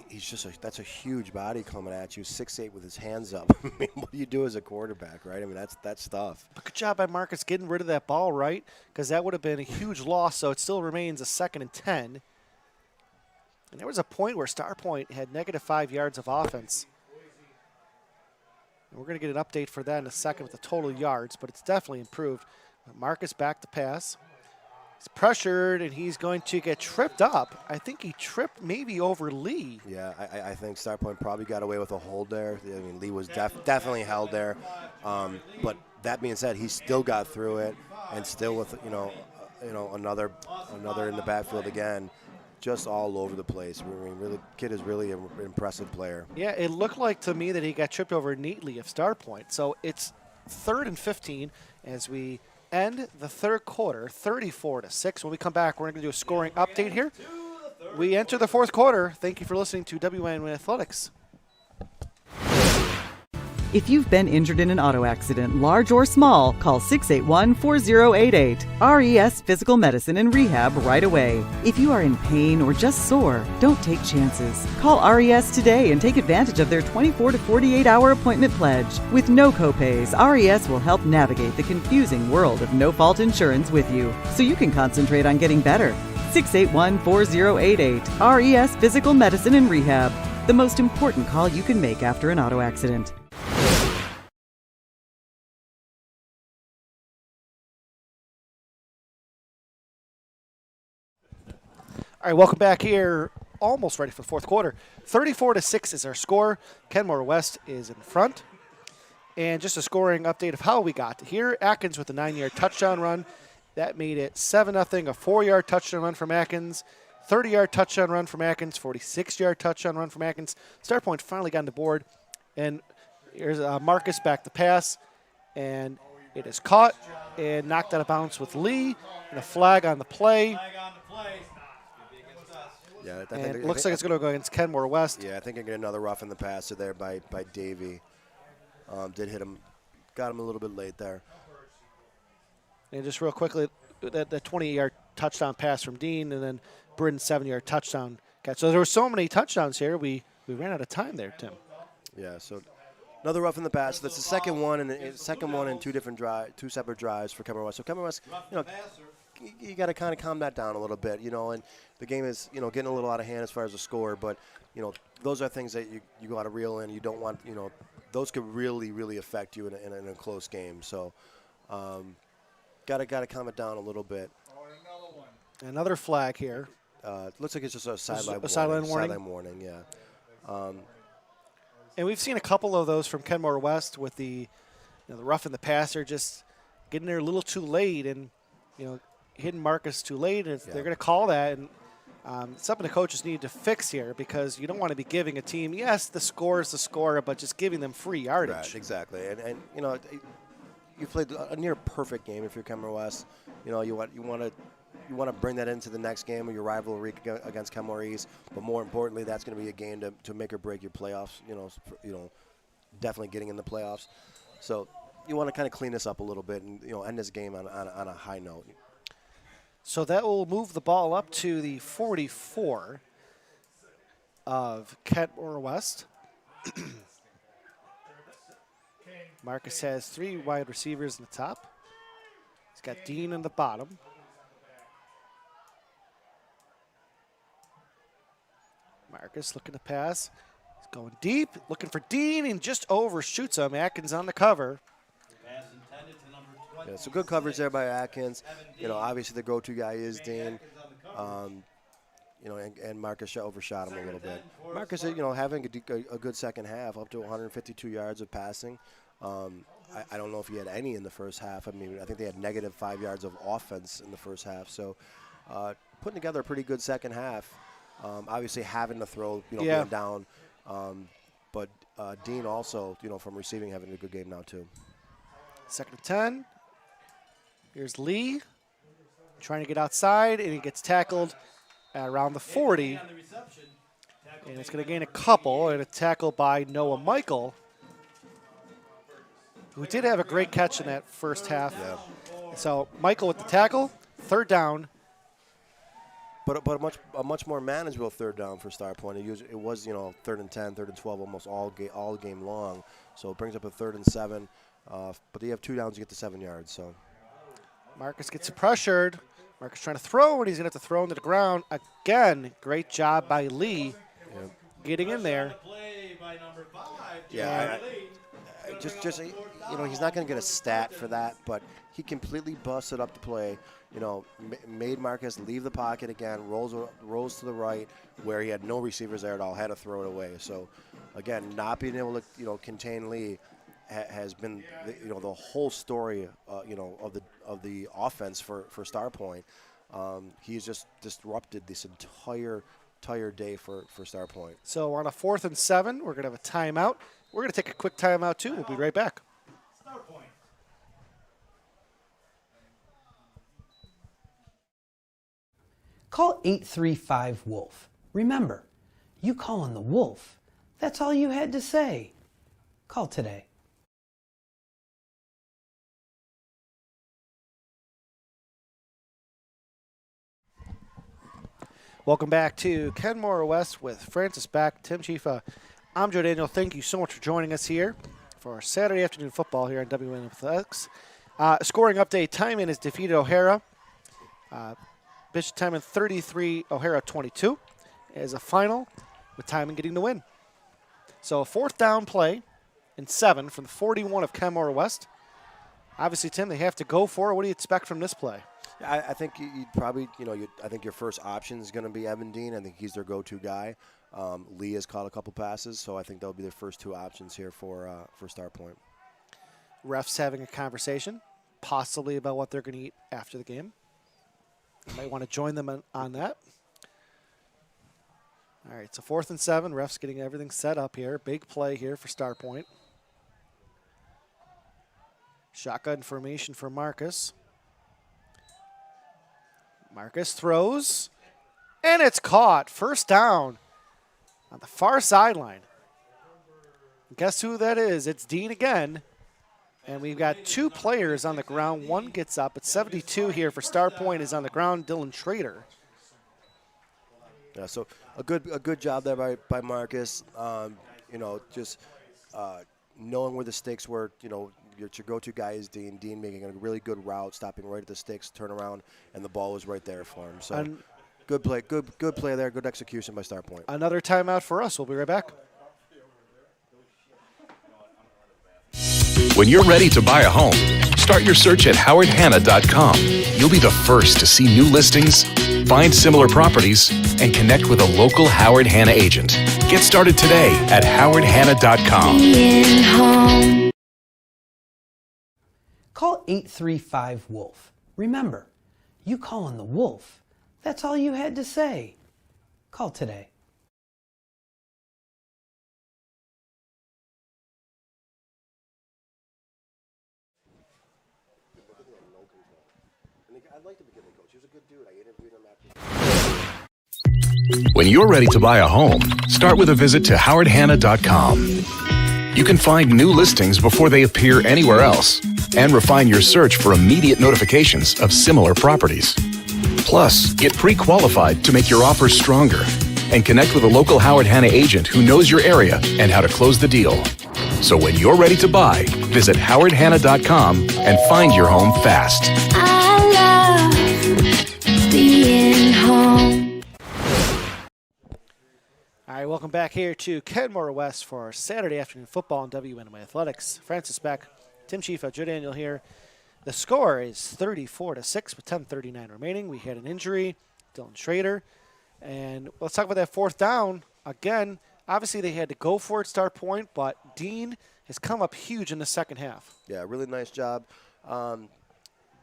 he's just that's a huge body coming at you, 6'8" with his hands up. I mean, what do you do as a quarterback, right? I mean, that's tough. But good job by Marcus getting rid of that ball, right? Because that would have been a huge loss. So it still remains a 2nd and 10. And there was a point where Starpoint had -5 yards of offense. And we're going to get an update for that in a second with the total yards, but it's definitely improved. Marcus back to pass. He's pressured, and he's going to get tripped up. I think he tripped maybe over Lee. Yeah, I think Starpoint probably got away with a hold there. I mean, Lee was definitely held there. But that being said, he still got through it, and still with another in the backfield again, just all over the place. I mean, really, kid is really an impressive player. Yeah, it looked like to me that he got tripped over neatly of Starpoint. So it's 3rd and 15 as we end the third quarter, 34-6. When we come back, we're going to do a scoring update here. We enter the fourth quarter. Thank you for listening to WNY Athletics. If you've been injured in an auto accident, large or small, call 681-4088. RES Physical Medicine and Rehab right away. If you are in pain or just sore, don't take chances. Call RES today and take advantage of their 24 to 48-hour appointment pledge. With no copays, RES will help navigate the confusing world of no-fault insurance with you, so you can concentrate on getting better. 681-4088. RES Physical Medicine and Rehab. The most important call you can make after an auto accident. All right, welcome back here. Almost ready for the fourth quarter. 34-6 is our score. Kenmore West is in front. And just a scoring update of how we got here. Atkins with a 9-yard touchdown run. That made it 7-0. A 4-yard touchdown run from Atkins. 30-yard touchdown run from Atkins. 46-yard touchdown run from Atkins. Starpoint finally got on the board. And here's Marcus back to pass. And it is caught and knocked out of bounds with Lee. And a flag on the play. Yeah, and it looks like it's going to go against Kenmore West. Yeah, I think I get another rough in the passer there by Davey. Did hit him, got him a little bit late there. And just real quickly, that 20-yard touchdown pass from Dean, and then Britton's 7-yard touchdown catch. So there were so many touchdowns here, we ran out of time there, Tim. Yeah, so another rough in the pass. That's the second one, and two separate drives for Kenmore West. So Kenmore West, you got to kind of calm that down a little bit, and the game is, getting a little out of hand as far as the score, but, those are things that you got to reel in. You don't want, those could really, really affect you in a close game. So, got to calm it down a little bit. Another flag here. Looks like it's just a sideline warning. Sideline warning, yeah. And we've seen a couple of those from Kenmore West with the rough in the passer, just getting there a little too late and, hitting Marcus too late. And they're going to call that. And something the coaches need to fix here, because you don't want to be giving a team, yes, the score is the score, but just giving them free yardage. Right, exactly. And you played a near perfect game if you're Kenmore West. You know, you want to bring that into the next game of your rivalry against Kenmore East. But more importantly, that's going to be a game to make or break your playoffs. You know, definitely getting in the playoffs. So you want to kind of clean this up a little bit and end this game on a high note. So that will move the ball up to the 44 of Kenmore West. Marcus has 3 wide receivers in the top. He's got Dean in the bottom. Marcus looking to pass. He's going deep, looking for Dean, and just overshoots him. Atkins on the cover. Yeah, so good coverage there by Atkins. You know, obviously the go-to guy is Dean. You know, and Marcus overshot him a little bit. Marcus, you know, having a good second half, up to 152 yards of passing. I don't know if he had any in the first half. I mean, I think they had negative -5 yards of offense in the first half. So putting together a pretty good second half. Obviously having to throw, going down. But Dean also, from receiving, having a good game now too. 2nd and 10. Here's Lee trying to get outside, and he gets tackled at around the 40. And it's going to gain a couple, and a tackle by Noah Michael, who did have a great catch in that first half. Yeah. So Michael with the tackle, 3rd down. But a much more manageable 3rd down for Starpoint. It was 3rd and 10, 3rd and 12, almost all game long. So it brings up a 3rd and 7. But you have 2 downs, you get to 7 yards. So Marcus gets pressured. Marcus trying to throw, and he's going to have to throw into the ground again. Great job by Lee getting in there. Yeah, just he's not going to get a stat for that, but he completely busted up the play. Made Marcus leave the pocket again, rolls to the right where he had no receivers there at all, had to throw it away. So again, not being able to contain Lee has been the whole story of the offense for Starpoint. He's just disrupted this entire day for Starpoint. So on a 4th and 7, we're going to have a timeout. We're going to take a quick timeout too. We'll be right back. Call 835-WOLF. Remember, you calling the Wolf. That's all you had to say. Call today. Welcome back to Kenmore West with Francis Back, Tim Chifa. I'm Joe Daniel. Thank you so much for joining us here for our Saturday afternoon football here on WNFX. Scoring update, Timon has defeated O'Hara. Bishop Timon 33, O'Hara 22 as a final, with Timon getting the win. So a 4th down play and 7 from the 41 of Kenmore West. Obviously, Tim, they have to go for it. What do you expect from this play? I think you'd probably, I think your first option is going to be Evan Dean. I think he's their go-to guy. Lee has caught a couple passes, so I think that'll be their first 2 options here for Starpoint. Refs having a conversation, possibly about what they're going to eat after the game. You might want to join them on that. All right, so 4th and 7. Refs getting everything set up here. Big play here for Starpoint. Shotgun formation for Marcus. Marcus throws, and it's caught. 1st down on the far sideline. Guess who that is? It's Dean again. And we've got 2 players on the ground. One gets up. It's 72 here for Starpoint is on the ground, Dylan Schrader. Yeah, so a good job there by Marcus. Just knowing where the sticks were, your go-to guy is Dean. Dean making a really good route, stopping right at the sticks, turn around, and the ball was right there for him. So good play, good play there, good execution by Starpoint. Another timeout for us. We'll be right back. When you're ready to buy a home, start your search at howardhanna.com. You'll be the first to see new listings, find similar properties, and connect with a local Howard Hanna agent. Get started today at howardhanna.com. Call 835-WOLF. Remember, you calling the Wolf. That's all you had to say. Call today. When you're ready to buy a home, start with a visit to howardhanna.com. You can find new listings before they appear anywhere else and refine your search for immediate notifications of similar properties. Plus, get pre-qualified to make your offers stronger and connect with a local Howard Hanna agent who knows your area and how to close the deal. So when you're ready to buy, visit howardhanna.com and find your home fast. I love being home. All right, welcome back here to Kenmore West for Saturday afternoon football on WNMA Athletics. Francis Beck, Tim Chifa, Joe Daniel here. The score is 34-6 with 10:39 remaining. We had an injury, Dylan Schrader. And let's talk about that fourth down. Again, obviously they had to go for it, Starpoint, but Dean has come up huge in the second half. Yeah, really nice job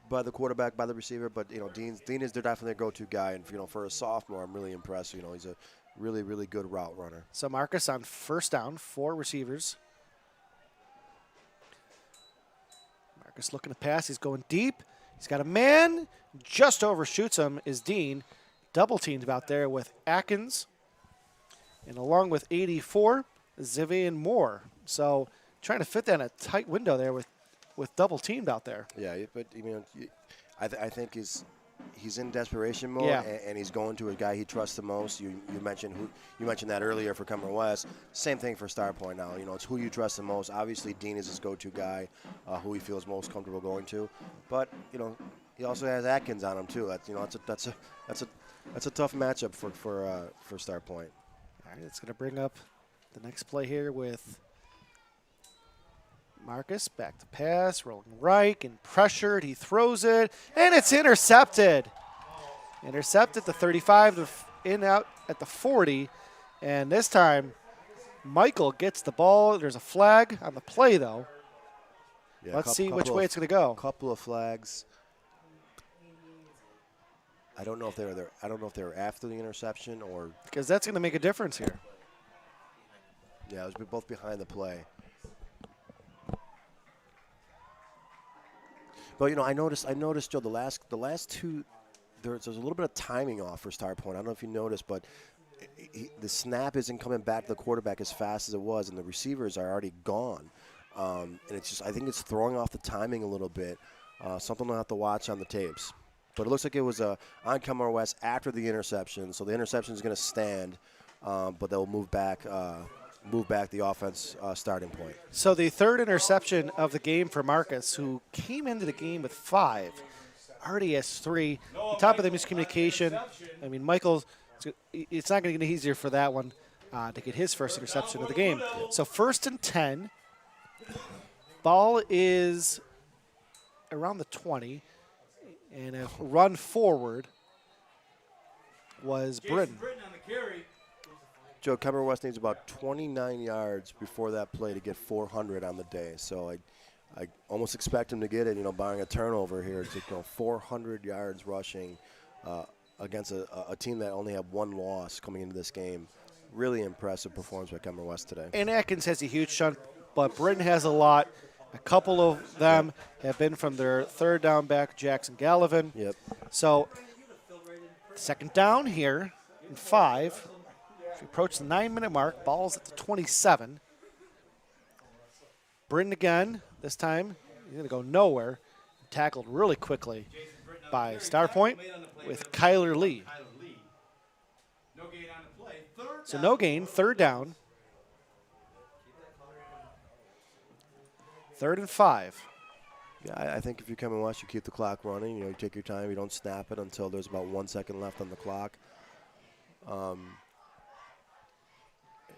by the quarterback, by the receiver. But, Dean is definitely their go-to guy. And, for a sophomore, I'm really impressed. He's a really, really good route runner. So Marcus on first down, 4 receivers. Marcus looking to pass. He's going deep. He's got a man. Just overshoots him is Dean. Double teamed out there with Atkins. And along with 84, Zivian Moore. So trying to fit that in a tight window there with double teamed out there. Yeah, but I think he's in desperation mode, yeah. and he's going to a guy he trusts the most. You mentioned that earlier for Kenmore West. Same thing for Starpoint now. It's who you trust the most. Obviously, Dean is his go-to guy, who he feels most comfortable going to. But he also has Atkins on him too. That's a tough matchup for Starpoint. All right, it's going to bring up the next play here with Marcus. Back to pass, rolling right, and pressured. He throws it, and it's intercepted. Intercepted the 35, in out at the 40, and this time Michael gets the ball. There's a flag on the play, though. Yeah, Let's see which way it's going to go. A couple of flags. I don't know if they were there. I don't know if they were after the interception or because that's going to make a difference here. Yeah, it was both behind the play. But I noticed, Joe, the last two, there's a little bit of timing off for Starpoint. I don't know if you noticed, but the snap isn't coming back to the quarterback as fast as it was, and the receivers are already gone. And it's just, I think it's throwing off the timing a little bit. Something I'll have to watch on the tapes. But it looks like it was on Kenmore West after the interception, so the interception is going to stand, but they'll move back the offense starting point. So the third interception of the game for Marcus, who came into the game with 5, already has 3. On top of the miscommunication, I mean, Michael, it's not going to get easier for that one to get his first interception of the game. So 1st and 10. Ball is around the 20. And a run forward was Britton. Joe, Kenmore West needs about 29 yards before that play to get 400 on the day. So I almost expect him to get it, barring a turnover here, to 400 yards rushing against a team that only had 1 loss coming into this game. Really impressive performance by Kenmore West today. And Atkins has a huge chunk, but Britton has a lot. A couple of them have been from their third down back, Jackson Gallivan. Yep. So, second down here in 5. If we approach the 9-minute mark, ball's at the 27. Britton again. This time, he's going to go nowhere. Tackled really quickly by Starpoint with Kyler Lee. So no gain, third down. 3rd and 5. Yeah, I think if you're Kenmore West, you keep the clock running. You take your time. You don't snap it until there's about 1 second left on the clock.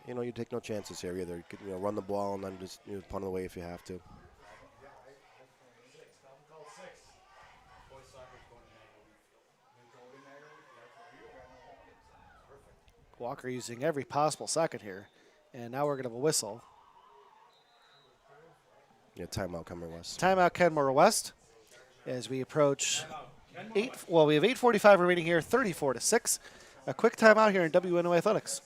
You take no chances here either. You could, run the ball and then just punt it away if you have to. Walker using every possible second here. And now we're going to have a whistle. Yeah, timeout Kenmore West. Timeout Kenmore West as we approach we have 8:45 remaining here, 34-6. A quick timeout here in WNOA Athletics.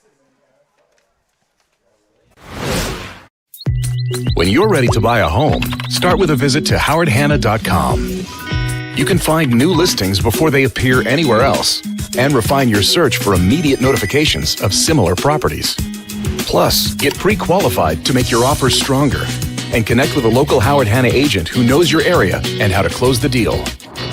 When you're ready to buy a home, start with a visit to howardhanna.com. You can find new listings before they appear anywhere else and refine your search for immediate notifications of similar properties. Plus, get pre-qualified to make your offers stronger and connect with a local Howard Hanna agent who knows your area and how to close the deal.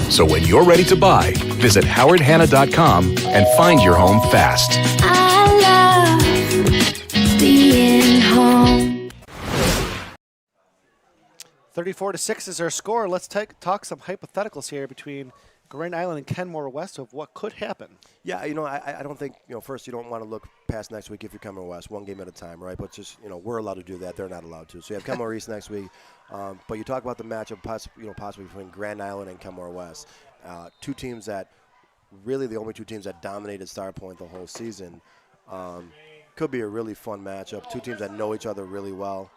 So when you're ready to buy, visit howardhanna.com and find your home fast. I love being home. 34-6 is our score. Let's talk some hypotheticals here between Grand Island and Kenmore West of what could happen. Yeah, I don't think, first you don't want to look past next week if you're Kenmore West, one game at a time, right? But just, we're allowed to do that. They're not allowed to. So you have Kenmore East next week. But you talk about the matchup possibly between Grand Island and Kenmore West. Two teams that really the only two teams that dominated Starpoint the whole season. Could be a really fun matchup. Two teams that know each other really well.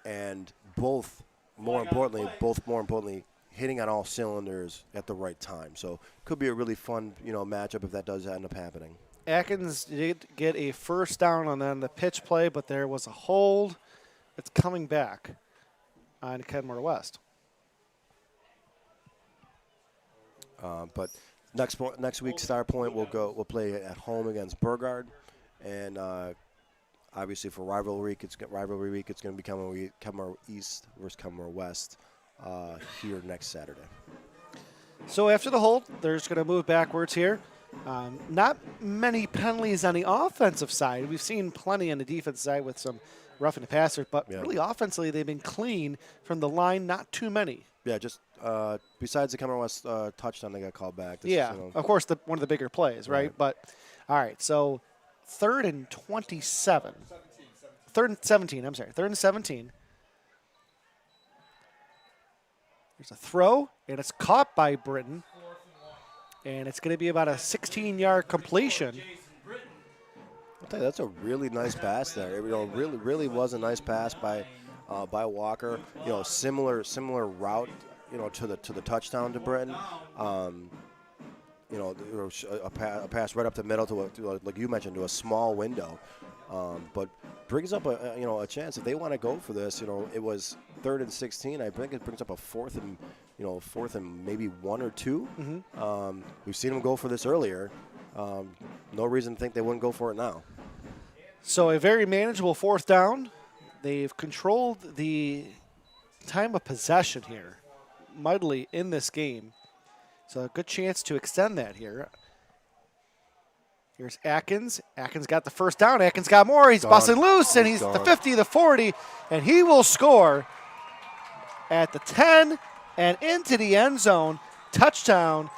And both more importantly, hitting on all cylinders at the right time. So could be a really fun, matchup if that does end up happening. Atkins did get a first down on the pitch play, but there was a hold. It's coming back on Kenmore West. But next week, Starpoint will play at home against Burgard, and obviously for rivalry week, it's going to be Kenmore East versus Kenmore West here next Saturday. So after the hold, they're just going to move backwards here. Not many penalties on the offensive side. We've seen plenty on the defensive side with some roughing the passer, but really offensively they've been clean from the line. Not too many. Yeah, just besides the Kenmore West touchdown, they got called back. Of course, one of the bigger plays, right? But all right, so 3rd and 27. 3rd and 17. I'm sorry, 3rd and 17. There's a throw, and it's caught by Britton. And it's going to be about a 16-yard completion. I'll tell you, that's a really nice pass there. Really was a nice pass by Walker. Similar route, to the touchdown to Britton. A pass right up the middle to like you mentioned, to a small window. But brings up a chance if they want to go for this. It was 3rd and 16. I think it brings up a 4th and maybe 1 or 2. Mm-hmm. We've seen them go for this earlier. No reason to think they wouldn't go for it now. So a very manageable 4th down. They've controlled the time of possession here mightily in this game. So a good chance to extend that here. Here's Atkins. Atkins got the first down. Atkins got more. He's busting loose, and he's the 50, the 40, and he will score at the 10 and into the end zone. Touchdown,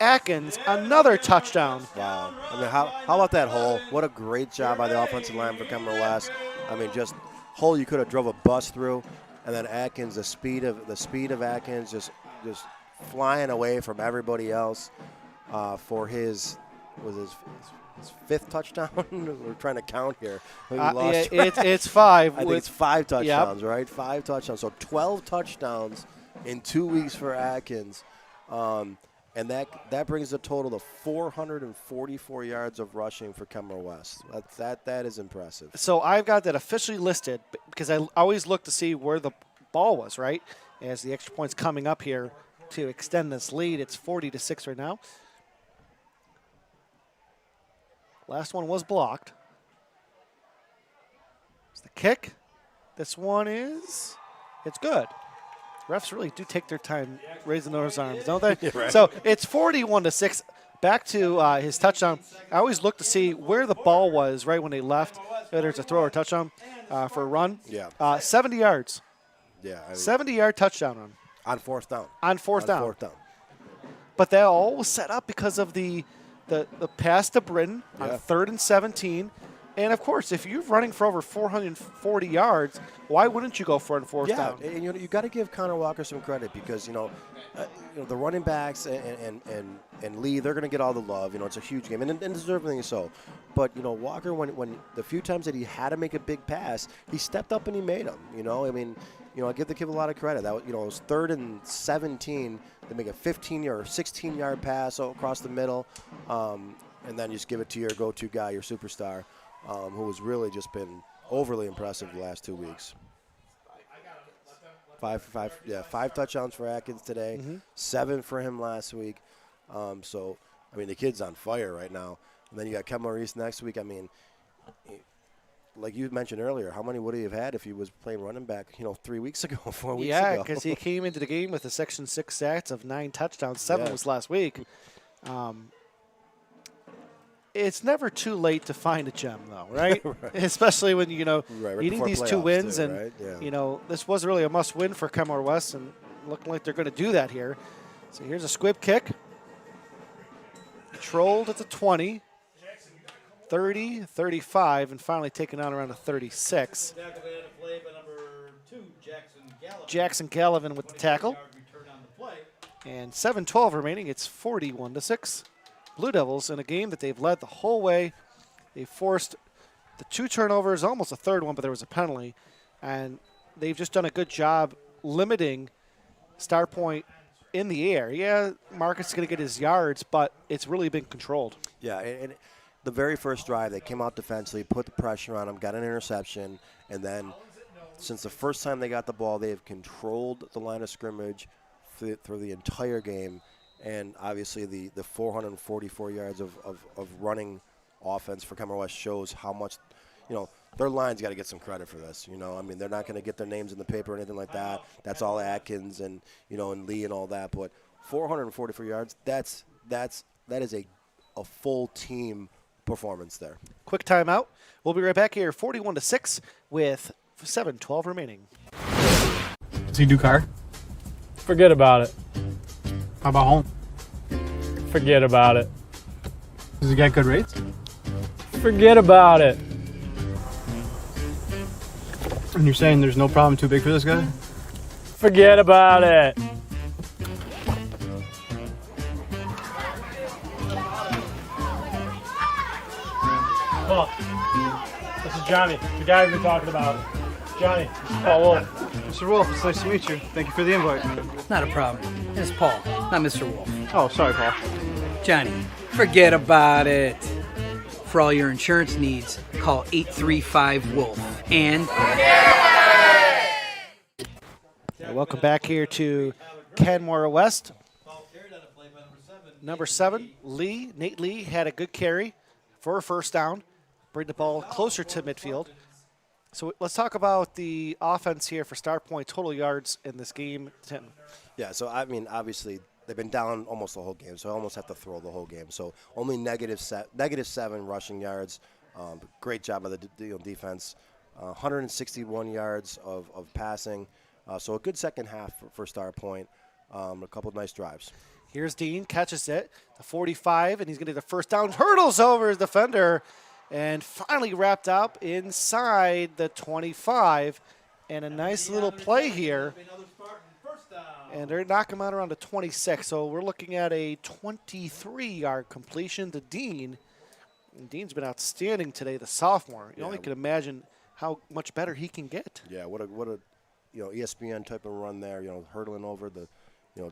Atkins, another touchdown. Wow. I mean, how about that hole? What a great job by the offensive line for Kenmore West. I mean, just hole you could have drove a bus through, and then Atkins, the speed of Atkins, just flying away from everybody else for his 5th touchdown. We're trying to count here. It's 5. I think it's 5 touchdowns, right? 5 touchdowns. So 12 touchdowns in 2 weeks for Atkins. And that brings the total to 444 yards of rushing for Kenmore West. That is impressive. So I've got that officially listed because I always look to see where the ball was, right? As the extra point's coming up here to extend this lead. It's 40-6 right now. Last one was blocked. It's the kick. This one it's good. Refs really do take their time raising those arms, don't they? Right. So it's 41-6. Back to his touchdown. I always look to see where the ball was right when they left, whether it's a throw or touchdown for a run. Yeah. 70 yards. Yeah. 70-yard touchdown run. On 4th down. On fourth down. But that all was set up because of the pass to Britton on 3rd and 17. And, of course, if you're running for over 440 yards, why wouldn't you go for it on 4th down? Yeah, and you got to give Connor Walker some credit because, the running backs and Lee, they're going to get all the love. It's a huge game, and deservedly so. But, Walker, when the few times that he had to make a big pass, he stepped up and he made them. I give the kid a lot of credit. That it was 3rd and 17. They make a 15-yard or 16-yard pass across the middle, and then just give it to your go-to guy, your superstar, who has really just been overly impressive the last 2 weeks. Five touchdowns for Atkins today, Mm-hmm. 7 for him last week. So, I mean, the kid's on fire right now. And then you got Kenmore West next week. I mean, like you mentioned earlier, how many would he have had if he was playing running back, 3 weeks ago, 4 weeks ago? Yeah, because he came into the game with a Section 6 stats of 9 touchdowns. 7 was last week. It's never too late to find a gem, though, right? Right. Especially when, right needing before these 2 playoffs wins. too, And, right? this was really a must-win for Kenmore West, and looking like they're going to do that here. So here's a squib kick. Controlled at the 20, 30, 35, and finally taken on around a 36. Jackson Gallivan with the tackle. And 7:12 remaining. It's 41-6. Blue Devils in a game that they've led the whole way. They forced the 2 turnovers, almost a third one, but there was a penalty. And they've just done a good job limiting Starpoint in the air. Yeah, Marcus is going to get his yards, but it's really been controlled. Yeah, and the very first drive, they came out defensively, put the pressure on him, got an interception, and then since the first time they got the ball, they have controlled the line of scrimmage through the entire game. And obviously the 444 yards of running offense for Kenmore West shows how much, their line's got to get some credit for this. I mean, they're not going to get their names in the paper or anything like that. That's all Atkins and, and Lee and all that. But 444 yards, that is a full team performance there. Quick timeout. We'll be right back here, 41-6 with 7:12 remaining. Does he do car? Forget about it. How about home? Forget about it. Does he get good rates? Forget about it. And you're saying there's no problem too big for this guy? Forget about it. Paul, this is Johnny, the guy we've been talking about. Johnny, this is Paul Wolf. Mr. Wolf, it's nice to meet you. Thank you for the invite. Not a problem. It's Paul, not Mr. Wolf. Oh, sorry, Paul. Johnny, forget about it. For all your insurance needs, call 835-WOLF. And welcome back here to Kenmore West. Number 7, Lee. Nate Lee had a good carry for a first down. Bring the ball closer to midfield. So let's talk about the offense here for Starpoint. Total yards in this game, 10. Yeah, so I mean, obviously they've been down almost the whole game, so I almost have to throw the whole game. So only -7 rushing yards. Great job of the defense. 161 yards of passing. So a good second half for Starpoint. A couple of nice drives. Here's Dean, catches it, the 45, and he's going to get the first down. Hurdles over his defender, and finally wrapped up inside the 25. And a nice little play here. And they're knocking him out around the 26. So we're looking at a 23-yard completion to Dean. And Dean's been outstanding today, the sophomore. You only can imagine how much better he can get. Yeah, what a ESPN type of run there. Hurdling over the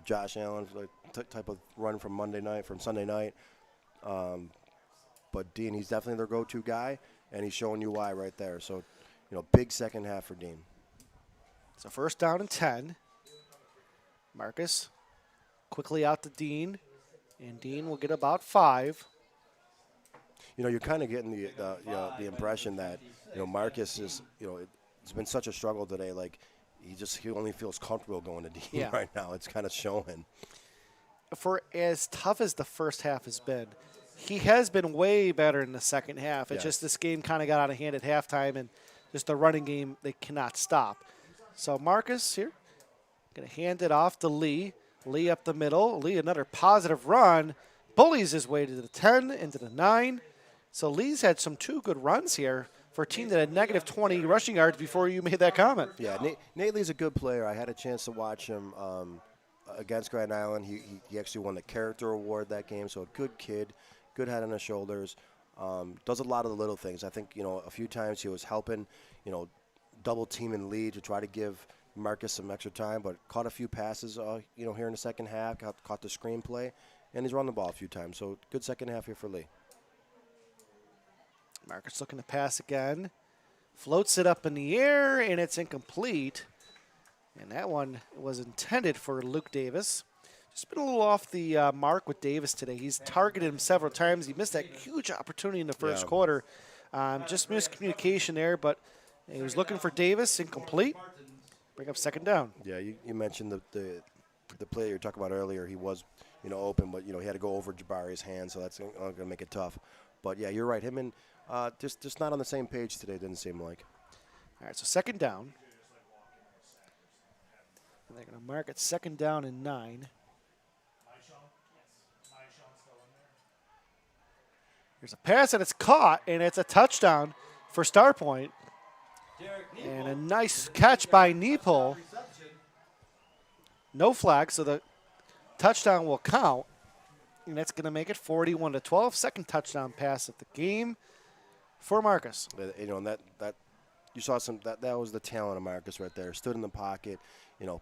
Josh Allen type of run from Sunday night. But Dean, he's definitely their go-to guy, and he's showing you why right there. So, big second half for Dean. So first down and 10. Marcus quickly out to Dean, and Dean will get about 5. You're kind of getting the impression that Marcus is it's been such a struggle today. Like he only feels comfortable going to Dean right now. It's kind of showing. For as tough as the first half has been, he has been way better in the second half. It's just this game kind of got out of hand at halftime, and just the running game they cannot stop. So Marcus here, going to hand it off to Lee. Lee up the middle. Lee, another positive run. Bullies his way to the 10, into the 9. So Lee's had some 2 good runs here for a team that had -20 rushing yards before you made that comment. Yeah, Nate Lee's a good player. I had a chance to watch him against Grand Island. He actually won the character award that game, so a good kid, good head on his shoulders. Does a lot of the little things. I think, a few times he was helping, double teaming Lee to try to give Marcus some extra time, but caught a few passes, here in the second half, caught the screenplay, and he's run the ball a few times. So good second half here for Lee. Marcus looking to pass again. Floats it up in the air, and it's incomplete. And that one was intended for Luke Davis. Just been a little off the mark with Davis today. He's targeted him several times. He missed that huge opportunity in the first quarter. Just miscommunication there, but he was looking for Davis, incomplete. Bring up second down. Yeah, you mentioned the play you were talking about earlier. He was, open, but, he had to go over Jabari's hand, so that's going to make it tough. But, yeah, you're right. Him and just not on the same page today, didn't seem like. All right, so second down. And they're going to mark it second down and 9. Here's a pass, and it's caught, and it's a touchdown for Starpoint. And a nice catch by Neeple. No flag, so the touchdown will count. And that's going to make it 41-12. Second touchdown pass of the game for Marcus. And that you saw that was the talent of Marcus right there. Stood in the pocket,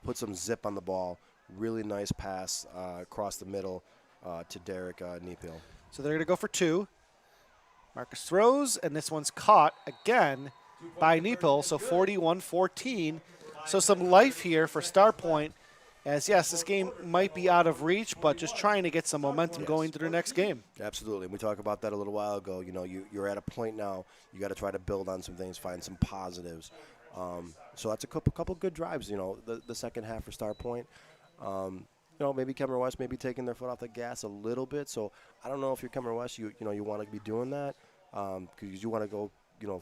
put some zip on the ball. Really nice pass across the middle to Derek Neeple. So they're going to go for 2. Marcus throws, and this one's caught again by Neeple, so 41-14. So some life here for Starpoint, as yes, this game might be out of reach, but just trying to get some momentum going to their next game. Absolutely. We talked about that a little while ago. You're at a point now, you got to try to build on some things, find some positives. So that's a couple good drives, the second half for Starpoint. Maybe Kenmore West maybe taking their foot off the gas a little bit. So I don't know if you're Kenmore West, you want to be doing that because you want to go,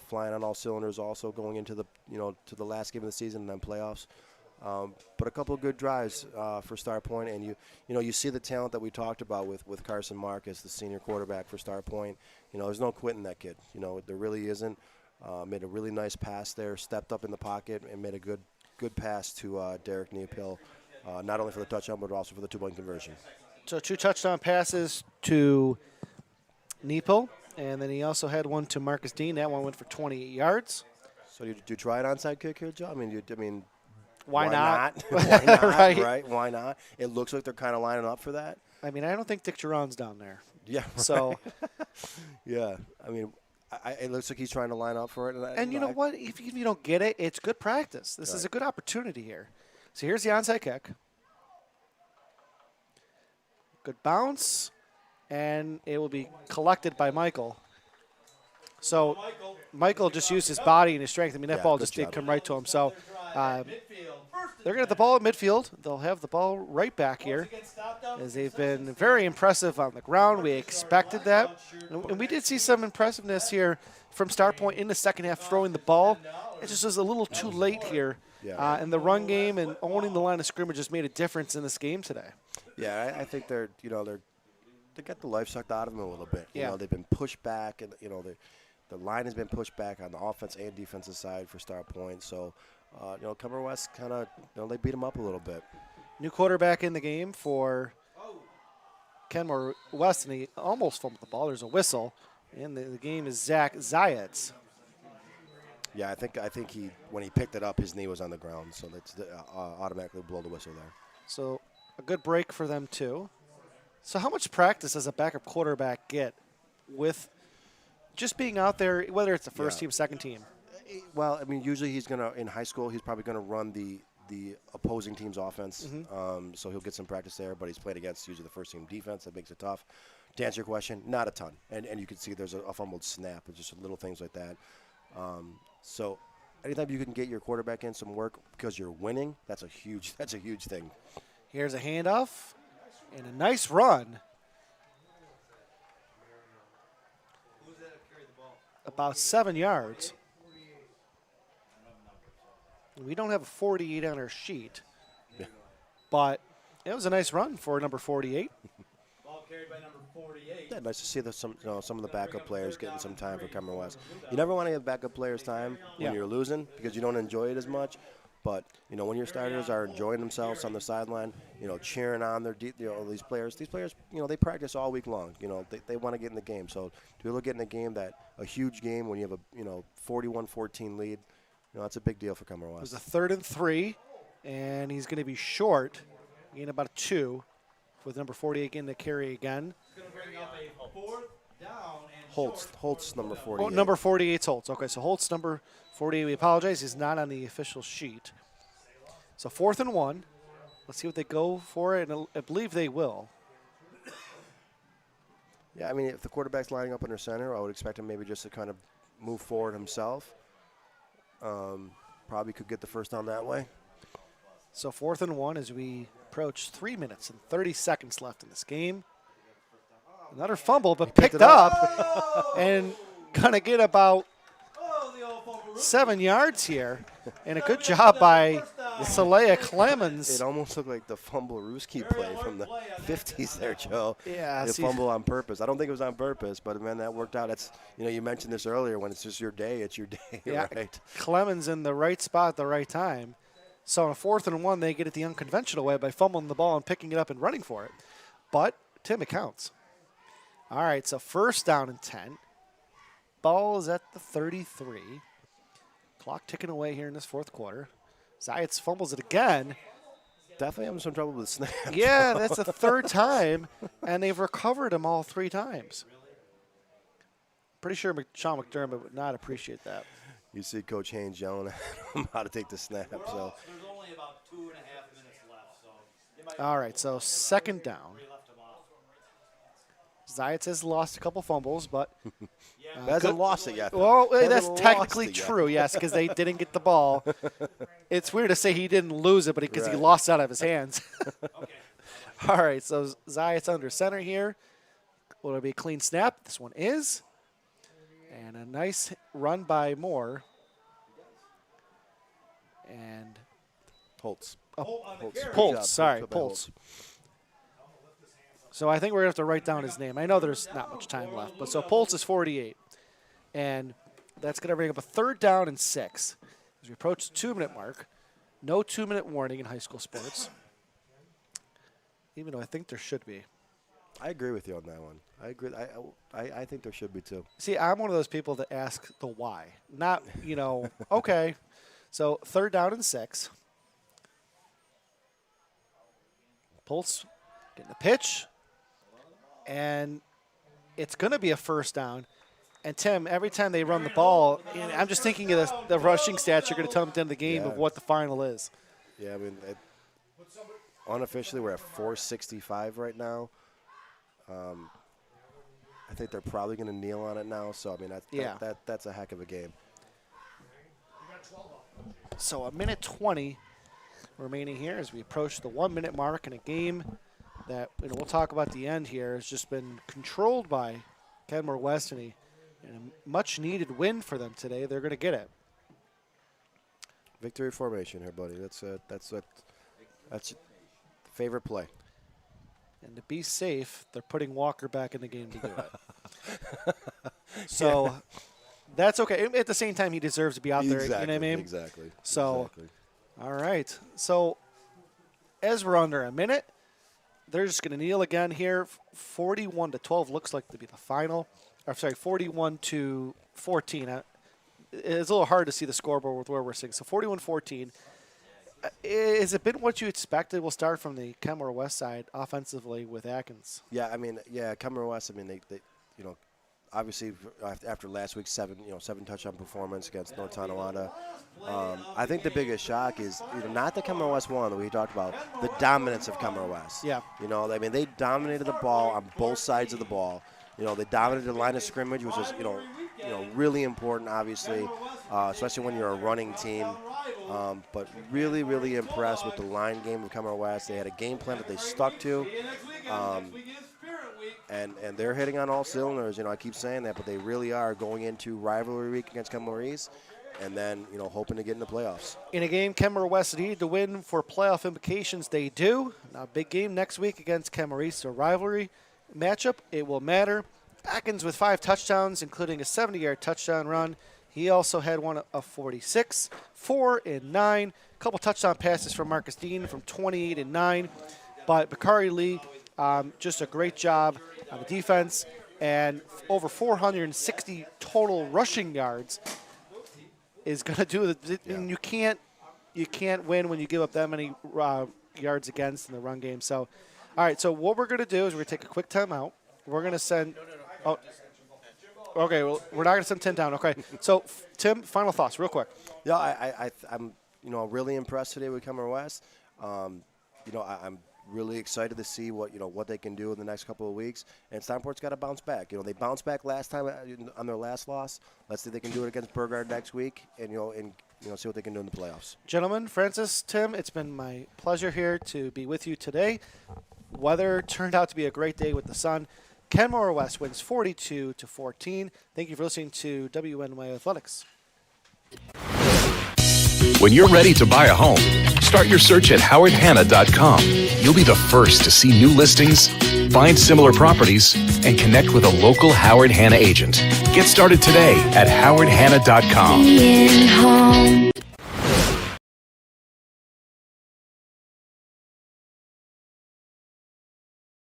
flying on all cylinders also going into the, to the last game of the season and then playoffs. But a couple of good drives for Starpoint, and you see the talent that we talked about with Carson Marcus, the senior quarterback for Starpoint. There's no quitting that kid. There really isn't. Made a really nice pass there, stepped up in the pocket, and made a good pass to Derek Neeple. Not only for the touchdown, but also for the 2-point conversion. So 2 touchdown passes to Neeple, and then he also had one to Marcus Dean. That one went for 28 yards. So do you try an onside kick here, Joe? Why not? Why not? Right. Why not? It looks like they're kind of lining up for that. I don't think Dick Geron's down there. Yeah. So. Yeah. It looks like he's trying to line up for it. And you know what? If you don't get it, it's good practice. This is a good opportunity here. So here's the onside kick. Good bounce, and it will be collected by Michael. So Michael just used his body and his strength. That ball just did come right to him. So they're going to have the ball at midfield. They'll have the ball right back here, as they've been very impressive on the ground. We expected that. And we did see some impressiveness here from Starpoint in the second half, throwing the ball. It just was a little too late here. Yeah. And the run game and owning the line of scrimmage just made a difference in this game today. Yeah, I think they got the life sucked out of them a little bit. Yeah. They've been pushed back, and the line has been pushed back on the offense and defensive side for Starpoint. So, Kenmore West kind of they beat them up a little bit. New quarterback in the game for Kenmore West, and he almost fumbled the ball. There's a whistle, and the game is Zach Zayats. Yeah, I think he when he picked it up, his knee was on the ground, so that's automatically blow the whistle there. So a good break for them too. So how much practice does a backup quarterback get with just being out there, whether it's the first team, second team? Well, usually in high school, he's probably gonna run the opposing team's offense, so he'll get some practice there. But he's played against usually the first team defense. That makes it tough. To answer your question, not a ton, and you can see there's a fumbled snap, and just little things like that. So anytime you can get your quarterback in some work because you're winning, that's a huge thing. Here's a handoff and a nice run. About 7 yards. We don't have a 48 on our sheet, but it was a nice run for number 48. Ball carried by number 48. Yeah, nice to see some of the backup players getting some time for Kenmore West. You never want to give backup players time when you're losing because you don't enjoy it as much. But when your starters are enjoying themselves on the sideline, cheering on these players, they practice all week long. They want to get in the game. So to be able to get in a game a huge game when you have a 41-14 lead, that's a big deal for Kenmore West. It was a 3rd and 3, and he's going to be short, gain about a 2, with number 48 getting the carry again. Holtz number 48. Oh, number 48's Holtz. Okay, so Holtz number 48. We apologize. He's not on the official sheet. So 4th and 1. Let's see what they go for, and I believe they will. Yeah, I mean, if the quarterback's lining up under center, I would expect him maybe just to kind of move forward himself. Probably could get the first down that way. So 4th and 1 as we approach 3 minutes and 30 seconds left in this game. Another fumble, but picked up and going to get about 7 yards here. And a good job by Salea Clemens. It almost looked like the fumble Ruski play from the 50s there, Joe. Yeah. The fumble on purpose. I don't think it was on purpose, but, man, that worked out. It's, you mentioned this earlier. When it's just your day, it's your day, yeah, right? Clemens in the right spot at the right time. So on a 4th and 1, they get it the unconventional way by fumbling the ball and picking it up and running for it. But, Tim, it counts. All right, so first down and 10. Ball is at the 33. Clock ticking away here in this 4th quarter. Zayats fumbles it again. Definitely having some trouble with the snap. Yeah, that's the 3rd time, and they've recovered them all 3 times. Pretty sure Sean McDermott would not appreciate that. You see Coach Haynes yelling at him how to take the snap. So. There's only about 2.5 minutes left. So all right, so 2nd down. Zayats has lost a couple fumbles, but hasn't lost it yet. Well, that's technically true, yes, because they didn't get the ball. It's weird to say he didn't lose it, but because he lost it out of his hands. All right, so Zayats under center here. Will it be a clean snap? This one is. And a nice run by Moore. And Holtz. Poltz, sorry, Poltz. So I think we're going to have to write down his name. I know there's not much time left. But so Poltz is 48. And that's going to bring up a 3rd down and 6. As we approach the 2-minute mark. No 2-minute warning in high school sports. Even though I think there should be. I agree with you on that one. I agree. I think there should be too. See, I'm one of those people that ask the why. Not, okay. So 3rd down and 6. Poltz getting the pitch. And it's going to be a 1st down. And, Tim, every time they run the ball, I'm just thinking of the rushing stats you're going to tell them at the end of the game of what the final is. Yeah, I mean, unofficially we're at 465 right now. I think they're probably going to kneel on it now. So, I mean, that's a heck of a game. So a minute 20 remaining here as we approach the 1-minute mark in a game that we'll talk about the end here has just been controlled by Kenmore West, and a much-needed win for them today. They're going to get it. Victory formation here, buddy. That's favorite play. And to be safe, they're putting Walker back in the game to do it. So that's okay. At the same time, he deserves to be out there. You know what I mean? Exactly. So, all right. So as we're under a minute, they're just going to kneel again here. 41-12 looks like to be the final. Or, sorry, 41-14. It's a little hard to see the scoreboard with where we're sitting. So 41-14. Has it been what you expected? We'll start from the Kenmore West side offensively with Atkins. Yeah, I mean, Kenmore West. I mean, they obviously after last week's 7 touchdown performance against North Tonawanda, I think the biggest shock is not the Kenmore West one that we talked about, the dominance of Kenmore West. Yeah. I mean, they dominated the ball on both sides of the ball. They dominated the line of scrimmage, which was really important, obviously, especially when you're a running team. But really, really impressed with the line game of Kenmore West. They had a game plan that they stuck to. And they're hitting on all cylinders. I keep saying that, but they really are going into rivalry week against Kenmore East and then, hoping to get in the playoffs. In a game Kenmore West needed to win for playoff implications, they do. Now, big game next week against Kenmore East, a rivalry matchup. It will matter. Atkins with 5 touchdowns, including a 70-yard touchdown run. He also had one of 46, 4 and 9. A couple touchdown passes from Marcus Dean from 28 and 9. But Bakari Lee, just a great job on the defense, and over 460 total rushing yards is going to do it. And you can't win when you give up that many yards against in the run game. So, all right. So what we're going to do is we're going to take a quick timeout. We're going to send. Oh, okay. Well, we're not going to send Tim down. Okay. So, Tim, final thoughts, real quick. Yeah, I'm really impressed today with Kenmore West. I'm really excited to see what they can do in the next couple of weeks. And Starpoint's got to bounce back. They bounced back last time on their last loss. Let's see if they can do it against Burgard next week, and see what they can do in the playoffs. Gentlemen, Francis, Tim, it's been my pleasure here to be with you today. Weather turned out to be a great day with the sun. Kenmore West wins 42-14. Thank you for listening to WNY Athletics. When you're ready to buy a home, start your search at howardhanna.com. You'll be the first to see new listings, find similar properties, and connect with a local Howard Hanna agent. Get started today at howardhanna.com. Being home.